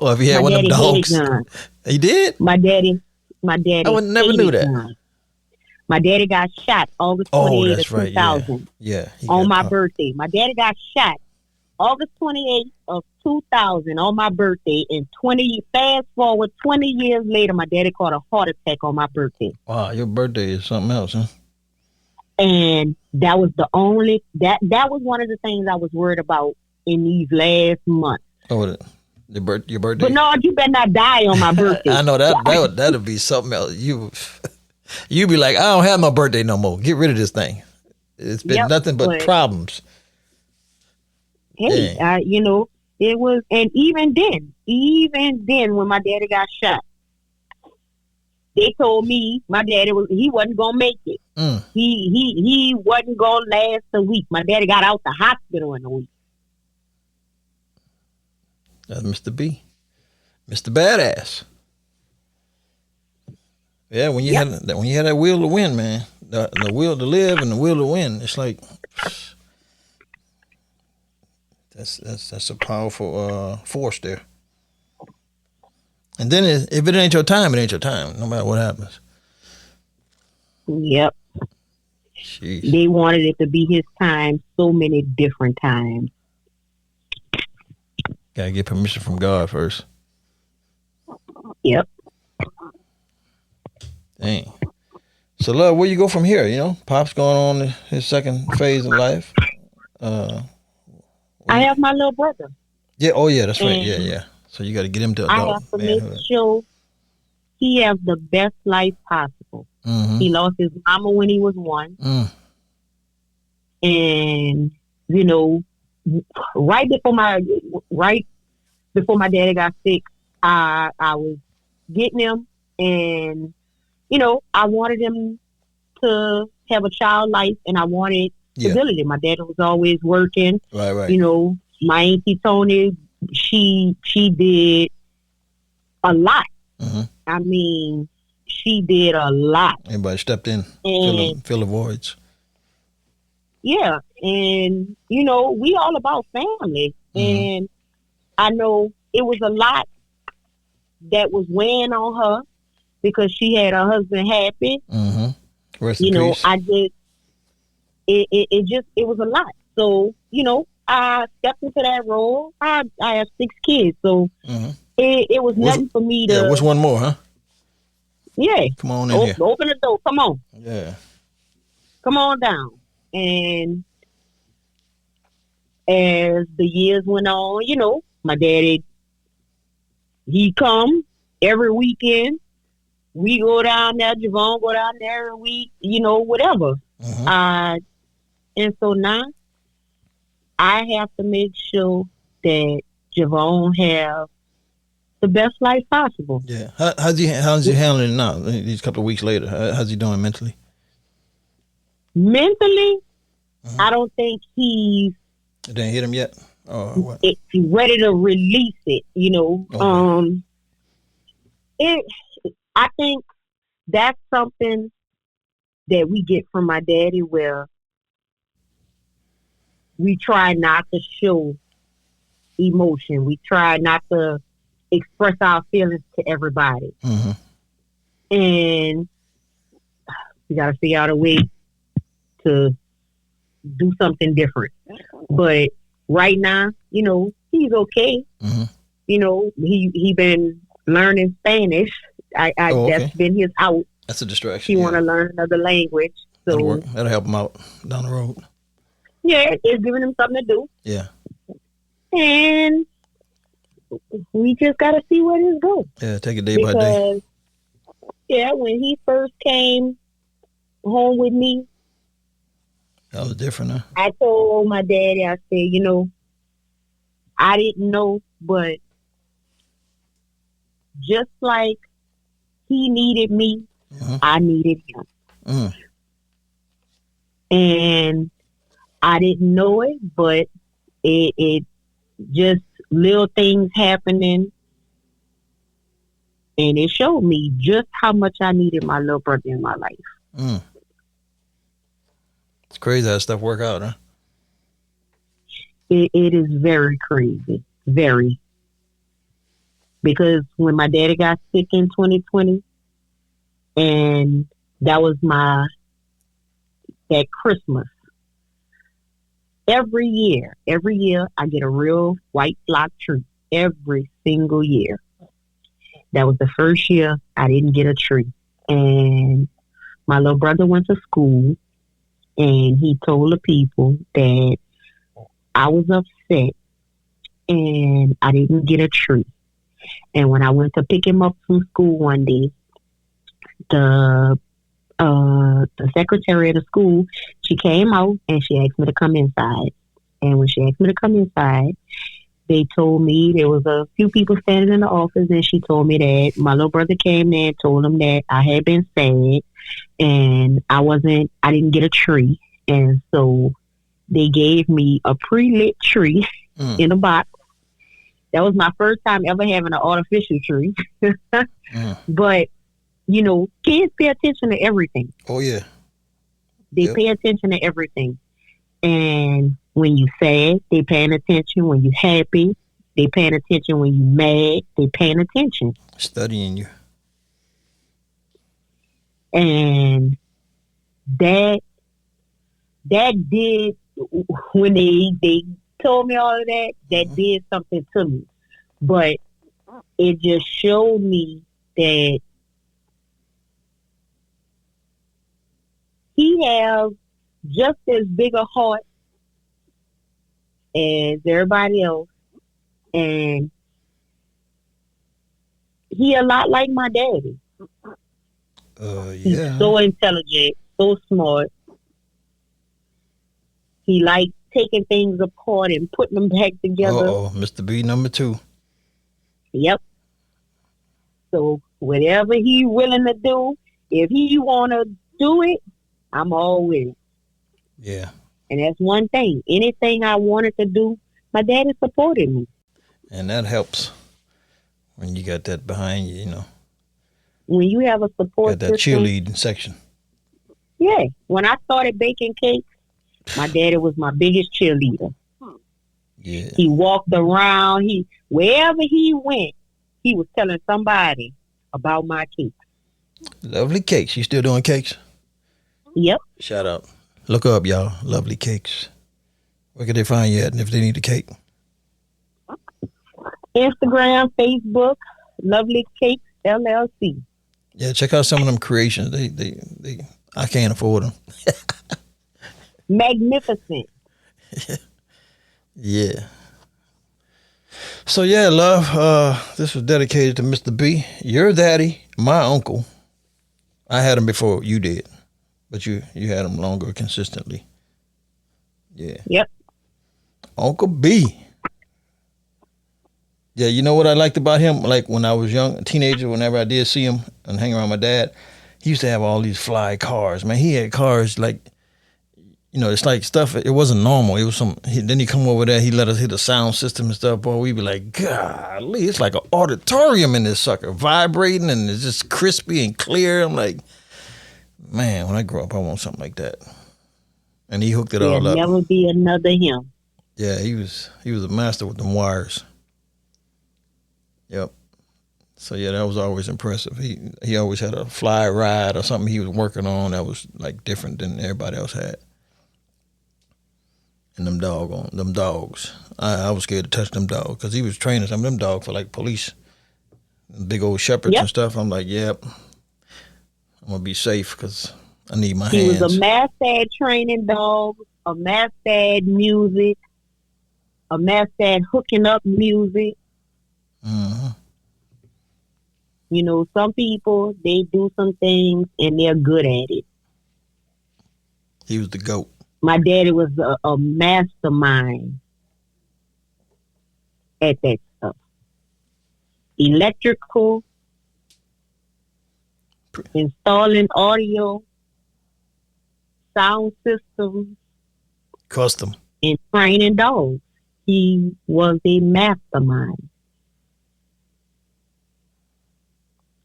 Or if he had My one of them daddy dogs. hated guns. He did? My daddy. I would never knew that. Guns. My daddy got shot August 28th of 2000. Yeah. On my birthday. My daddy got shot August 28th of 2000 on my birthday. And fast forward 20 years later, my daddy caught a heart attack on my birthday. Wow, your birthday is something else, huh? And that was that was one of the things I was worried about in these last months. Oh, your birthday? But no, you better not die on my birthday. I know that'll be something else. You be like, I don't have my birthday no more. Get rid of this thing. It's been nothing but problems. Hey, it was, and even then, when my daddy got shot, they told me my daddy he wasn't gonna make it. He wasn't gonna last a week. My daddy got out the hospital in a week. That's Mr. B, Mr. Badass. Yeah, when you had that will to win, man, the will to live and the will to win, it's like that's a powerful force there. And then if it ain't your time, it ain't your time, no matter what happens. Yep. Jeez. They wanted it to be his time so many different times. Gotta get permission from God first. Yep. Dang. So, love, where you go from here? You know, Pop's going on his second phase of life. I have my little brother. Yeah. Oh, yeah. That's right. Yeah. So you got to get him to adult I have to manhood. make sure he has the best life possible. Mm-hmm. He lost his mama when he was 1. And, you know, right before my daddy got sick, I was getting him, and, you know, I wanted him to have a child life, and I wanted stability. My dad was always working. Right. You know, my auntie Tony, she did a lot. Mm-hmm. I mean, she did a lot. Everybody stepped in, And fill the voids. yeah, and you know, we all about family, and I know it was a lot that was weighing on her because she had her husband happy. Rest you in know, peace. it was a lot. So you know, I stepped into that role. I have 6 kids, so it was nothing for me to. Yeah, what's one more, huh? Yeah, come on in here. Open the door. Come on. Yeah, come on down. And as the years went on, you know, my daddy, he come every weekend. We go down there, Javon go down there every week, you know, whatever. And so now I have to make sure that Javon have the best life possible. Yeah. How's he handling it now? These couple of weeks later, how's he doing mentally? Mentally, I don't think he's. It didn't hit him yet. Oh, what? He's ready to release it. You know. Okay. I think that's something that we get from my daddy, where we try not to show emotion. We try not to express our feelings to everybody. And we got to figure out a way to do something different. But right now, you know, he's okay. You know, he been learning Spanish. That's been his out. That's a distraction. He want to learn another language. So that'll work. That'll help him out down the road. Yeah, it's giving him something to do. Yeah. And we just got to see where this goes. Yeah, take it day by day. Yeah, when he first came home with me, that was different, huh? I told my daddy, I said, you know, I didn't know, but just like he needed me, I needed him. And I didn't know it, but it just little things happening, and it showed me just how much I needed my little brother in my life. It's crazy how stuff work out, huh? It is very crazy, very. Because when my daddy got sick in 2020, and that was that Christmas. Every year, I get a real white block tree. Every single year. That was the first year I didn't get a tree. And my little brother went to school, and he told the people that I was upset and I didn't get a tree. And when I went to pick him up from school one day, the secretary of the school, she came out and she asked me to come inside. And when she asked me to come inside, they told me there was a few people standing in the office, and she told me that my little brother came there and told him that I had been sad and I didn't get a tree. And so they gave me a pre-lit tree in a box. That was my first time ever having an artificial tree. But You know, kids pay attention to everything. Oh, yeah. They pay attention to everything. And when you sad, they paying attention. When you happy, they paying attention. When you mad, they paying attention. Studying you. And that did, when they told me all of that, that did something to me. But it just showed me that he has just as big a heart as everybody else. And he a lot like my daddy. He's so intelligent, so smart. He likes taking things apart and putting them back together. Mr. B number 2. Yep. So whatever he willing to do, if he want to do it, I'm all with it. Yeah. And that's one thing. Anything I wanted to do, my daddy supported me. And that helps when you got that behind you, you know. When you have a support got that system, cheerleading section. Yeah. When I started baking cakes, my daddy was my biggest cheerleader. Yeah. He walked around. Wherever he went, he was telling somebody about my cakes. Lovely Cakes. You still doing cakes? Yep. Shout out. Look up, y'all. Lovely Cakes. Where can they find you at? And if they need a cake? Instagram, Facebook, Lovely Cakes LLC. Yeah, check out some of them creations. They I can't afford them. Magnificent. Yeah. So yeah, love, this was dedicated to Mr. B. Your daddy, my uncle. I had him before you did, but you had him longer consistently. Yeah. Yep. Uncle B. Yeah, you know what I liked about him? Like when I was young, a teenager, whenever I did see him and hang around my dad, he used to have all these fly cars. Man, he had cars like, you know, it's like stuff, it wasn't normal. It was then he come over there, he let us hit the sound system and stuff. Boy, we'd be like, golly, it's like an auditorium in this sucker, vibrating and it's just crispy and clear. I'm like, man, when I grow up, I want something like that. And he hooked it all up. Never be another him. Yeah, he was a master with them wires. Yep. So yeah, that was always impressive. He always had a fly ride or something he was working on that was like different than everybody else had. And them dogs. I was scared to touch them dogs because he was training some of them dogs for like police, big old shepherds and stuff. I'm like, yep, I'm gonna be safe because I need my hands. He was a Mastad training dog, a Mastad music, a Mastad hooking up music. Mm-hmm. You know, some people, they do some things and they're good at it. He was the GOAT. My daddy was a mastermind at that stuff. Electrical, installing audio, sound systems, custom, and training dogs. He was a mastermind.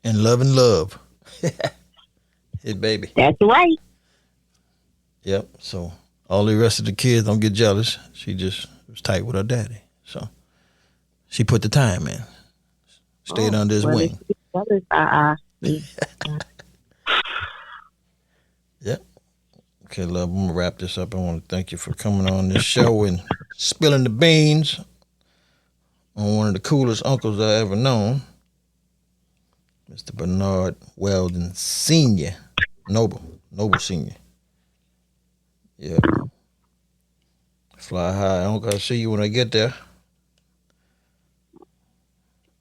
And love. Hey, baby. That's right. Yep. So all the rest of the kids don't get jealous. She just was tight with her daddy. So she put the time in. Stayed under his wing. Yep. Okay, love, I'm going to wrap this up. I want to thank you for coming on this show and spilling the beans on one of the coolest uncles I ever known. Mr. Bernard Weldon Sr. Noble Sr. Yeah. Fly high. Uncle, I'll see you when I get there.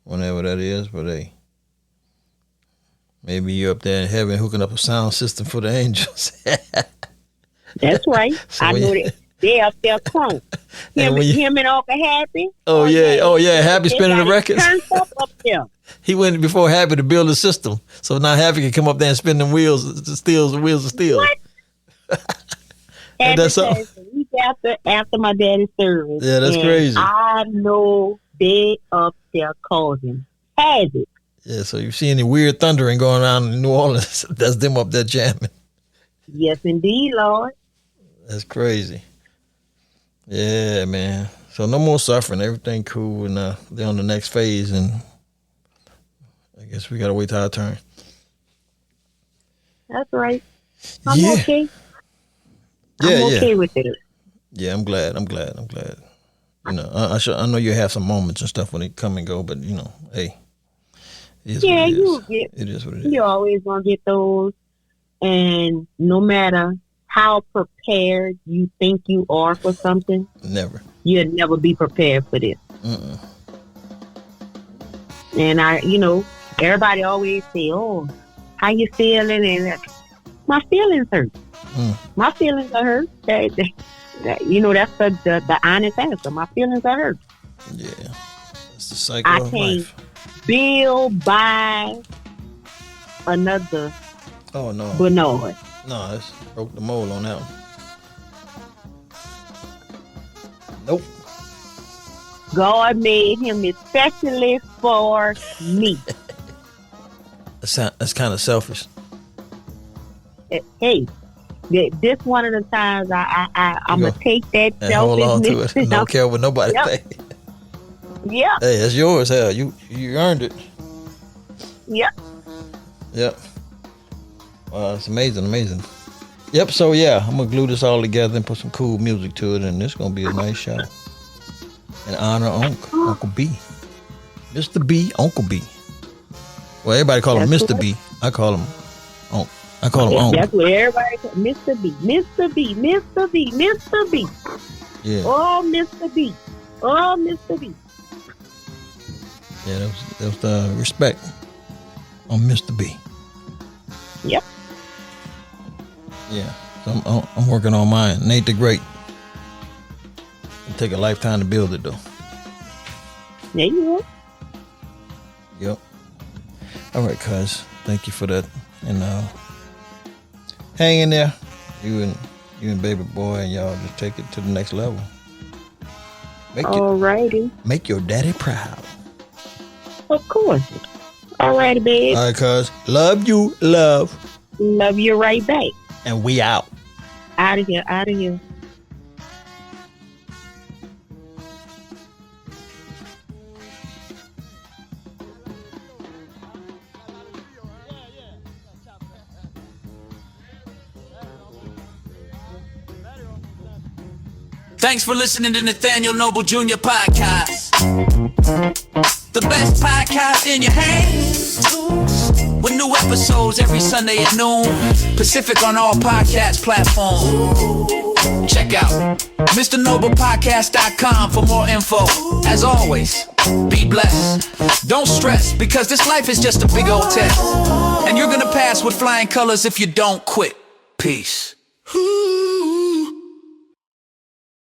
Whenever that is, but hey. Maybe you're up there in heaven hooking up a sound system for the angels. That's right. So I know they up there crunk. Him and Uncle Happy. Oh yeah. Happy spinning the records. Turned up there. He went before Happy to build a system. So now Happy can come up there and spin them wheels, the wheels of steel. What? And that's all. Week after my daddy's service. Yeah, that's crazy. I know they up there causing havoc. Yeah, so you see any weird thundering going on in New Orleans? That's them up there jamming. Yes, indeed, Lord. That's crazy. Yeah, man. So no more suffering. Everything cool, and they're on the next phase, and I guess we gotta wait till our turn. That's right. I'm okay. I'm okay with it. Yeah, I'm glad. You know, I know you have some moments and stuff when they come and go, but you know, hey, it is what it is. You're always gonna get those, and no matter how prepared you think you are for something, you'll never be prepared for this. And everybody always say, "Oh, how you feeling?" And my feelings hurt. My feelings are hurt. That's the honest answer. My feelings are hurt. Yeah, that's the cycle of life. I can't build by another. Oh no, Bernard. No, it's broke the mold on that one. Nope. God made him especially for me. That's kind of selfish. Hey, this one of the times I'm gonna take that and hold on to it. Don't care what nobody say. Yeah. Hey, that's yours. Hell, you earned it. Yep. Wow, it's amazing. Yep. So yeah, I'm gonna glue this all together and put some cool music to it, and it's gonna be a nice show. In honor of Uncle B, Mr. B, Uncle B. Well, everybody call him Mr. B. I call him Uncle. I call him Uncle. That's what everybody calls Mr. B. Mr. B. Mr. B. Mr. B. Yeah. Oh, Mr. B. Oh, Mr. B. Yeah, that was the respect on Mr. B. Yep. Yeah. So I'm working on mine. Nate the Great. It'll take a lifetime to build it, though. Yeah, you will. Yep. All right, cuz. Thank you for that. And hang in there. You and baby boy, and y'all just take it to the next level. Alrighty. Make your daddy proud. Of course. Alrighty, babe. All right, cuz. Love you, love. Love you right back. And we out. Out of here. Thanks for listening to Nathaniel Noble Jr. Podcast. The best podcast in your hands. With new episodes every Sunday at noon. Pacific on all podcast platforms. Check out MrNoblePodcast.com for more info. As always, be blessed. Don't stress, because this life is just a big old test. And you're gonna pass with flying colors if you don't quit. Peace.